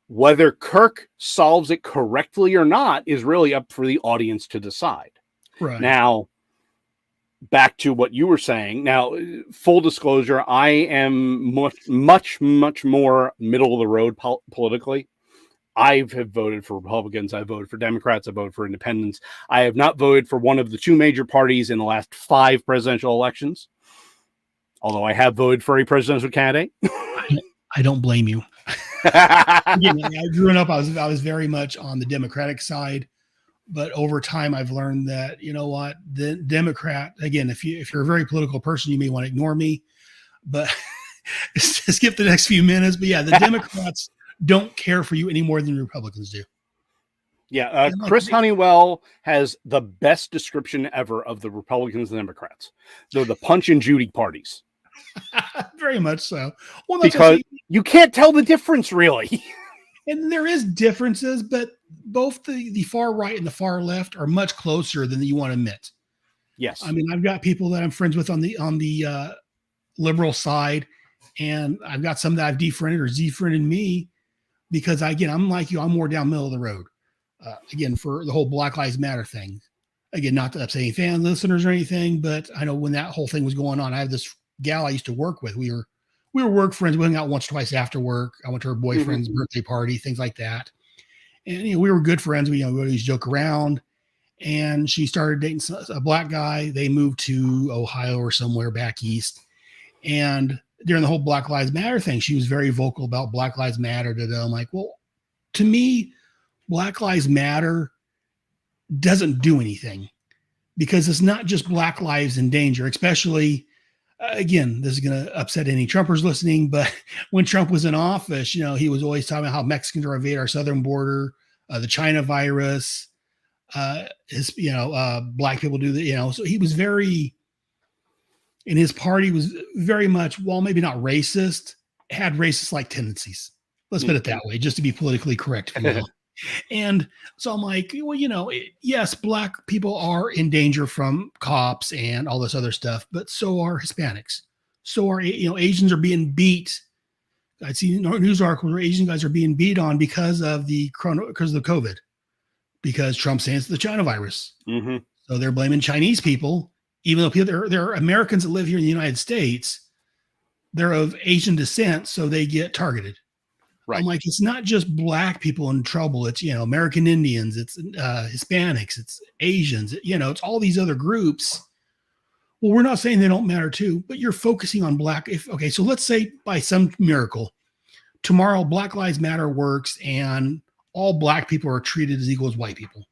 Whether Kirk solves it correctly or not is really up for the audience to decide. Right. Now, back to what you were saying. Now, full disclosure, I am much more middle of the road politically. I have voted for Republicans. I voted for Democrats. I voted for independents. I have not voted for one of the two major parties in the last 5 presidential elections, although I have voted for a presidential candidate. I don't blame you. Again, growing up, I was very much on the Democratic side. But over time, I've learned that, you know what, the Democrat, again, if you're a very political person, you may want to ignore me, but skip the next few minutes. But yeah, the Democrats don't care for you any more than Republicans do. Yeah, Chris Honeywell has the best description ever of the Republicans and Democrats. They're the Punch and Judy parties. Very much so. Well, because you can't tell the difference, really. And there is differences, but both the far right and the far left are much closer than you want to admit. Yes. I mean, I've got people that I'm friends with on the liberal side, and I've got some that I've defriended or Z-friended me because, again, I'm like you. I'm more down middle of the road. Again, for the whole Black Lives Matter thing. Again, not to upset any fan listeners or anything, but I know when that whole thing was going on, I have this gal I used to work with. We we were work friends. We hung out once, twice after work. I went to her boyfriend's birthday party, things like that. And we were good friends. We always joke around. And she started dating a black guy. They moved to Ohio or somewhere back east. And during the whole Black Lives Matter thing, she was very vocal about Black Lives Matter. I'm like, well, to me, Black Lives Matter doesn't do anything, because it's not just Black lives in danger, especially, again, this is going to upset any Trumpers listening, but when Trump was in office, he was always talking about how Mexicans are invading our southern border, the China virus, black people do that, so he was very, and his party was very much, while maybe not racist, had racist-like tendencies. Let's put it that way, just to be politically correct. And so I'm like, well, yes, black people are in danger from cops and all this other stuff, but so are Hispanics. So are, Asians are being beat. I'd seen news articles where Asian guys are being beat on because of the COVID, because Trump saying it's the China virus. So they're blaming Chinese people, even though there are Americans that live here in the United States. They're of Asian descent, so they get targeted. Right. I'm like, it's not just black people in trouble. It's, American Indians, it's Hispanics, it's Asians, it's all these other groups. Well, we're not saying they don't matter too, but you're focusing on black. So let's say by some miracle, tomorrow Black Lives Matter works and all black people are treated as equal as white people.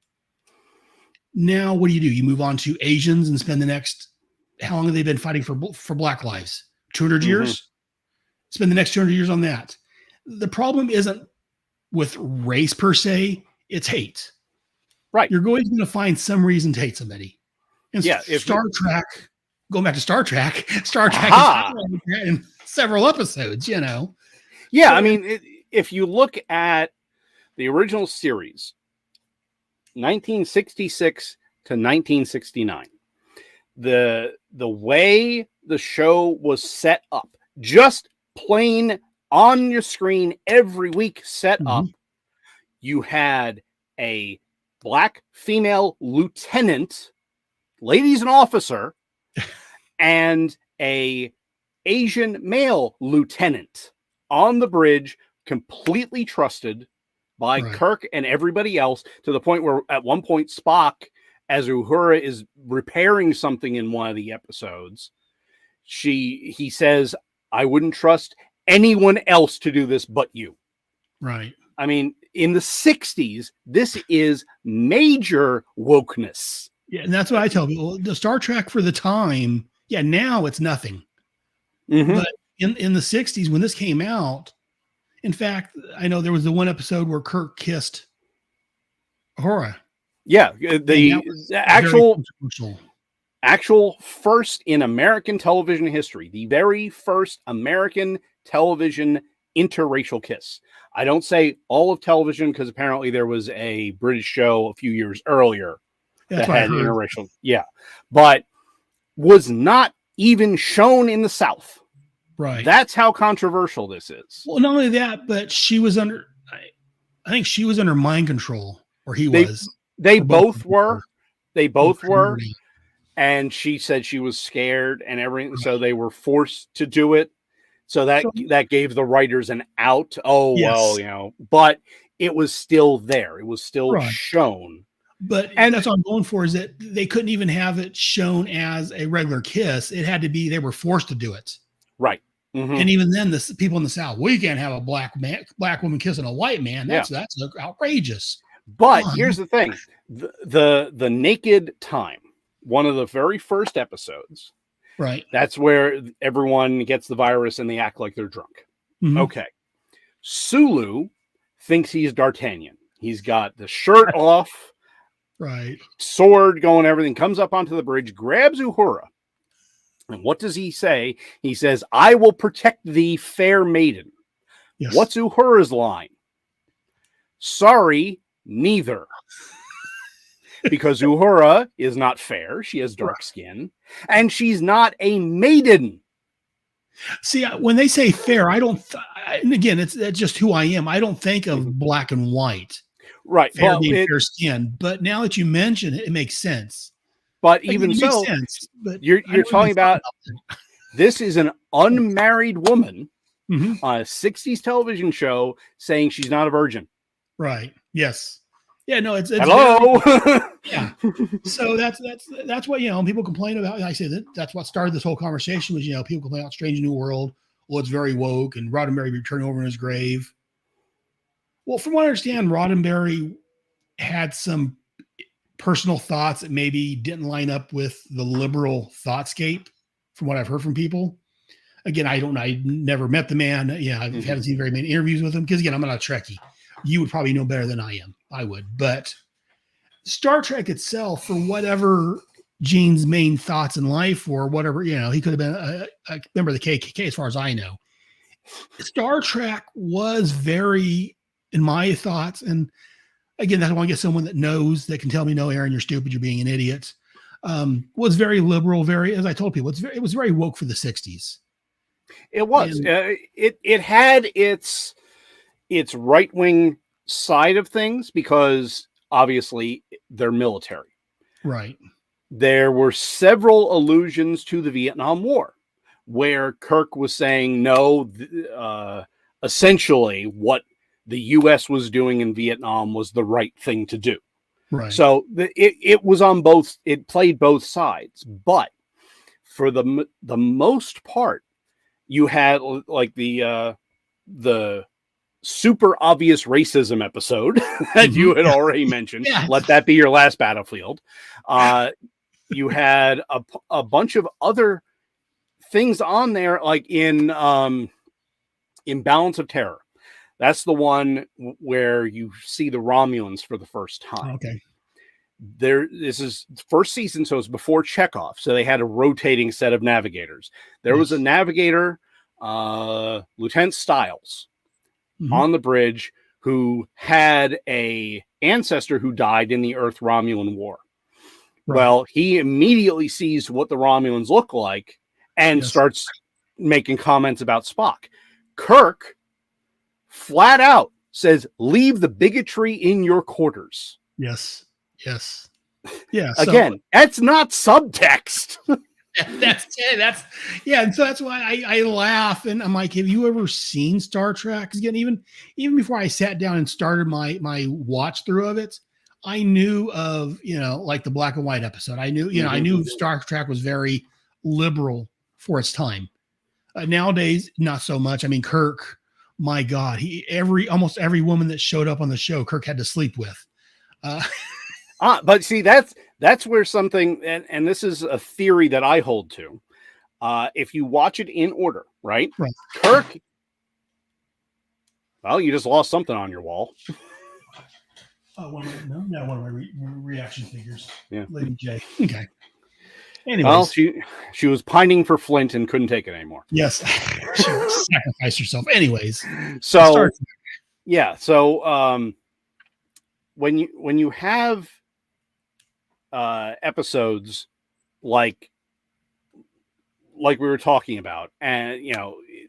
Now, what do? You move on to Asians and spend the next, how long have they been fighting for black lives? 200 years? Spend the next 200 years on that. The problem isn't with race per se, it's hate. Right. You're always going to find some reason to hate somebody. And Star Trek, going back to Star Trek is in several episodes, Yeah, I mean, if you look at the original series, 1966 to 1969, the way the show was set up, just plain on your screen every week set up, you had a black female lieutenant, ladies and officer, and a Asian male lieutenant on the bridge, completely trusted by Kirk and everybody else, to the point where at one point Spock, as Uhura is repairing something in one of the episodes, he says, "I wouldn't trust anyone else to do this but you." Right. I mean, in the 60s, this is major wokeness. Yeah, and that's what I tell people. The Star Trek for the time, now it's nothing. But in the 60s, when this came out, in fact, I know there was the one episode where Kirk kissed Uhura. Yeah, the actual first in American television history, the very first American television interracial kiss. I don't say all of television, because apparently there was a British show a few years earlier that had interracial. Yeah, but was not even shown in the South. Right. That's how controversial this is. Well, not only that, but she was under, I think she was under mind control, or was. They both were. They both were. And she said she was scared and everything. Right. So they were forced to do it. So that gave the writers an out. Oh, yes. Well, but it was still there. It was still shown. And that's what I'm going for, is that they couldn't even have it shown as a regular kiss. It had to be, they were forced to do it. Right. And even then, the people in the South, we can't have a black woman kissing a white man. That's outrageous. But here's the thing: the Naked Time, one of the very first episodes, right? That's where everyone gets the virus and they act like they're drunk. Okay, Sulu thinks he's D'Artagnan. He's got the shirt off, right? Sword going, everything. Comes up onto the bridge, grabs Uhura. And what does he say? He says, "I will protect thee, fair maiden." Yes. What's Uhura's line? "Sorry, neither." Because Uhura is not fair. She has dark skin. And she's not a maiden. See, when they say fair, I don't, and again, that's just who I am. I don't think of black and white. Right. Fair being fair skin. But now that you mention it, it makes sense. But even so, sense, but you're talking about This is an unmarried woman Mm-hmm. on a 60s television show saying she's not a virgin. Right. Yes. Yeah. No. It's Hello. yeah. So that's what people complain about. I say that's what started this whole conversation was people complain about Strange New World. Well, it's very woke, and Roddenberry be turning over in his grave. Well, from what I understand, Roddenberry had some personal thoughts that maybe didn't line up with the liberal thoughtscape, from what I've heard from people. Again, I don't know. I never met the man. Yeah, I haven't seen very many interviews with him because, again, I'm not a Trekkie. You would probably know better than I am. I would. But Star Trek itself, for whatever Gene's main thoughts in life or whatever, he could have been a member of the KKK as far as I know. Star Trek was very, in my thoughts, and again, I want to get someone that knows, that can tell me, no, Aaron, you're stupid, you're being an idiot. Was very liberal, very, as I told people, it was very woke for the 60s. It was. It had its right-wing side of things because obviously they're military. Right. There were several allusions to the Vietnam War where Kirk was saying, no, essentially what the U.S. was doing in Vietnam was the right thing to do. Right. So it was on both, it played both sides, but for the most part, you had like the super obvious racism episode that you had already mentioned. Yeah. Let that be your last battlefield. You had a bunch of other things on there, like in Balance of Terror. That's the one where you see the Romulans for the first time. Okay. This is the first season, so it's before Chekhov. So they had a rotating set of navigators. There was a navigator, Lieutenant Stiles, on the bridge, who had a ancestor who died in the Earth-Romulan War. Right. Well, he immediately sees what the Romulans look like and starts making comments about Spock. Kirk flat out says, "Leave the bigotry in your quarters." Yes. Yeah. Again, that's not subtext. that's and so that's why I laugh, and I'm like, have you ever seen Star Trek? Because again, even before I sat down and started my watch through of it, I knew of like the black and white episode. I knew I knew Star Trek was very liberal for its time. Nowadays, not so much. I mean, Kirk, my God, almost every woman that showed up on the show, Kirk had to sleep with. But see, that's where something, and this is a theory that I hold to. If you watch it in order, right? Kirk, well, you just lost something on your wall. One of my reaction figures. Yeah, Lady J. Okay. Anyways. Well, she was pining for Flint and couldn't take it anymore. Yes, she sacrificed herself. Anyways, so yeah, so when you have episodes like we were talking about, and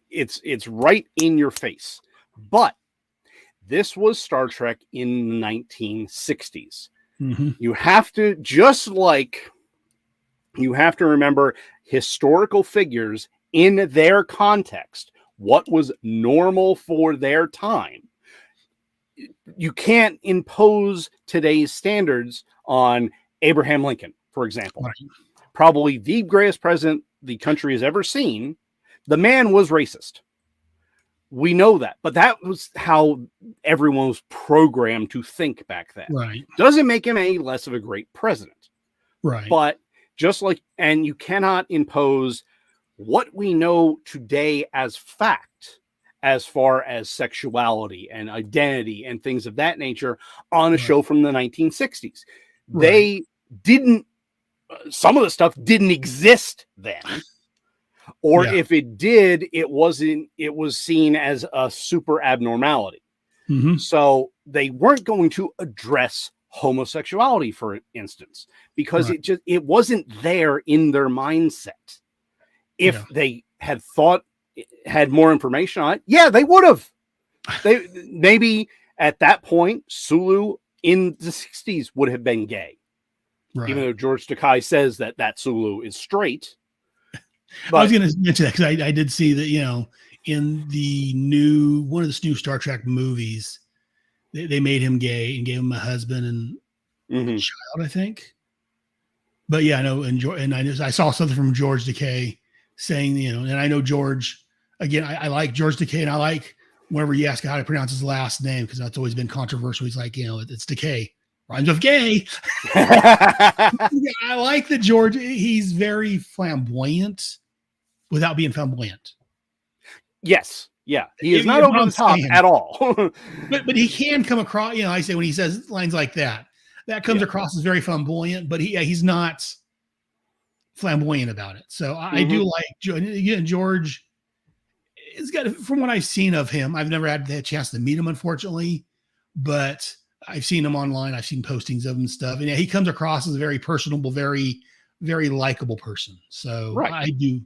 it's right in your face, but this was Star Trek in the 1960s. You have to remember historical figures in their context, what was normal for their time. You can't impose today's standards on Abraham Lincoln, for example. Right. Probably the greatest president the country has ever seen. The man was racist. We know that, but that was how everyone was programmed to think back then. Right. Doesn't make him any less of a great president. Right. But and you cannot impose what we know today as fact, as far as sexuality and identity and things of that nature, on a show from the 1960s. Right. They didn't, some of the stuff didn't exist then. Or if it did, it was seen as a super abnormality. So they weren't going to address homosexuality, for instance, because it wasn't there in their mindset. If they had had more information on it, they would have. They maybe at that point, Sulu in the 60s would have been gay. Even though George Takei says that Sulu is straight. I was going to mention that because I did see that, in the one of the new Star Trek movies, they made him gay and gave him a husband and a child, I think. But yeah, I know, and I saw something from George Takei saying, and I know George, again, I like George Takei, and I like whenever you ask how to pronounce his last name, because that's always been controversial. He's like, it's Takei, rhymes with gay. I like that George, he's very flamboyant without being flamboyant. Yes. Yeah. He is not over the top at all. but he can come across, I say when he says lines like that comes across as very flamboyant, but he's not flamboyant about it. So I do like, again, George has got, from what I've seen of him, I've never had the chance to meet him, unfortunately, but I've seen him online. I've seen postings of him and stuff. And he comes across as a very personable, very, very likable person. So I do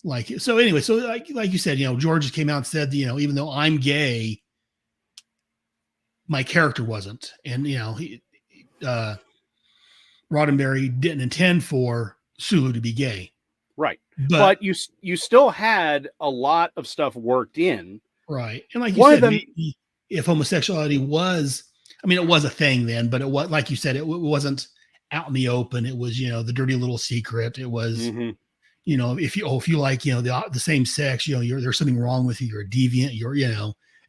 like it. So anyway, so like you said, George came out and said, even though I'm gay, my character wasn't. And, Roddenberry didn't intend for Sulu to be gay. Right. But you still had a lot of stuff worked in. Right. And like you said, maybe if homosexuality was, it was a thing then, but it was, like you said, it wasn't out in the open. It was, the dirty little secret. It was, if you like, the same sex, there's something wrong with you. You're a deviant. You're,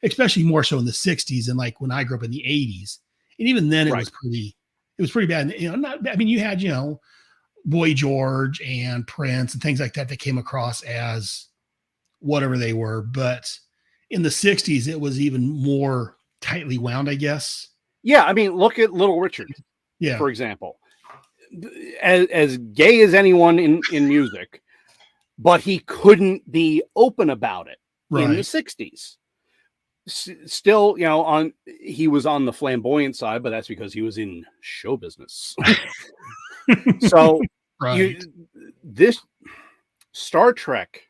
especially more so in the 60s and like when I grew up in the 80s. And even then it was pretty bad. You had, Boy George and Prince and things like that came across as whatever they were. But in the 60s, it was even more tightly wound, I guess. Yeah. Look at Little Richard, for example. As gay as anyone in music, but he couldn't be open about it in the 60s. Still, he was on the flamboyant side, but that's because he was in show business. So this Star Trek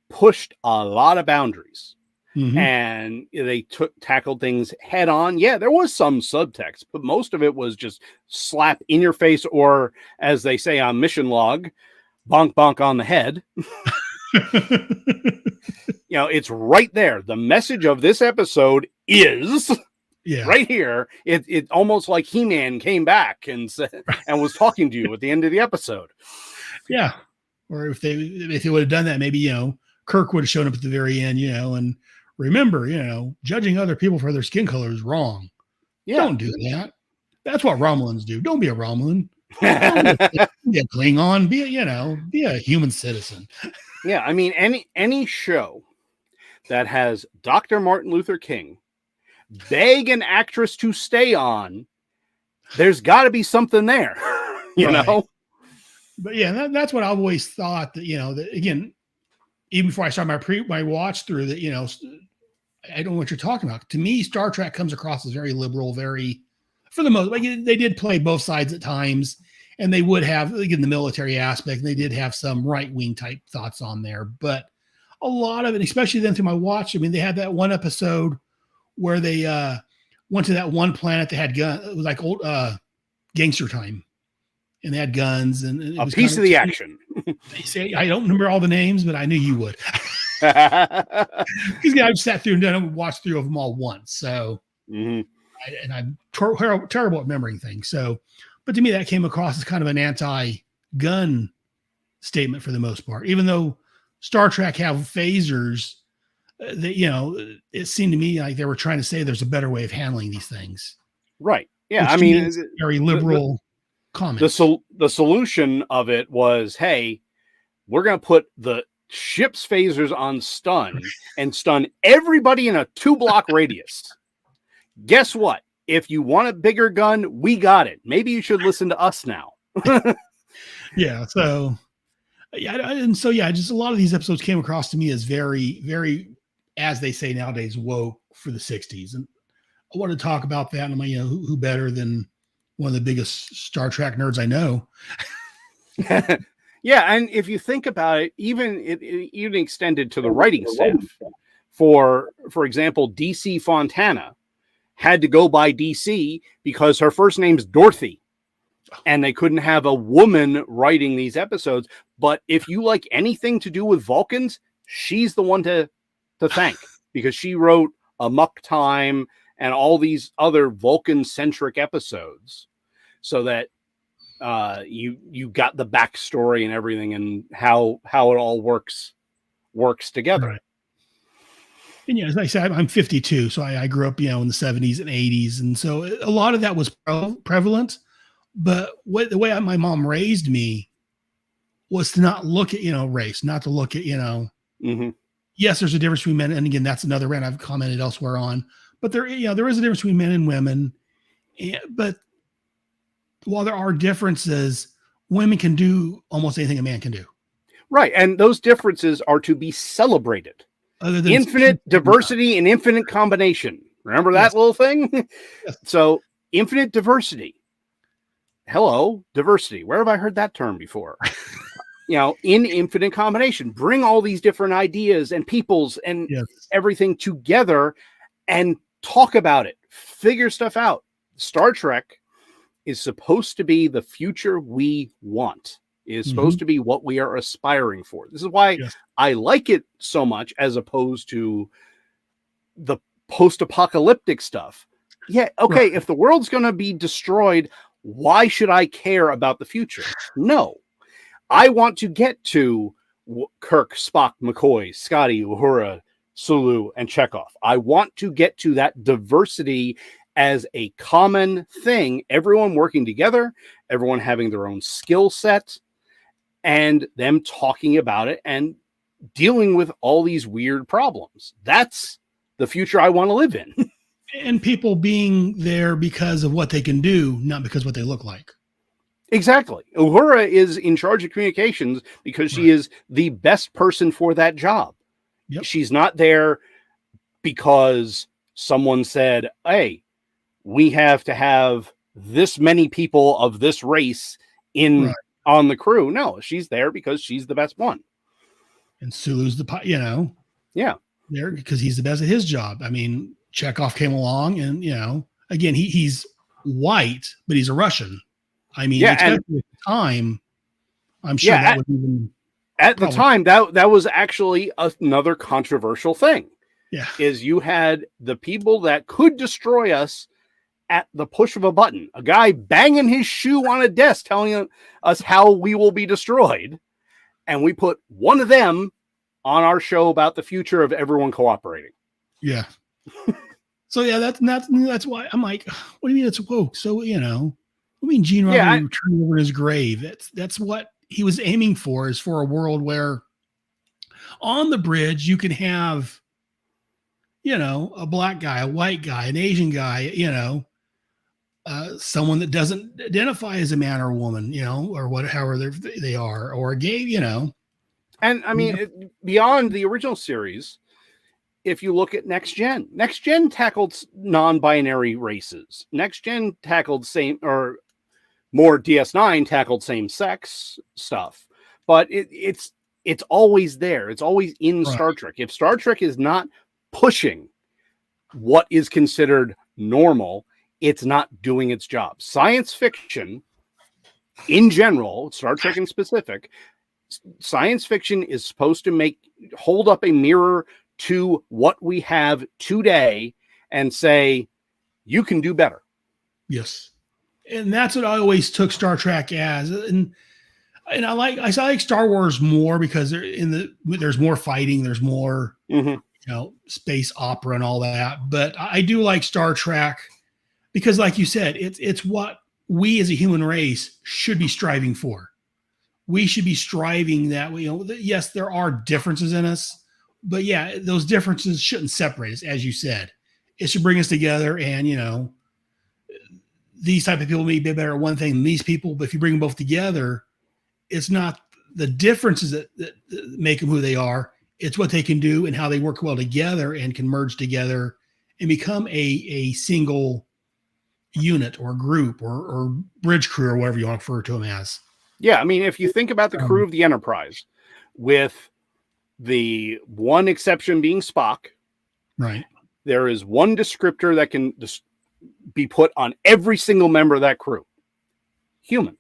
pushed a lot of boundaries. And they tackled things head on. Yeah, there was some subtext, but most of it was just slap in your face, or as they say on Mission Log, bonk bonk on the head. It's right there. The message of this episode is right here. It almost like He-Man came back and said, and was talking to you at the end of the episode. Yeah. Or if they would have done that, maybe, Kirk would have shown up at the very end, and remember, judging other people for their skin color is wrong. Yeah. Don't do that. That's what Romulans do. Don't be a Romulan. Be a Klingon. Be a human citizen. Yeah. Any show that has Dr. Martin Luther King beg an actress to stay on, there's got to be something there, you know? But yeah, that's what I've always thought that, that again, even before I started my watch through that, I don't know what you're talking about. To me, Star Trek comes across as very liberal, for the most, like they did play both sides at times, and they would have, again, the military aspect, and they did have some right-wing type thoughts on there, but a lot of it, especially then through my watch, they had that one episode where they went to that one planet that had guns. It was like old gangster time, and they had guns, and it was a piece of the action. They say, I don't remember all the names, but I knew you would. Because I've sat through and watched through of them all once. So, I'm terrible at remembering things. So, but to me, that came across as kind of an anti-gun statement for the most part. Even though Star Trek have phasers, that it seemed to me like they were trying to say there's a better way of handling these things. Right. Yeah. It's very liberal comment. The solution of it was, hey, we're going to put the ship's phasers on stun and stun everybody in a 2-block radius. Guess what? If you want a bigger gun, we got it. Maybe you should listen to us now. Yeah. So, just a lot of these episodes came across to me as very, very, as they say nowadays, woke for the 60s. And I want to talk about that. And who better than one of the biggest Star Trek nerds I know? Yeah, and if you think about it, even extended to the writing staff. For example, DC Fontana had to go by DC because her first name's Dorothy, and they couldn't have a woman writing these episodes. But if you like anything to do with Vulcans, she's the one to thank, because she wrote Amok Time and all these other Vulcan-centric episodes, so that you got the backstory and everything, and how it all works together. Right. And yeah, as I said, I'm 52, so I grew up, in the 70s and 80s, and so a lot of that was prevalent. But the way my mom raised me was to not look at race, not to look at Mm-hmm. Yes, there's a difference between men, and again, that's another rant I've commented elsewhere on. But there is a difference between men and women. But while there are differences, women can do almost anything a man can do. Right, and those differences are to be celebrated. Other than infinite diversity and infinite combination. Remember that little thing? Yes. So, infinite diversity. Hello, diversity. Where have I heard that term before? In infinite combination. Bring all these different ideas and peoples and everything together and talk about it. Figure stuff out. Star Trek is supposed to be the future we want. It is supposed to be what we are aspiring for. This is why I like it so much, as opposed to the post-apocalyptic stuff. Yeah, okay, if the world's going to be destroyed, why should I care about the future? No. I want to get to Kirk, Spock, McCoy, Scotty, Uhura, Sulu, and Chekhov. I want to get to that diversity as a common thing, everyone working together, everyone having their own skill set, and them talking about it and dealing with all these weird problems. That's the future I want to live in. And people being there because of what they can do, not because of what they look like. Exactly. Uhura is in charge of communications because she is the best person for that job. Yep. She's not there because someone said, hey, we have to have this many people of this race on the crew. No, she's there because she's the best one. And Sulu's there because he's the best at his job. I mean, Chekhov came along and, again, he's white, but he's a Russian. I mean, at the time, I'm sure that was even... At the time, that was actually another controversial thing. Yeah. Is you had the people that could destroy us at the push of a button. A guy banging his shoe on a desk telling us how we will be destroyed. And we put one of them on our show about the future of everyone cooperating. Yeah. So, that's why I'm like, what do you mean it's woke? So, I mean, Gene Roddenberry returned over his grave. That's what he was aiming for, is for a world where on the bridge you can have, a black guy, a white guy, an Asian guy, someone that doesn't identify as a man or a woman, or however they are, or a gay, And I mean, beyond the original series, if you look at Next Gen tackled non-binary races. Next Gen tackled more DS9 tackled same-sex stuff, but it's always there. It's always in Star Trek. If Star Trek is not pushing what is considered normal, it's not doing its job. Science fiction, in general, Star Trek in specific, science fiction is supposed to hold up a mirror to what we have today and say, you can do better. Yes. And that's what I always took Star Trek as. And I like Star Wars more because there's more fighting, there's more, space opera and all that. But I do like Star Trek because, like you said, it's what we as a human race should be striving for. We should be striving that way. Yes, there are differences in us, but those differences shouldn't separate us, as you said. It should bring us together, and these type of people may be better at one thing than these people, but if you bring them both together, it's not the differences that make them who they are. It's what they can do and how they work well together and can merge together and become a single unit or group or bridge crew or whatever you want to refer to them as. Yeah, I mean, if you think about the crew of the Enterprise, with the one exception being Spock, right? There is one descriptor that can be put on every single member of that crew. human.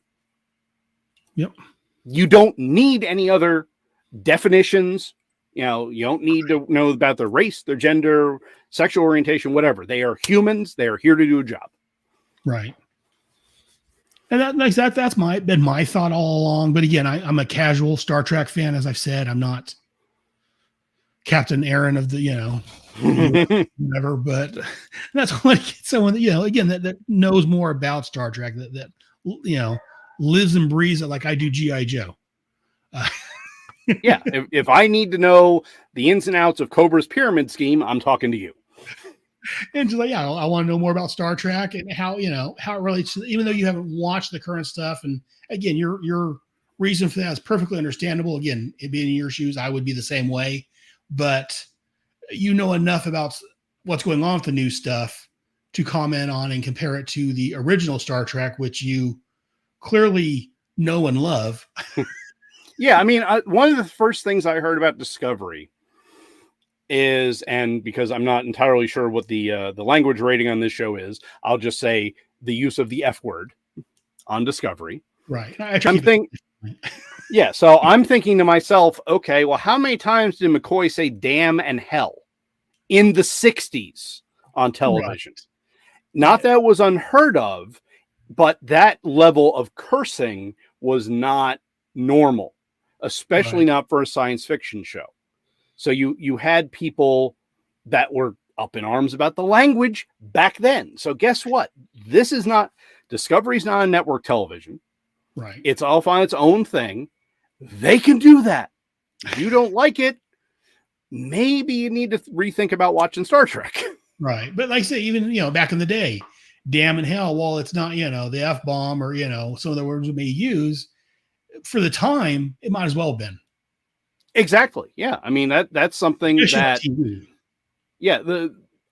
Yep. You don't need any other definitions. You don't need to know about their race, their gender, sexual orientation, whatever. They are humans. They are here to do a job. Right. And that's been my thought all along. But again, I'm a casual Star Trek fan, as I've said. I'm not Captain Aaron of the, whatever. But that's when someone, again, that knows more about Star Trek, that lives and breathes it like I do G.I. Joe. Yeah. If I need to know the ins and outs of Cobra's pyramid scheme, I'm talking to you. And just like, yeah, I want to know more about Star Trek and how it relates to, even though you haven't watched the current stuff. And again, your reason for that is perfectly understandable. Again, it being in your shoes, I would be the same way, but you know enough about what's going on with the new stuff to comment on and compare it to the original Star Trek, which you clearly know and love. Yeah. I mean, one of the first things I heard about Discovery is, and because I'm not entirely sure what the language rating on this show is, I'll just say the use of the F word on Discovery. Right. Yeah. So I'm thinking to myself, okay, well, how many times did McCoy say damn and hell in the 60s on television? Right. Not that it was unheard of, but that level of cursing was not normal, especially not for a science fiction show. So you had people that were up in arms about the language back then. So guess what? Discovery's not on network television. Right. It's off on its own thing. They can do that. If you don't like it, maybe you need to rethink about watching Star Trek. Right. But like I say, even, back in the day, damn and hell, while it's not, the F-bomb or, some of the words we may use, for the time, it might as well have been. Exactly. Yeah. I mean, that's something that,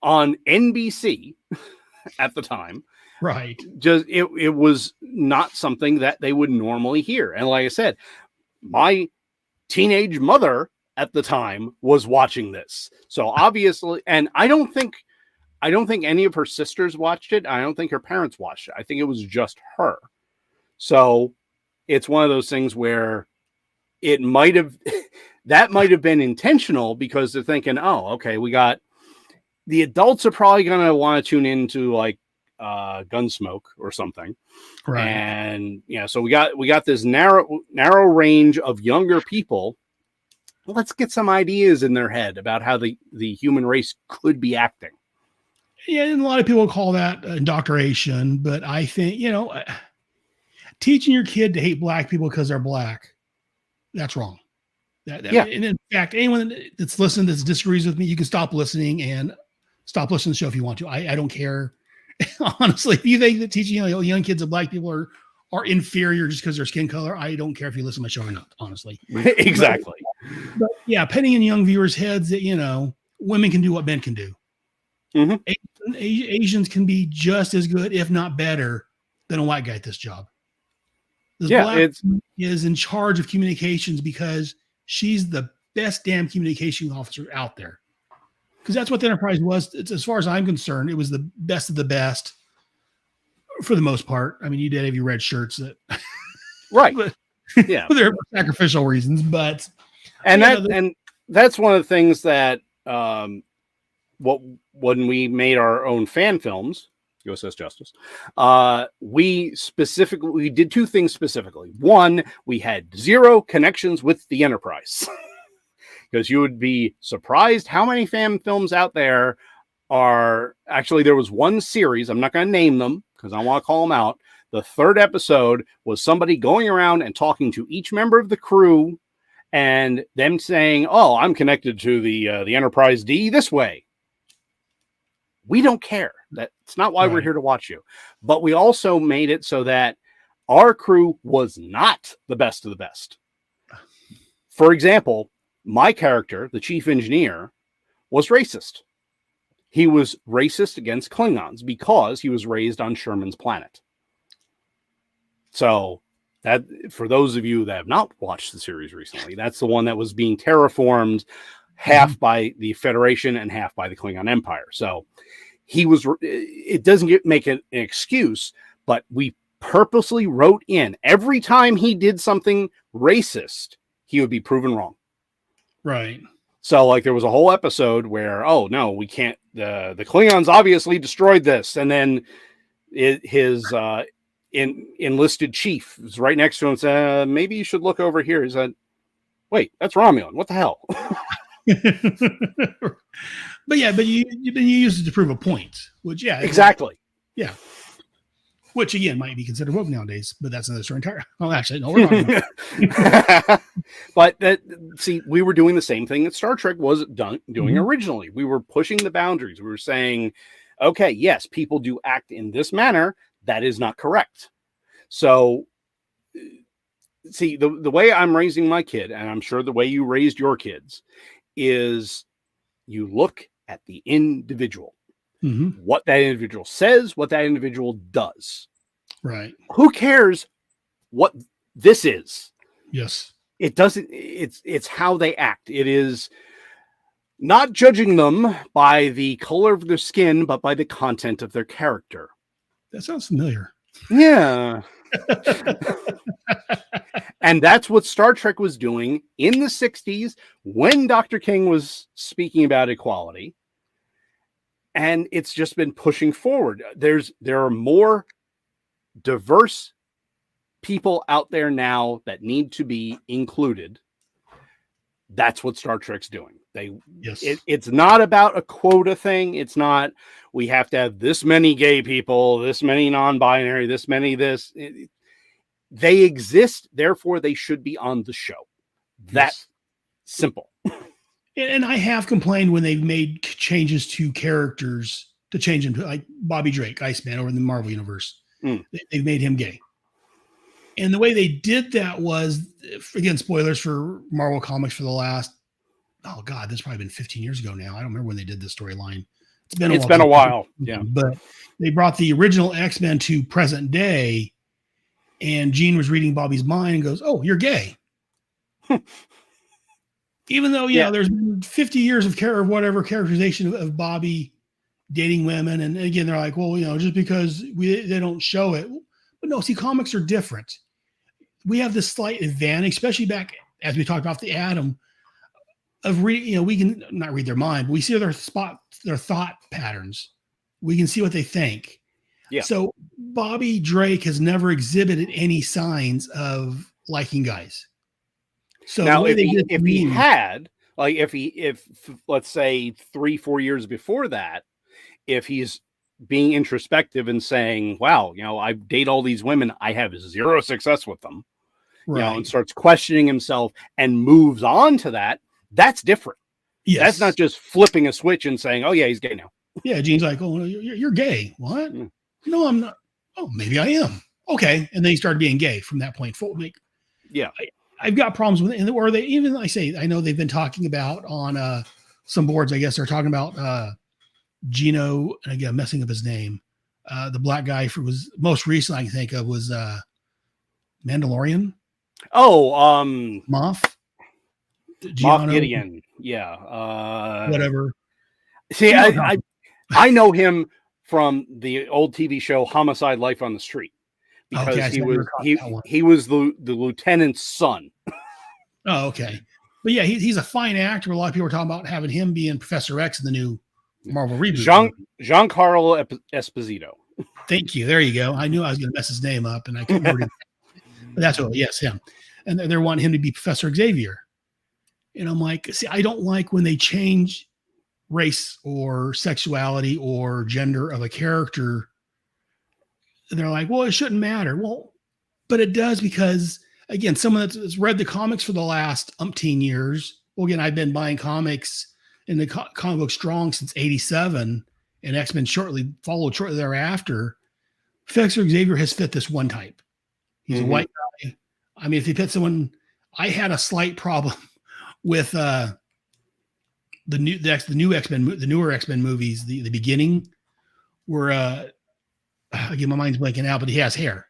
on NBC at the time, right. Just it was not something that they would normally hear. And like I said, my teenage mother at the time was watching this. So obviously, and I don't think any of her sisters watched it. I don't think her parents watched it. I think it was just her. So it's one of those things where it might have been intentional because they're thinking, oh, okay, we got the adults are probably going to want to tune into like Gunsmoke or something. Right. And so we got this narrow range of younger people. Let's get some ideas in their head about how the human race could be acting. Yeah, and a lot of people call that indoctrination, but I think, teaching your kid to hate black people because they're black, that's wrong. And in fact, anyone that's listening that disagrees with me, you can stop listening and stop listening to the show if you want to. I don't care. Honestly, if you think that teaching young kids that black people are inferior just because their skin color, I don't care if you listen to my show or not, honestly. Exactly. But yeah, penning in young viewers' heads that, women can do what men can do. Mm-hmm. Asians can be just as good, if not better, than a white guy at this job. This black is in charge of communications because she's the best damn communication officer out there. Because that's what the Enterprise was. It's, as far as I'm concerned, it was the best of the best for the most part. I mean, you did have your red shirts that, right? But, yeah, for their sacrificial reasons. But and that's one of the things that when we made our own fan films, USS Justice, we did two things specifically. One, we had zero connections with the Enterprise. Because you would be surprised how many fan films out there are actually. There was one series, I'm not going to name them because I want to call them out. The third episode was somebody going around and talking to each member of the crew and them saying, oh, I'm connected to the Enterprise D this way. We don't care. That's not why we're here to watch you. But we also made it so that our crew was not the best of the best. For example, my character, the chief engineer, was racist. He was racist against Klingons because he was raised on Sherman's planet. So that, for those of you that have not watched the series recently, that's the one that was being terraformed half by the Federation and half by the Klingon Empire. So it doesn't make an excuse, but we purposely wrote in every time he did something racist, he would be proven wrong. Right. So, like, there was a whole episode where, oh no, we can't. The Klingons obviously destroyed this, and then his enlisted chief was right next to him and said, maybe you should look over here. He said, wait, that's Romulan. What the hell? But you use it to prove a point, which exactly. Yeah. Which again might be considered woke nowadays, but that's another story entirely. Well, actually, no, we're not. But see, we were doing the same thing that Star Trek was doing originally. We were pushing the boundaries. We were saying, okay, yes, people do act in this manner. That is not correct. So, see, the way I'm raising my kid, and I'm sure the way you raised your kids, is you look at the individual. What that individual says, what that individual does. Right. Who cares what this is? Yes. It doesn't, it's how they act. It is not judging them by the color of their skin, but by the content of their character. That sounds familiar. Yeah. And that's what Star Trek was doing in the 60s when Dr. King was speaking about equality. And it's just been pushing forward. There are more diverse people out there now that need to be included. That's what Star Trek's doing. It's not about a quota thing. It's not, we have to have this many gay people, this many non-binary, this many this. They exist, therefore they should be on the show. That's simple. And I have complained when they've made changes to characters to change him to, like Bobby Drake, Iceman, over in the Marvel universe. They've made him gay. And the way they did that was, again, spoilers for Marvel Comics for the last, oh God, this has probably been 15 years ago now. I don't remember when they did this storyline. It's been a while. Yeah. But they brought the original X-Men to present day, and Gene was reading Bobby's mind and goes, oh, you're gay. Even though, there's been 50 years of whatever characterization of Bobby dating women. And again, they're like, well, just because they don't show it. But no, see, comics are different. We have this slight advantage, especially back, as we talked about the Atom, of we can not read their mind, but we see their thought patterns. We can see what they think. Yeah. So Bobby Drake has never exhibited any signs of liking guys. So now, if he had, if let's say 3-4 years before that, if he's being introspective and saying, wow, I date all these women, I have zero success with them, and starts questioning himself and moves on to that, that's different. Yes. That's not just flipping a switch and saying, oh yeah, he's gay now. Yeah. Gene's like, oh, you're gay. What? No, I'm not. Oh, maybe I am. Okay. And then he started being gay from that point forward. I've got problems with it. Or I know they've been talking about on some boards, I guess they're talking about Gino, and again, I'm messing up his name. The black guy was most recent I can think of was Mandalorian. Oh, Moff Gideon. Yeah. Whatever. See, I know him from the old TV show Homicide: Life on the Street. Because he was the lieutenant's son. Oh, okay. But yeah, he's a fine actor. A lot of people are talking about having him being Professor X in the new Marvel reboot. Giancarlo Esposito. Thank you. There you go. I knew I was going to mess his name up, and I couldn't remember. But that's what. Yes, him. And they're wanting him to be Professor Xavier. And I'm like, see, I don't like when they change race or sexuality or gender of a character. They're like, well, it shouldn't matter. Well, but it does, because again, someone that's read the comics for the last umpteen years. Well, again, I've been buying comics in the comic book strong since '87, and X-Men followed shortly thereafter. Professor Xavier has fit this one type. He's a white guy. I mean, if he fit someone, I had a slight problem with the newer X-Men movies, the beginning, where again, my mind's blanking out, but he has hair.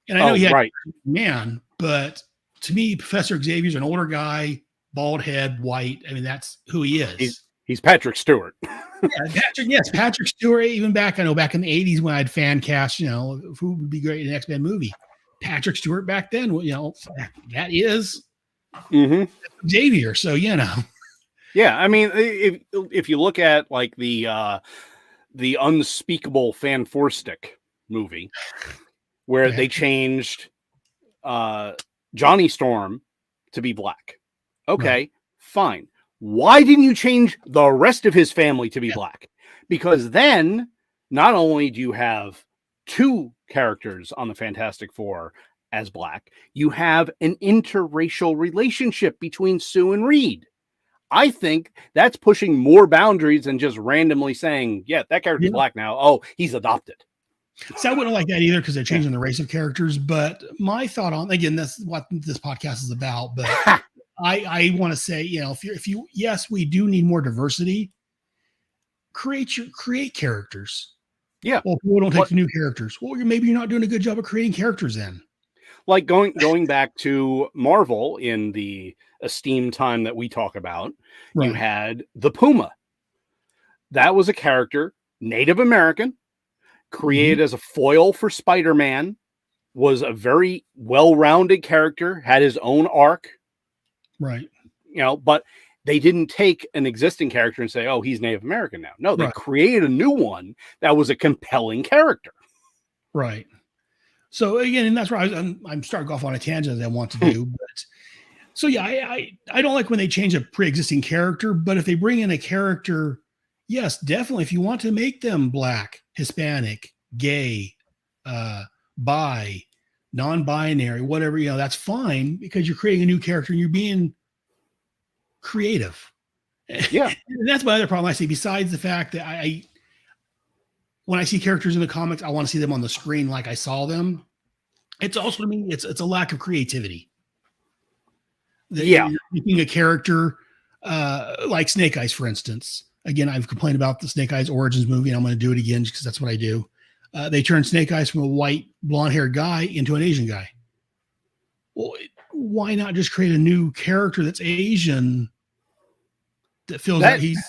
And I know he had a man, but to me, Professor Xavier's an older guy, bald head, white. I mean, that's who he is. He's Patrick Stewart. Patrick Stewart. Even back in the '80s when I had fan cast, who would be great in an X-Men movie? Patrick Stewart back then. That is Xavier. So Yeah, I mean, if you look at like the Unspeakable Fan Four Stick movie, where they changed Johnny Storm to be black. Okay, fine. Why didn't you change the rest of his family to be black? Because then not only do you have two characters on the Fantastic Four as black, you have an interracial relationship between Sue and Reed. I think that's pushing more boundaries than just randomly saying, yeah, that character's black now. Oh, he's adopted. So I wouldn't like that either because they're changing the race of characters. But my thought on, again, that's what this podcast is about. But I want to say, if you, yes, we do need more diversity. Create characters. Yeah. Well, people don't take the new characters. Well, maybe you're not doing a good job of creating characters then. Like going back to Marvel in the esteemed time that we talk about, you had the Puma. That was a character, Native American, created as a foil for Spider-Man, was a very well-rounded character, had his own arc. Right. But they didn't take an existing character and say, oh, he's Native American now. No, they created a new one that was a compelling character. Right. So again, and that's where I'm starting off on a tangent that I want to do. But so yeah, I don't like when they change a pre-existing character, but if they bring in a character, yes, definitely. If you want to make them black, Hispanic, gay, bi, non-binary, whatever, that's fine because you're creating a new character and you're being creative. Yeah. And that's my other problem I see, besides the fact that when I see characters in the comics, I want to see them on the screen like I saw them. It's also, to me, it's a lack of creativity. You're making a character like Snake Eyes, for instance. Again, I've complained about the Snake Eyes Origins movie, and I'm going to do it again because that's what I do. They turned Snake Eyes from a white, blonde-haired guy into an Asian guy. Well, why not just create a new character that's Asian that feels that he's...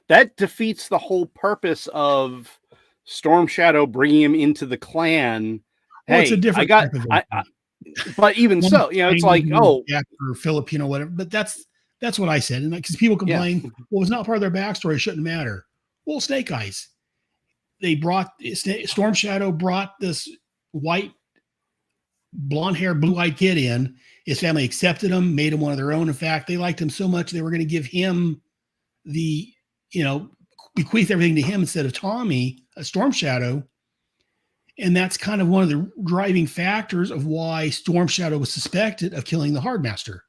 That defeats the whole purpose of Storm Shadow bringing him into the clan. Well, it's a different type of but even so, it's like, or Filipino, whatever. But that's what I said. And because people complain, well, it's not part of their backstory. It shouldn't matter. Well, Snake Eyes. Storm Shadow brought this white, blonde hair, blue-eyed kid in. His family accepted him, made him one of their own. In fact, they liked him so much they were going to give him bequeath everything to him instead of Tommy, a Storm Shadow. And that's kind of one of the driving factors of why Storm Shadow was suspected of killing the Hardmaster.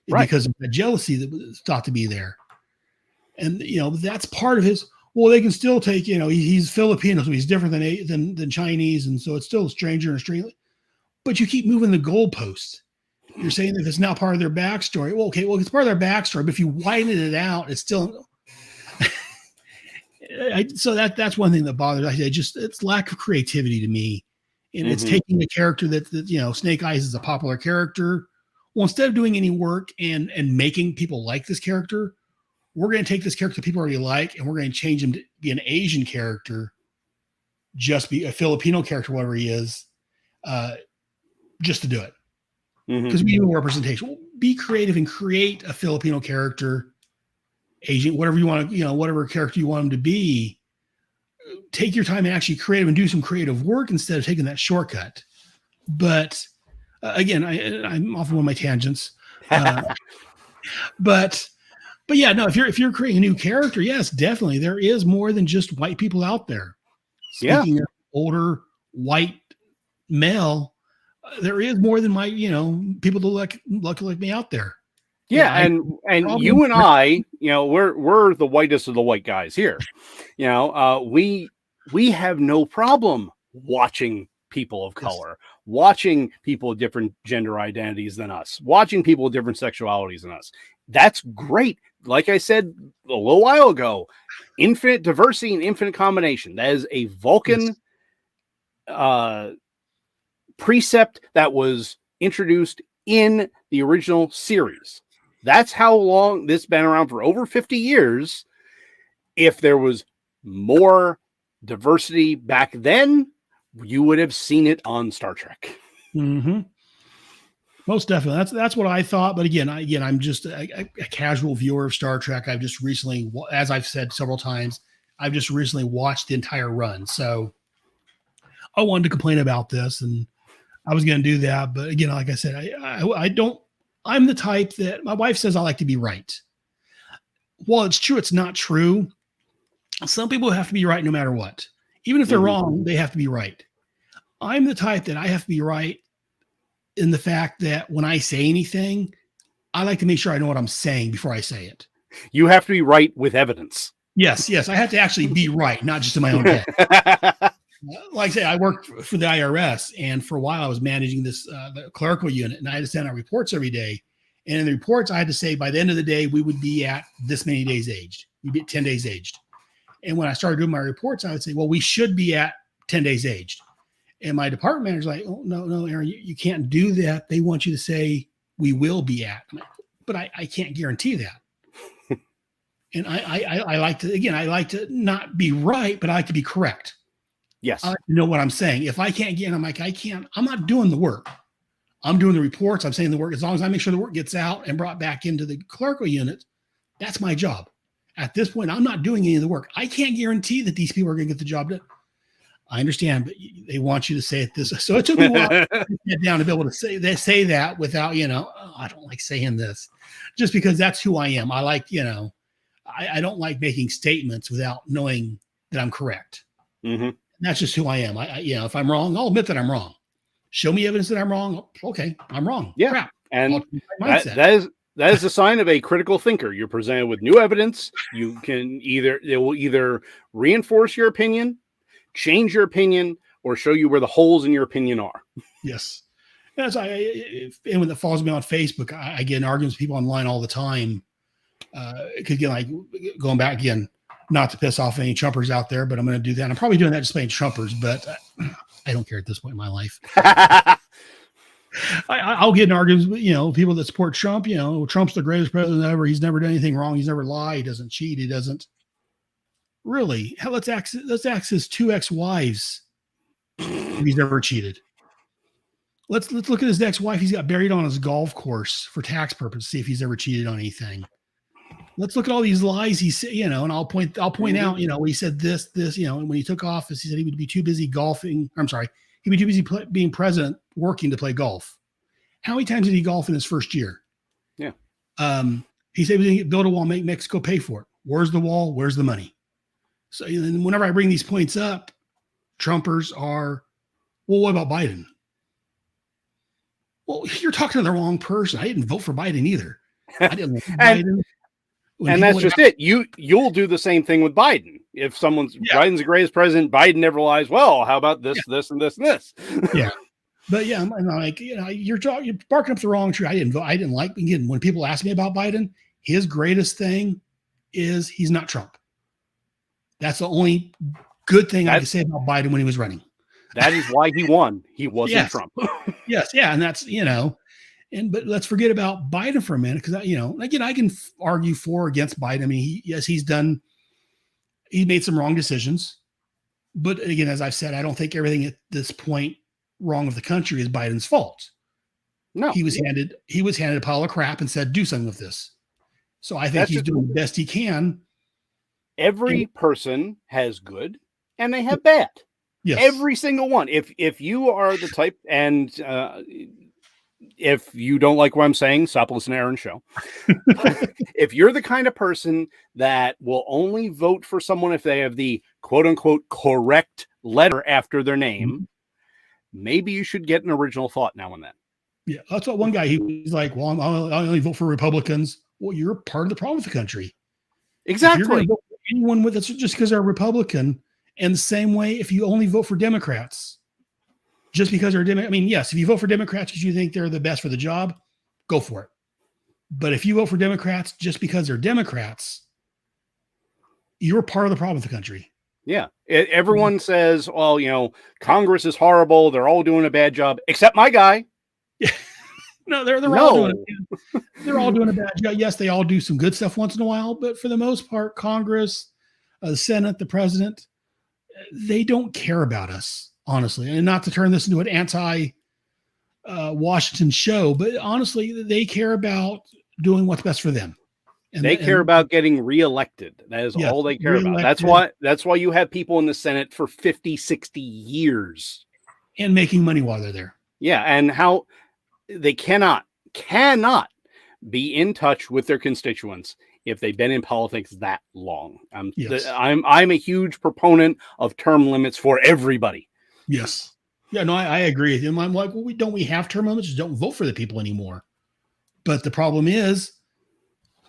Because of the jealousy that was thought to be there. And, that's part of his, well, they can still take, he's Filipino, so he's different than Chinese. And so it's still a stranger and a stranger. But you keep moving the goalposts. You're saying that it's not part of their backstory. Well, okay, it's part of their backstory, but if you widen it out, it's still... So that's one thing that bothers me. It's lack of creativity to me. And it's taking a character that Snake Eyes is a popular character. Well, instead of doing any work and making people like this character, we're going to take this character people already like, and we're going to change him to be an Asian character, just be a Filipino character, whatever he is, just to do it. Because we need more representation. Well, be creative and create a Filipino character, Asian, whatever you want to, whatever character you want him to be. Take your time and actually create him and do some creative work instead of taking that shortcut. But again, I'm off on one of my tangents. But yeah, no, if you're creating a new character, yes, definitely. There is more than just white people out there. Speaking of older white male, there is more than my, people that look like me out there. Yeah, and you and I, we're the whitest of the white guys here. We have no problem watching people of color, watching people with different gender identities than us, watching people with different sexualities than us. That's great. Like I said a little while ago, infinite diversity and infinite combination. That is a Vulcan precept that was introduced in the original series. That's how long this has been around, for over 50 years. if there was more diversity back then, you would have seen it on Star Trek. Mm-hmm. Most definitely. That's what I thought. But again, I'm just a casual viewer of Star Trek. I've just recently, as I've said several times, I've just recently watched the entire run. So I wanted to complain about this, and I was going to do that. But again, like I said, I don't. I'm the type that my wife says I like to be right. Well, it's true. It's not true. Some people have to be right no matter what. Even if they're wrong, they have to be right. I'm the type that I have to be right in the fact that when I say anything, I like to make sure I know what I'm saying before I say it. You have to be right with evidence. Yes. I have to actually be right, not just in my own head. Like I say, I worked for the IRS, and for a while I was managing this the clerical unit, and I had to send out reports every day. And in the reports, I had to say by the end of the day, we would be at this many days aged. We'd be at 10 days aged. And when I started doing my reports, I would say, well, we should be at 10 days aged. And my department manager's like, oh, no, Aaron, you can't do that. They want you to say we will be at. Like, but I can't guarantee that. And I like to not be right, but I like to be correct. Yes. I like to know what I'm saying. If I can't get, I'm not doing the work. I'm doing the reports. I'm saying the work. As long as I make sure the work gets out and brought back into the clerical unit, that's my job. At this point, I'm not doing any of the work. I can't guarantee that these people are going to get the job done. I understand, but they want you to say it this way. So it took me a while to get down to be able to say that without, I don't like saying this, just because that's who I am. I like, I don't like making statements without knowing that I'm correct. Mm-hmm. That's just who I am. If I'm wrong, I'll admit that I'm wrong. Show me evidence that I'm wrong. Okay, I'm wrong. Yeah, crap. And that is a sign of a critical thinker. You're presented with new evidence. You can it will either reinforce your opinion, change your opinion, or show you where the holes in your opinion are. Yes. If anyone that follows me on Facebook, I get in arguments with people online all the time. Because again, like going back again, not to piss off any Trumpers out there, but I'm going to do that. I'm probably doing that just playing Trumpers, but I don't care at this point in my life. I'll get in arguments with, people that support Trump. Trump's the greatest president ever. He's never done anything wrong. He's never lied. He doesn't cheat. He doesn't. Really? Hell, let's ask his 2 ex-wives if he's ever cheated. Let's look at his ex-wife. He's got buried on his golf course for tax purposes. See if he's ever cheated on anything. Let's look at all these lies he said. And I'll point out. He said this. And when he took office, he said he would be too busy golfing. I'm sorry, he'd be too busy being president, working to play golf. How many times did he golf in his first year? Yeah. He said he was going to build a wall, make Mexico pay for it. Where's the wall? Where's the money? So whenever I bring these points up, Trumpers are, well, what about Biden? Well, you're talking to the wrong person. I didn't vote for Biden either. I didn't like Biden. And that's just it. You'll do the same thing with Biden. If Biden's the greatest president, Biden never lies. Well, how about this, this, and this, and this? Yeah. But yeah, I'm like, you're barking up the wrong tree. I didn't vote. I didn't like, again, when people ask me about Biden, his greatest thing is he's not Trump. That's the only good thing I can say about Biden when he was running. That is why he won. He wasn't Trump. Yes. Yeah. And that's, but let's forget about Biden for a minute. Cause again, I can argue for or against Biden. I mean, he made some wrong decisions, but again, as I've said, I don't think everything at this point wrong with the country is Biden's fault. No, he was handed a pile of crap and said, do something with this. So I think he's doing the best he can. Every person has good and they have bad. Yes. Every single one. If you are the type, and if you don't like what I'm saying, stop listening to Aaron's show. If you're the kind of person that will only vote for someone if they have the quote unquote correct letter after their name, maybe you should get an original thought now and then. Yeah, that's what one guy, he's like, well, I only vote for Republicans. Well, you're part of the problem with the country. Exactly. If you're going to vote for anyone with us just because they're Republican. And the same way, if you only vote for Democrats, just because they're Democrats, I mean, yes, if you vote for Democrats because you think they're the best for the job, go for it. But if you vote for Democrats just because they're Democrats, you're part of the problem with the country. Yeah. Everyone says, well, Congress is horrible. They're all doing a bad job, except my guy. Yeah. No, they're all doing a bad job. Yes, they all do some good stuff once in a while, but for the most part, Congress, the Senate, the president, they don't care about us, honestly. And not to turn this into an anti-Washington show, but honestly, they care about doing what's best for them. They care about getting reelected. That is all they care about. That's why you have people in the Senate for 50, 60 years. And making money while they're there. Yeah, and how they cannot be in touch with their constituents if they've been in politics that long. I'm a huge proponent of term limits for everybody. Yes. Yeah, no, I agree with you. I'm like, well, don't we have term limits? Just don't vote for the people anymore. But the problem is,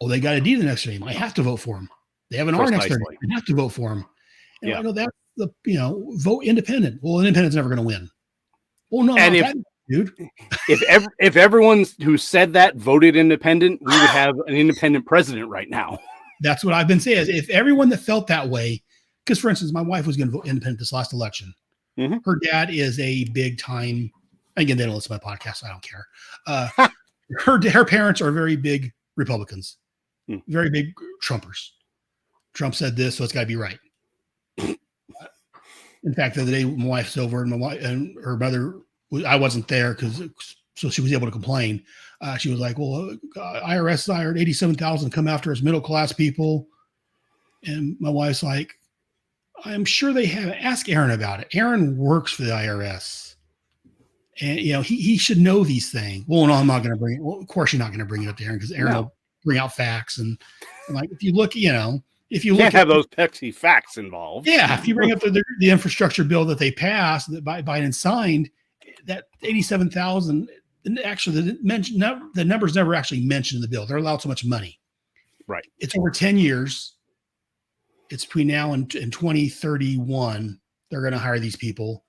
they got a D the next name. I have to vote for them. They have an R next to their name. I have to vote for them. And I know that's the, vote independent. Well, independent's never going to win. Well, no, and dude. if everyone who said that voted independent, we would have an independent president right now. That's what I've been saying. If everyone that felt that way, because for instance, my wife was going to vote independent this last election. Mm-hmm. Her dad is a big time. Again, they don't listen to my podcast. So I don't care. Her parents are very big Republicans, very big Trumpers. Trump said this, so it's got to be right. In fact, the other day, my wife's over, and my wife and her mother. I wasn't there so she was able to complain. She was like, "Well, IRS hired 87,000 come after us middle class people," and my wife's like, "I'm sure they have. Ask Aaron about it. Aaron works for the IRS, and he should know these things." Well, no, I'm not going to bring it. Well, of course, you're not going to bring it up to Aaron because Aaron will bring out facts and like if you look, if you can't have those pesky facts involved. Yeah, if you bring up the infrastructure bill that they passed that Biden signed. That 87,000, actually, the numbers never actually mentioned in the bill. They're allowed so much money. Right. It's over 10 years. It's between now and 2031. They're going to hire these people.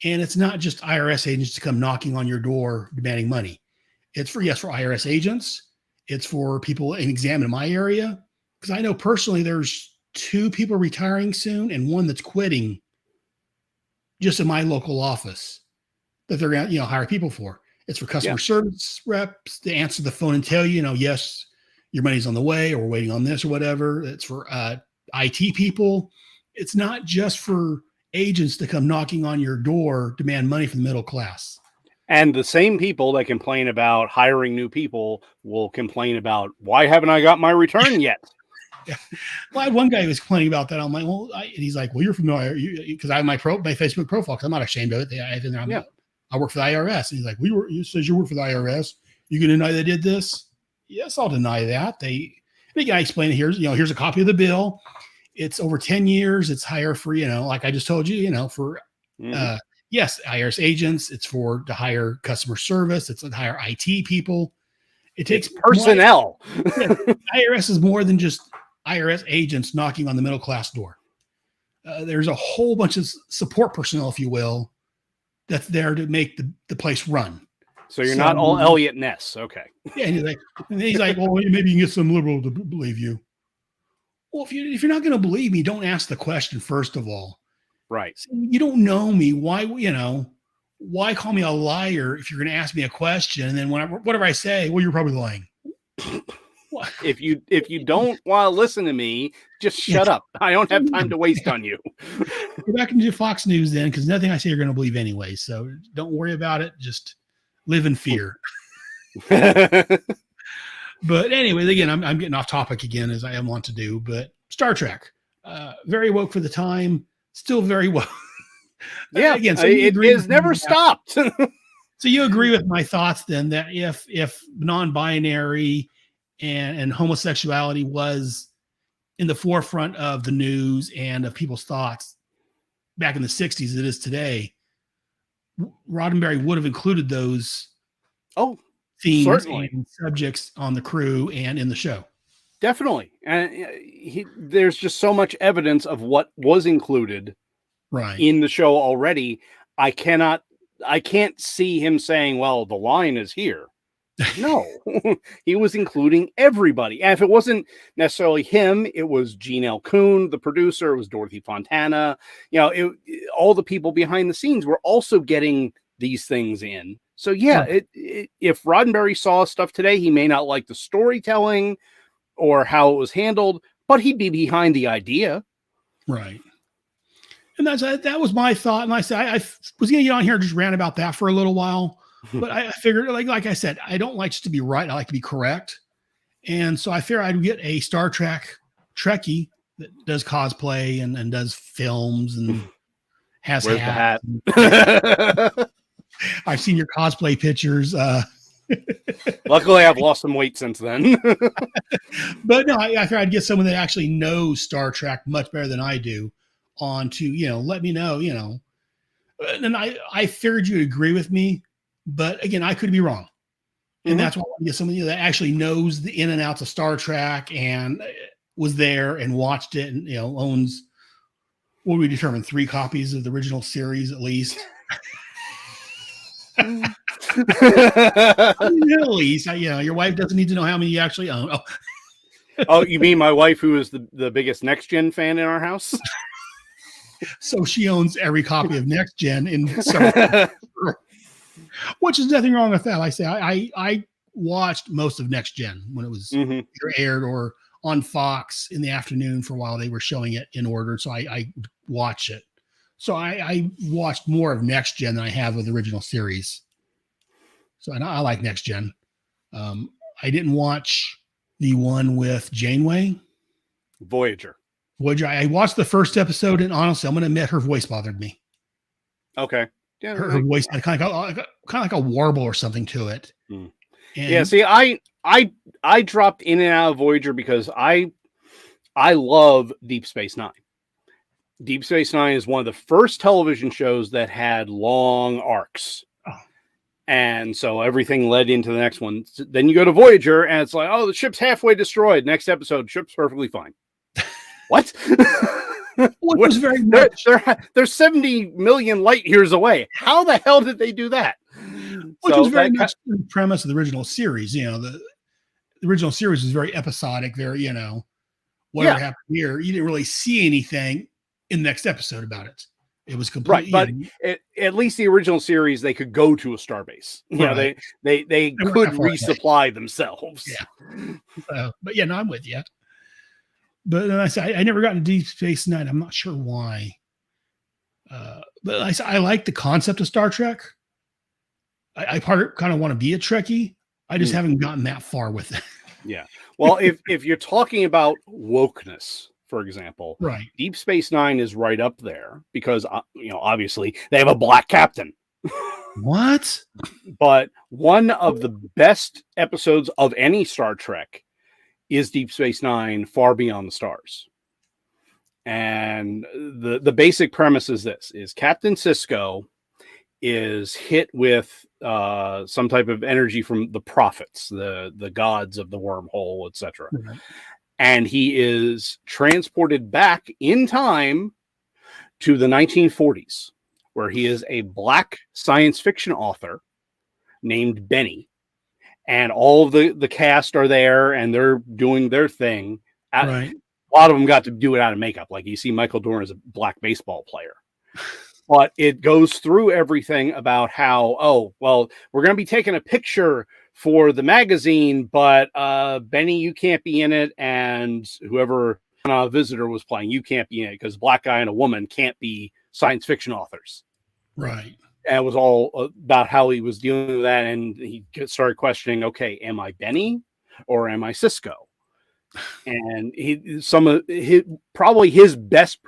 And it's not just IRS agents to come knocking on your door demanding money. It's for IRS agents. It's for people in exam in my area. Because I know personally there's 2 people retiring soon and 1 that's quitting just in my local office. That they're going to hire people for. It's for customer service reps to answer the phone and tell you, yes, your money's on the way, or we're waiting on this or whatever. It's for IT people. It's not just for agents to come knocking on your door, demand money from the middle class. And the same people that complain about hiring new people will complain about, why haven't I got my return yet? Yeah. Well, I had one guy who was complaining about that. I'm like, and he's like, well, you're familiar because I have my Facebook profile because I'm not ashamed of it. I work for the IRS. And he's like, you says you work for the IRS. You can deny they did this? Yes, I'll deny that. The guy explained, here's a copy of the bill. It's over 10 years. It's higher for, like I just told you, for, yes, IRS agents. It's to hire customer service. It's to hire IT people. It takes personnel. IRS is more than just IRS agents knocking on the middle class door. There's a whole bunch of support personnel, if you will, that's there to make the place run. So you're not all Elliot Ness. Okay. Yeah. And he's like, well, maybe you can get some liberal to believe you. Well, if you're not going to believe me, don't ask the question, first of all. Right. So you don't know me. Why call me a liar if you're going to ask me a question? And then whatever I say, well, you're probably lying. If you don't want to listen to me, just shut up. I don't have time to waste on you. Go back into Fox News then, because nothing I say you're going to believe anyway. So don't worry about it. Just live in fear. But anyway, again, I'm getting off topic again as I am want to do. But Star Trek, very woke for the time, still very woke. Yeah, again, so it has never stopped. So you agree with my thoughts then that if non-binary and homosexuality was in the forefront of the news and of people's thoughts back in the 60s, it is today, Roddenberry would have included those themes certainly. And subjects on the crew and in the show. Definitely. And there's just so much evidence of what was included in the show already. I can't see him saying, well, the line is here. No, he was including everybody. And if it wasn't necessarily him, it was Gene L. Kuhn, the producer. It was Dorothy Fontana. All the people behind the scenes were also getting these things in. So yeah, if Roddenberry saw stuff today, he may not like the storytelling or how it was handled, but he'd be behind the idea. Right. And that was my thought. And I said, I was going to get on here and just rant about that for a little while. But I figured, like I said, I don't like just to be right. I like to be correct. And so I figured I'd get a Star Trek Trekkie that does cosplay and does films and has Where's hats. the hat? I've seen your cosplay pictures. Luckily, I've lost some weight since then. But no, I figured I'd get someone that actually knows Star Trek much better than I do on to, let me know, And I figured you'd agree with me. But again, I could be wrong. And that's why I want to get somebody that actually knows the in and outs of Star Trek and was there and watched it and, owns, what do we determine, 3 copies of the original series at least. At least, your wife doesn't need to know how many you actually own. Oh, you mean my wife, who is the biggest Next Gen fan in our house? So she owns every copy of Next Gen which is nothing wrong with that. Like I say, I watched most of Next Gen when it was either aired or on Fox in the afternoon for a while. They were showing it in order, so I watched it. So I watched more of Next Gen than I have of the original series. So and I like Next Gen. I didn't watch the one with Janeway. Voyager. I watched the first episode, and honestly, I'm going to admit her voice bothered me. Okay. Yeah, her voice had kind of like a warble or something to it. And yeah, see, I dropped in and out of Voyager because I love Deep Space Nine. Deep Space Nine is one of the first television shows that had long arcs. And so everything led into the next one. Then you go to Voyager and it's like, oh, the ship's halfway destroyed. Next episode, ship's perfectly fine. What? Was very much. They're 70 million light years away. How the hell did they do that? Which was very much the premise of the original series. The original series was very episodic, very, whatever happened here. You didn't really see anything in the next episode about it. It was completely right, but at least the original series, they could go to a starbase. Right. They could resupply themselves. Yeah. But yeah, no, I'm with you. But then I said I never got into Deep Space Nine. I'm not sure why. But I like the concept of Star Trek. I kind of want to be a Trekkie. I just haven't gotten that far with it. Yeah. Well, if you're talking about wokeness, for example, right, Deep Space Nine is right up there because obviously they have a black captain. What? But one of the best episodes of any Star Trek is Deep Space Nine: Far Beyond the Stars. And the basic premise is this: is Captain Sisko is hit with some type of energy from the prophets, the gods of the wormhole, etc. Right. And he is transported back in time to the 1940s, where he is a black science fiction author named Benny. And all of the cast are there, and they're doing their thing. Right. A lot of them got to do it out of makeup. Like you see Michael Dorn as a black baseball player. But it goes through everything about how, we're going to be taking a picture for the magazine, but Benny, you can't be in it. And whoever visitor was playing, you can't be in it because a black guy and a woman can't be science fiction authors. Right. And it was all about how he was dealing with that. And he started questioning, okay, am I Benny or am I Sisko? And his best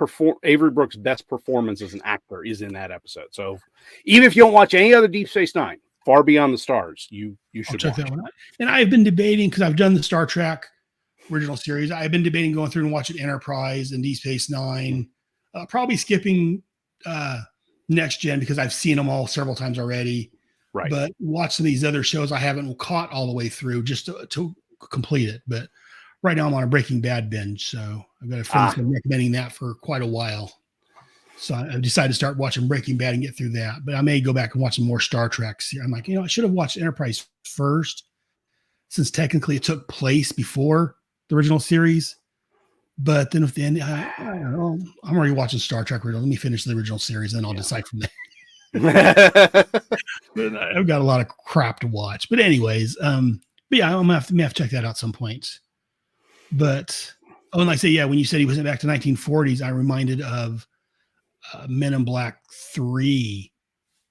Avery Brooks' best performance as an actor is in that episode. So even if you don't watch any other Deep Space Nine, Far Beyond the Stars, you should check that one out. And I've been debating, because I've done the Star Trek original series, I've been debating going through and watching Enterprise and Deep Space Nine, probably skipping Next Gen because I've seen them all several times already. Right. But watch some of these other shows I haven't caught all the way through just to complete it. But right now I'm on a Breaking Bad binge, so I've got a friend that's been recommending that for quite a while. So I've decided to start watching Breaking Bad and get through that. But I may go back and watch some more Star Treks. I'm like, I should have watched Enterprise first, since technically it took place before the original series. But then if the end, I don't know, I'm already watching Star Trek. Let me finish the original series, and then I'll decide from there. But I've got a lot of crap to watch. But anyways, but yeah, I'm gonna have to check that out at some point. But Oh, and I say, yeah, when you said he went back to 1940s, I reminded of Men in Black 3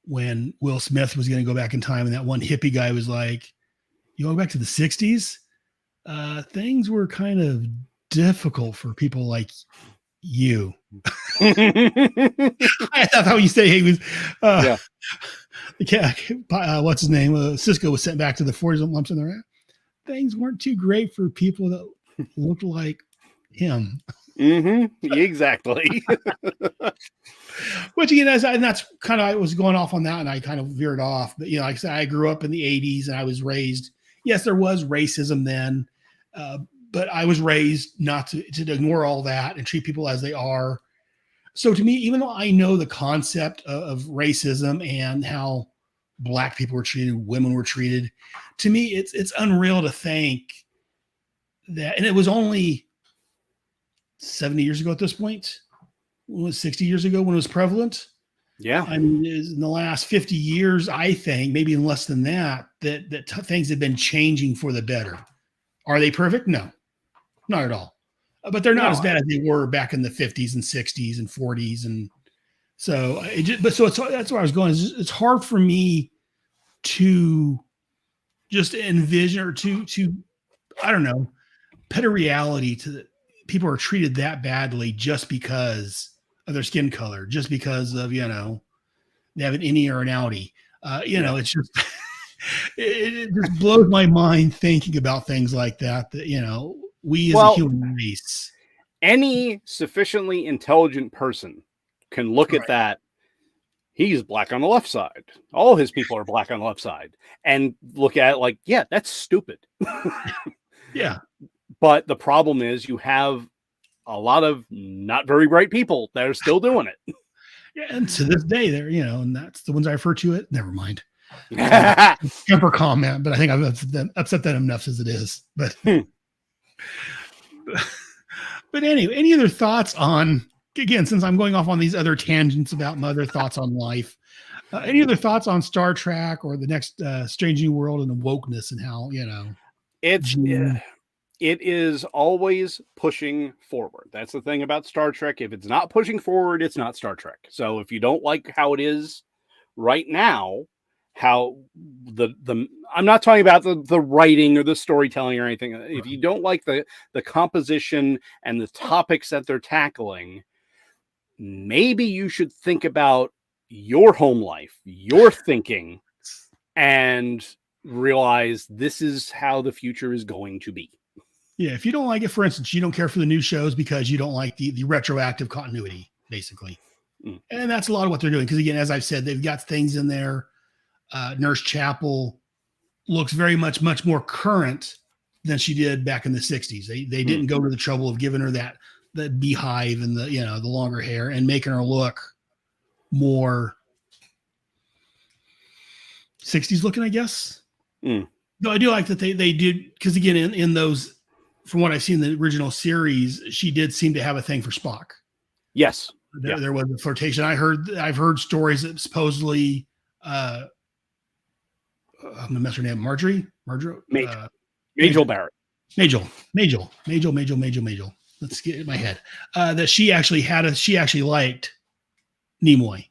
when Will Smith was going to go back in time, and that one hippie guy was like, "You go back to the 60s? Things were kind of difficult for people like you." I thought how you say he was. Yeah. What's his name? Cisco was sent back to the 40s and lumps in there. Things weren't too great for people that looked like him. Exactly. Which again, and that's kind of, I was going off on that, and I kind of veered off. But like I said, I grew up in the 80s, and I was raised. Yes, there was racism then, but I was raised not to ignore all that and treat people as they are. So to me, even though I know the concept of racism and how Black people were treated, women were treated, to me, it's unreal to think that, and it was only 70 years ago at this point. It was 60 years ago when it was prevalent. Yeah. I mean, in the last 50 years, I think, maybe in less than that, things have been changing for the better. Are they perfect? No, not at all. But they're not as bad as they were back in the 50s and 60s and 40s. And so, that's where I was going. It's hard for me to just envision or to I don't know, put a reality to the people are treated that badly just because of their skin color, just because of, they have an innie or an outie. It's just, it just blows my mind thinking about things like that, we as a human race. Any sufficiently intelligent person can look at that. He's Black on the left side. All his people are Black on the left side, and look at it like, yeah, that's stupid. Yeah. But the problem is you have a lot of not very bright people that are still doing it. Yeah, and to this day, they're, and that's the ones I refer to it. Never mind. Temper comment, but I think I've upset them enough as it is. But but anyway, any other thoughts on, again, since I'm going off on these other tangents about my other thoughts on life, any other thoughts on Star Trek or the next Strange New World and the wokeness and how, it is always pushing forward. That's the thing about Star Trek. If it's not pushing forward, it's not Star Trek. So if you don't like how it is right now, how I'm not talking about the writing or the storytelling or anything. If you don't like the composition and the topics that they're tackling, maybe you should think about your home life, your thinking, and realize this is how the future is going to be. Yeah, if you don't like it, for instance, you don't care for the new shows because you don't like the retroactive continuity, basically. And that's a lot of what they're doing. Because again, as I've said, they've got things in there. Nurse Chapel looks very much more current than she did back in the 60s. They didn't go to the trouble of giving her that beehive and the longer hair and making her look more 60s looking, I guess. No, I do like that they did, because again, in those, from what I've seen in the original series, she did seem to have a thing for Spock. Yes. There was a flirtation. I've heard stories that supposedly I'm gonna mess her name, Majel Barrett. Majel. Let's get it in my head. That she actually liked Nimoy,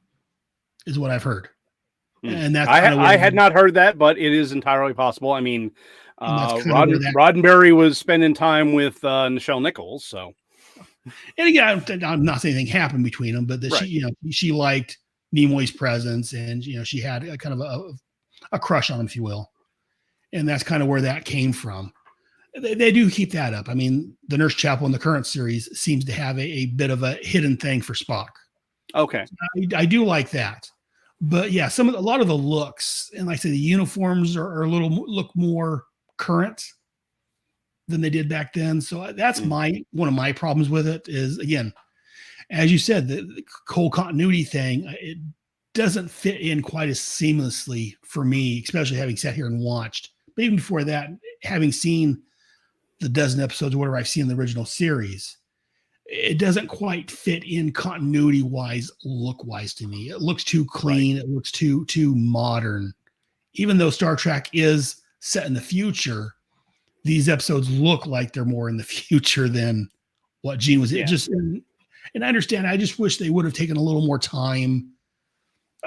is what I've heard. And that's I had not heard that, but it is entirely possible. I mean, Roddenberry was spending time with Nichelle Nichols, so. And again, I'm not saying anything happened between them, but that she liked Nimoy's presence, and she had a kind of a crush on him, if you will. And that's kind of where that came from. They do keep that up. I mean, the Nurse Chapel in the current series seems to have a bit of a hidden thing for Spock. Okay. So I do like that. But yeah, a lot of the looks, and like I say, the uniforms are look more current than they did back then. So that's one of my problems with it is, again, as you said, the whole continuity thing, it doesn't fit in quite as seamlessly for me, especially having sat here and watched. But even before that, having seen the dozen episodes or whatever I've seen in the original series, it doesn't quite fit in continuity wise, look wise to me. It looks too clean. Right. It looks too modern. Even though Star Trek is set in the future, these episodes look like they're more in the future than what Gene was. Yeah. And I understand. I just wish they would have taken a little more time.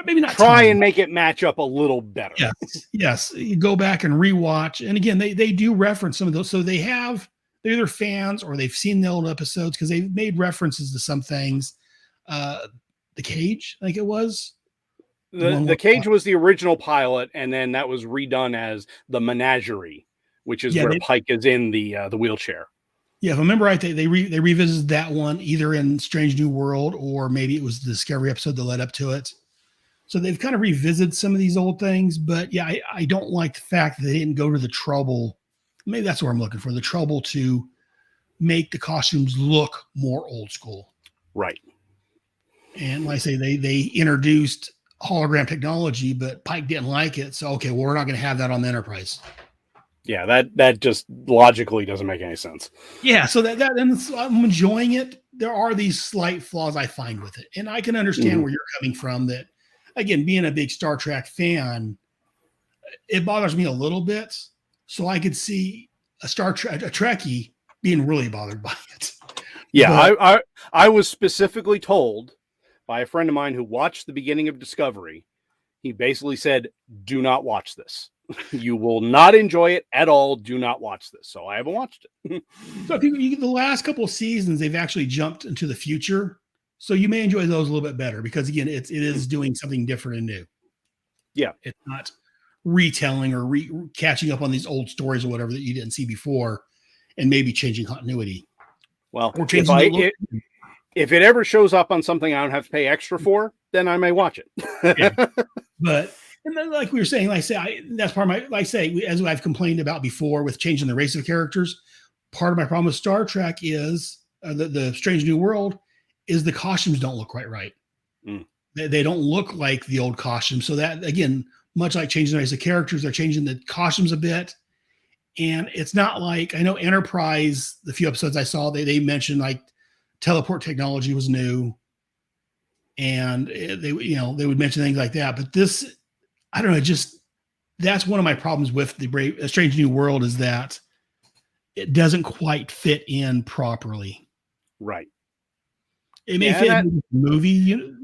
Maybe not try time. and make it match up a little better. Yes. You go back and rewatch. And again, they do reference some of those. So they're either fans or they've seen the old episodes because they've made references to some things. The Cage, I think it was. The Cage was the original pilot, and then that was redone as the Menagerie, which is where Pike is in the wheelchair. Yeah, if I remember right, they revisited that one either in Strange New World or maybe it was the Discovery episode that led up to it. So they've kind of revisited some of these old things, but yeah, I don't like the fact that they didn't go to the trouble. Maybe that's what I'm looking for, the trouble to make the costumes look more old school. Right. And like I say, they introduced hologram technology, but Pike didn't like it. So, okay, well, we're not going to have that on the Enterprise. Yeah, that just logically doesn't make any sense. Yeah, so and I'm enjoying it. There are these slight flaws I find with it, and I can understand where you're coming from. That, again, being a big Star Trek fan, it bothers me a little bit. So I could see a Trekkie being really bothered by it. Yeah, but I was specifically told by a friend of mine who watched the beginning of Discovery. He basically said, "Do not watch this. You will not enjoy it at all. Do not watch this." So I haven't watched it. So the last couple of seasons, they've actually jumped into the future. So you may enjoy those a little bit better because, again, it is doing something different and new. Yeah. It's not retelling or catching up on these old stories or whatever that you didn't see before and maybe changing continuity. Well, if it ever shows up on something I don't have to pay extra for, then I may watch it. Yeah. But and then, like we were saying, that's part of my, like I say, as I've complained about before with changing the race of characters, part of my problem with Star Trek is the Strange New World is the costumes don't look quite right. They don't look like the old costumes. So that, again, much like changing the race of characters, they're changing the costumes a bit. And it's not like, I know Enterprise, the few episodes I saw, they mentioned like teleport technology was new. And they would mention things like that. But this, I don't know, that's one of my problems with the Strange New World is that it doesn't quite fit in properly. Right. It may fit in the movie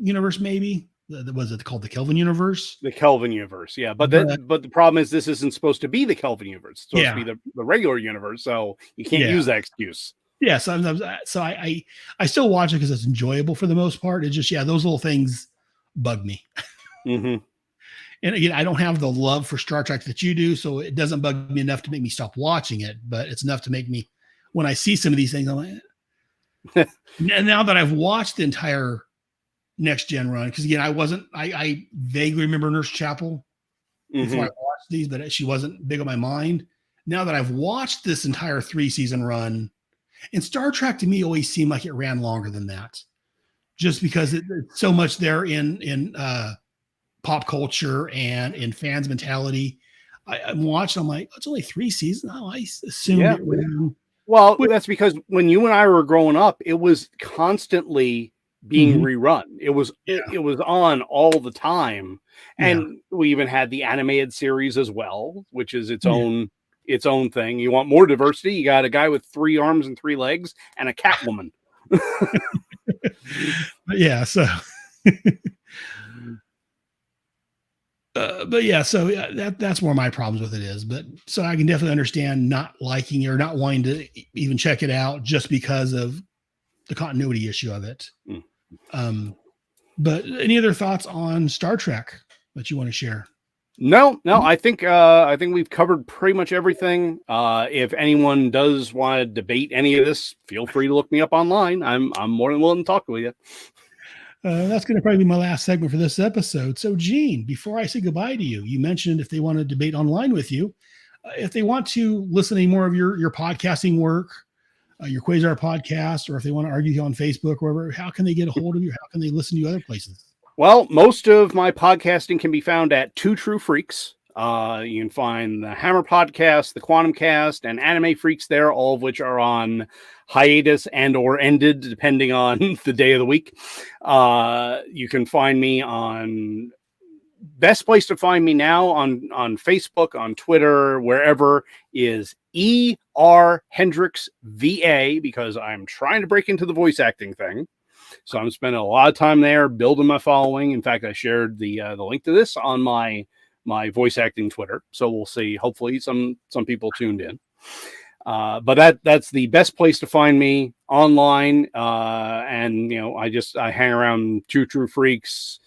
universe, maybe. Was it called the Kelvin universe? The Kelvin universe, yeah. But the problem is this isn't supposed to be the Kelvin universe. It's supposed to be the regular universe, so you can't use that excuse. Yeah, sometimes. So I still watch it because it's enjoyable for the most part. It's just, those little things bug me. Mm-hmm. And again, I don't have the love for Star Trek that you do, so it doesn't bug me enough to make me stop watching it. But it's enough to make me, when I see some of these things, I'm like, now that I've watched the entire Next Gen run, because again, I vaguely remember Nurse Chapel before I watched these, but she wasn't big on my mind. Now that I've watched this entire 3-season run, and Star Trek to me always seemed like it ran longer than that, just because it's so much there in pop culture and in fans' mentality. I'm watching, I'm like, it's only 3 seasons. Oh, I assumed it ran. Well, that's because when you and I were growing up, it was constantly being rerun. It was on all the time. And we even had the animated series as well, which is its own thing. You want more diversity, you got a guy with 3 arms and 3 legs and a cat woman. So that's where my problems with it is. But so I can definitely understand not liking or not wanting to even check it out just because of the continuity issue of it. But any other thoughts on Star Trek that you want to share? No, I think we've covered pretty much everything. If anyone does want to debate any of this, feel free to look me up online. I'm more than willing to talk with you. That's going to probably be my last segment for this episode. So, Gene, before I say goodbye to you, you mentioned if they want to debate online with you, if they want to listen to more of your podcasting work, your Quasar podcast, or if they want to argue with you on Facebook or wherever, how can they get a hold of you? How can they listen to you other places? Well, most of my podcasting can be found at Two True Freaks. You can find the Hammer Podcast, the Quantum Cast, and Anime Freaks there, all of which are on hiatus and or ended, depending on the day of the week. You can find me on... Best place to find me now on Facebook, on Twitter, wherever, is ERC R Hendricks VA, because I'm trying to break into the voice acting thing. So I'm spending a lot of time there building my following. In fact, I shared the link to this on my voice acting Twitter. So we'll see. Hopefully some people tuned in. But that's the best place to find me online. And I hang around True Freaks,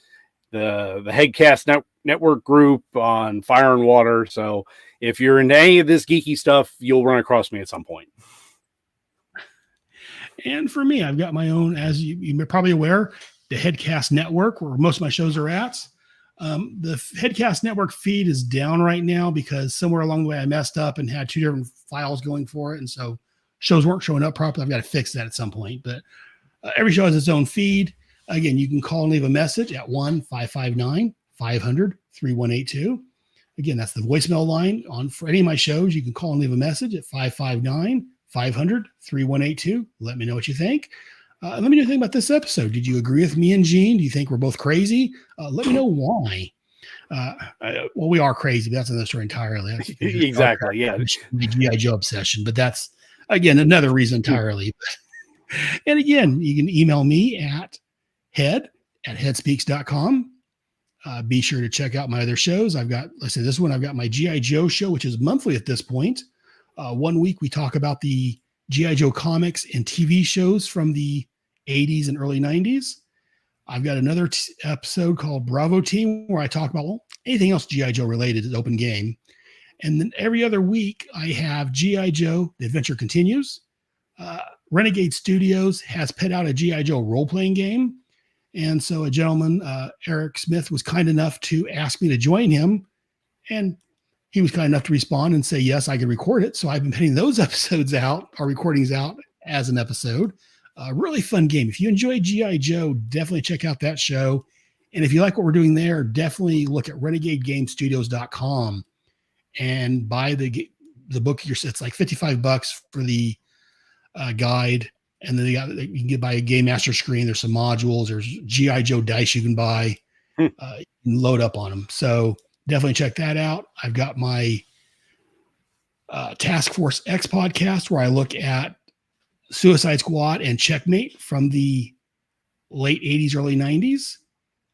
the Headcast Network group on Fire and Water. So if you're into any of this geeky stuff, you'll run across me at some point. And for me, I've got my own, as you're probably aware, the Headcast Network, where most of my shows are at. The Headcast Network feed is down right now because somewhere along the way I messed up and had 2 different files going for it. And so shows weren't showing up properly. I've got to fix that at some point. But every show has its own feed. Again, you can call and leave a message at 1-559-500-3182. Again, that's the voicemail line for any of my shows. You can call and leave a message at 559-500-3182. Let me know what you think. Let me know what you think about this episode. Did you agree with me and Gene? Do you think we're both crazy? Let me know why. Well, we are crazy, but that's another story entirely. Exactly. Yeah. The G.I. Joe obsession, but that's, again, another reason entirely. And again, you can email me at head@headspeaks.com. Be sure to check out my other shows. I've got my G.I. Joe show, which is monthly at this point. 1 week we talk about the G.I. Joe comics and TV shows from the 80s and early 90s. I've got another episode called Bravo Team where I talk about anything else G.I. Joe related is open game. And then every other week I have G.I. Joe, The Adventure Continues. Renegade Studios has put out a G.I. Joe role-playing game. And so a gentleman, Eric Smith, was kind enough to ask me to join him. And he was kind enough to respond and say, yes, I could record it. So I've been putting those episodes out, or recordings out as an episode. Really fun game. If you enjoy G.I. Joe, definitely check out that show. And if you like what we're doing there, definitely look at renegadegamestudios.com and buy the book. It's like $55 for the guide. And then you can get buy a Game Master screen. There's some modules. There's G.I. Joe dice you can buy. You can load up on them. So definitely check that out. I've got my Task Force X podcast where I look at Suicide Squad and Checkmate from the late 80s, early 90s.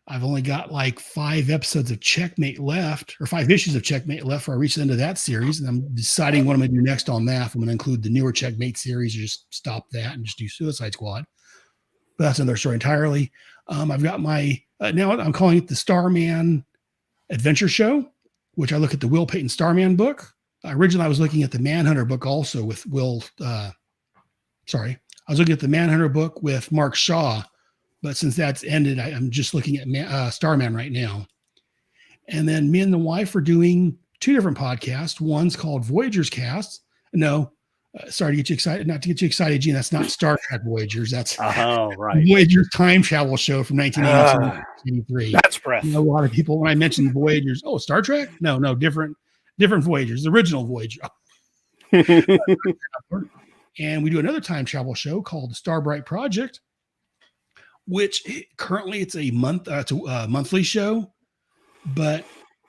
I've only got like 5 episodes of Checkmate left, or 5 issues of Checkmate left before I reach the end of that series. And I'm deciding what I'm going to do next on that. If I'm going to include the newer Checkmate series or just stop that and just do Suicide Squad. But that's another story entirely. I've got my, now I'm calling it the Starman Adventure Show, which I look at the Will Payton Starman book. Originally, I was looking at the Manhunter book also with I was looking at the Manhunter book with Mark Shaw, but since that's ended, I'm just looking at Starman right now. And then me and the wife are doing 2 different podcasts. One's called Voyagers Cast. No, sorry to get you excited. Not to get you excited, Gene. That's not Star Trek Voyagers. That's right. Voyagers time travel show from 1983. That's breath. A lot of people, when I mentioned Voyagers, Star Trek? No, different Voyagers, the original Voyager. And we do another time travel show called the Starbright Project, which currently it's a monthly show. But in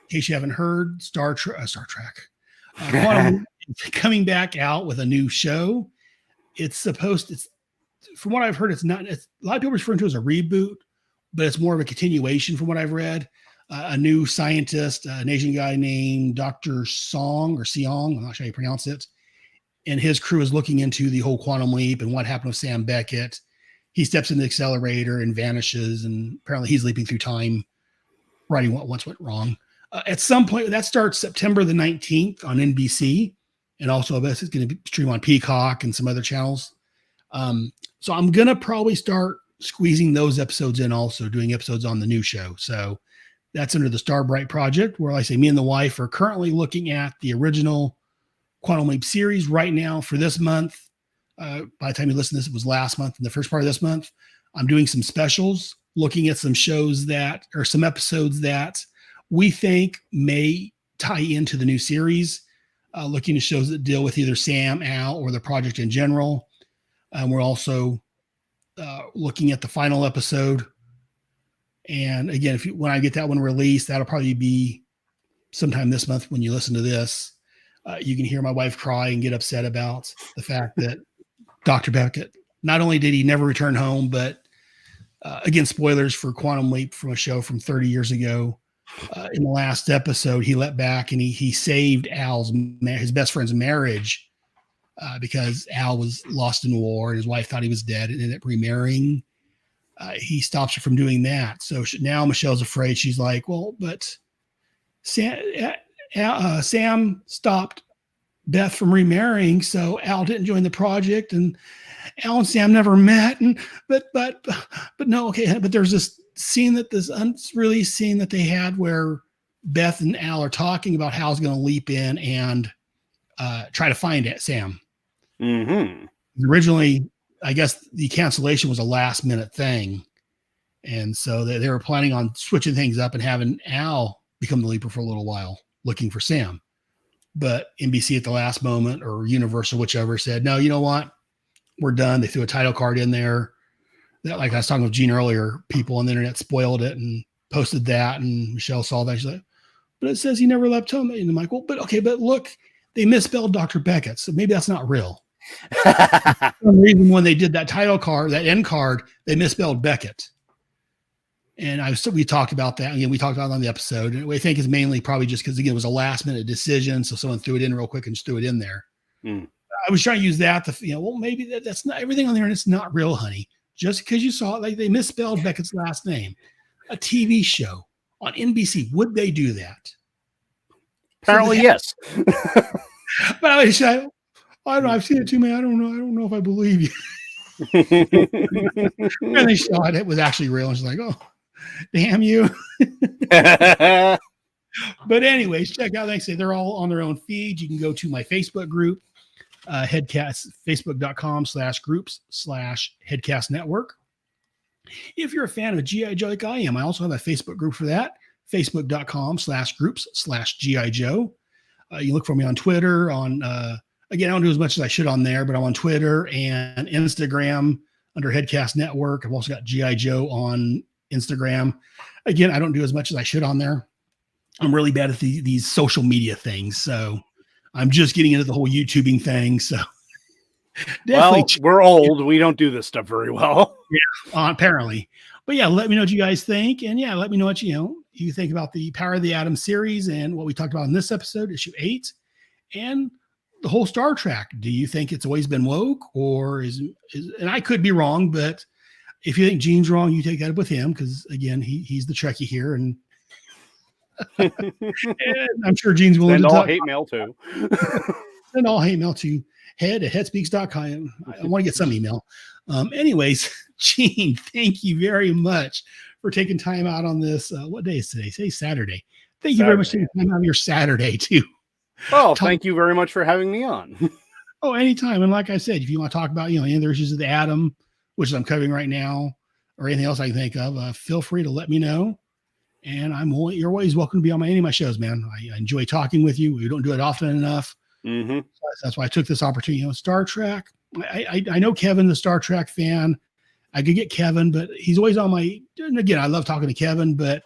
case you haven't heard, Star Trek, Quantum is coming back out with a new show. From what I've heard, it's not. A lot of people refer to it as a reboot, but it's more of a continuation from what I've read. A new scientist, an Asian guy named Dr. Song or Seong, I'm not sure how you pronounce it, and his crew is looking into the whole quantum leap and what happened with Sam Beckett. He steps in the accelerator and vanishes, and apparently he's leaping through time, writing what once went wrong. At some point, that starts September the 19th on NBC, and also I guess it's going to stream on Peacock and some other channels. So I'm going to probably start squeezing those episodes in also, doing episodes on the new show. So that's under the Starbright Project, where, like I say, me and the wife are currently looking at the original Quantum Leap series right now for this month. By the time you listen to this, it was last month. In the first part of this month, I'm doing some specials, looking at some shows some episodes that we think may tie into the new series, looking at shows that deal with either Sam, Al, or the project in general. We're also looking at the final episode. And again, when I get that one released, that'll probably be sometime this month when you listen to this. You can hear my wife cry and get upset about the fact that Dr. Beckett, not only did he never return home, but again, spoilers for Quantum Leap from a show from 30 years ago. In the last episode, he let back and he saved his best friend's marriage because Al was lost in war and his wife thought he was dead and ended up remarrying. He stops her from doing that. So now Michelle's afraid. She's like, well, but Sam stopped Beth from remarrying, so Al didn't join the project, and Al and Sam never met. And but no, okay. But there's this scene this unreleased scene that they had where Beth and Al are talking about how Hal's going to leap in and try to find Sam. Mm-hmm. Originally, I guess the cancellation was a last minute thing, and so they were planning on switching things up and having Al become the leaper for a little while, looking for Sam. But NBC at the last moment, or Universal, whichever, said, no, you know what? We're done. They threw a title card in there. That, like I was talking with Gene earlier, people on the internet spoiled it and posted that. And Michelle saw that. She's like, but it says he never left home. And I'm like, well, but look, they misspelled Dr. Beckett. So maybe that's not real. For some reason, when they did that title card, that end card, they misspelled Beckett. And we talked about that. Again, we talked about it on the episode. And we think it's mainly probably just because, again, it was a last minute decision. So someone threw it in real quick and just threw it in there. I was trying to use that to, well, maybe that's not everything on there. And it's not real, honey. Just because you saw it, like they misspelled Beckett's last name. A TV show on NBC, would they do that? Apparently, yes. But I don't know. I've seen it too many. I don't know if I believe you. And they saw it. It was actually real. And she's like, oh, damn you. But anyways, check out, like I say, they're all on their own feed. You can go to my Facebook group, Headcast, facebook.com/groups/Headcast Network. If you're a fan of G.I. Joe like I am, I also have a Facebook group for that, facebook.com/groups/G.I. Joe. You look for me on Twitter. Again, I don't do as much as I should on there, but I'm on Twitter and Instagram under Headcast Network. I've also got G.I. Joe on Instagram. Again, I don't do as much as I should on there. I'm really bad at these social media things. So I'm just getting into the whole YouTubing thing. So well, we're old. We don't do this stuff very well. Yeah, apparently. But yeah, let me know what you guys think. And yeah, let me know what you think about the Power of the Atom series and what we talked about in this episode, issue 8, and the whole Star Trek. Do you think it's always been woke, or and I could be wrong, but if you think Gene's wrong, you take that up with him, because again, he's the Trekkie here, and, and I'm sure Gene's willing to all hate mail too. Send all hate mail to head@headspeaks.com. I want to get some email. Anyways, Gene, thank you very much for taking time out on this. What day is today? Today's Saturday. Thank you very much for taking time out of your Saturday too. Oh, thank you very much for having me on. Oh, anytime. And like I said, if you want to talk about, any other issues of the atom, which I'm covering right now, or anything else I can think of, feel free to let me know. And you're always welcome to be on any of my shows, man. I enjoy talking with you. We don't do it often enough. Mm-hmm. So that's why I took this opportunity. Star Trek. I know Kevin, the Star Trek fan. I could get Kevin, but he's always on my. And again, I love talking to Kevin, but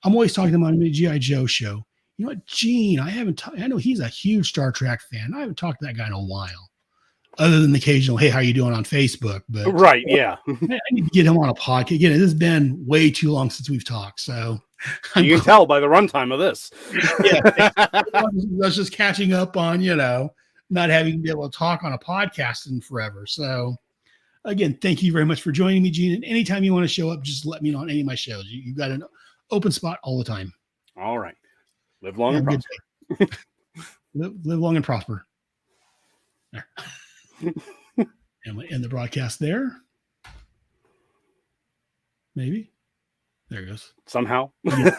I'm always talking to him on the G.I. Joe show. You know what, Gene? I know he's a huge Star Trek fan. I haven't talked to that guy in a while, other than the occasional, hey, how you doing on Facebook? But right, yeah. I need to get him on a podcast. Again, it has been way too long since we've talked. So you can tell by the runtime of this. Yeah, that's just catching up on, not having to be able to talk on a podcast in forever. So again, thank you very much for joining me, Gene. And anytime you want to show up, just let me know on any of my shows. You've got an open spot all the time. All right. Live long and prosper. Live long and prosper. There. And we end the broadcast there. Maybe. There it goes. Somehow. Yeah.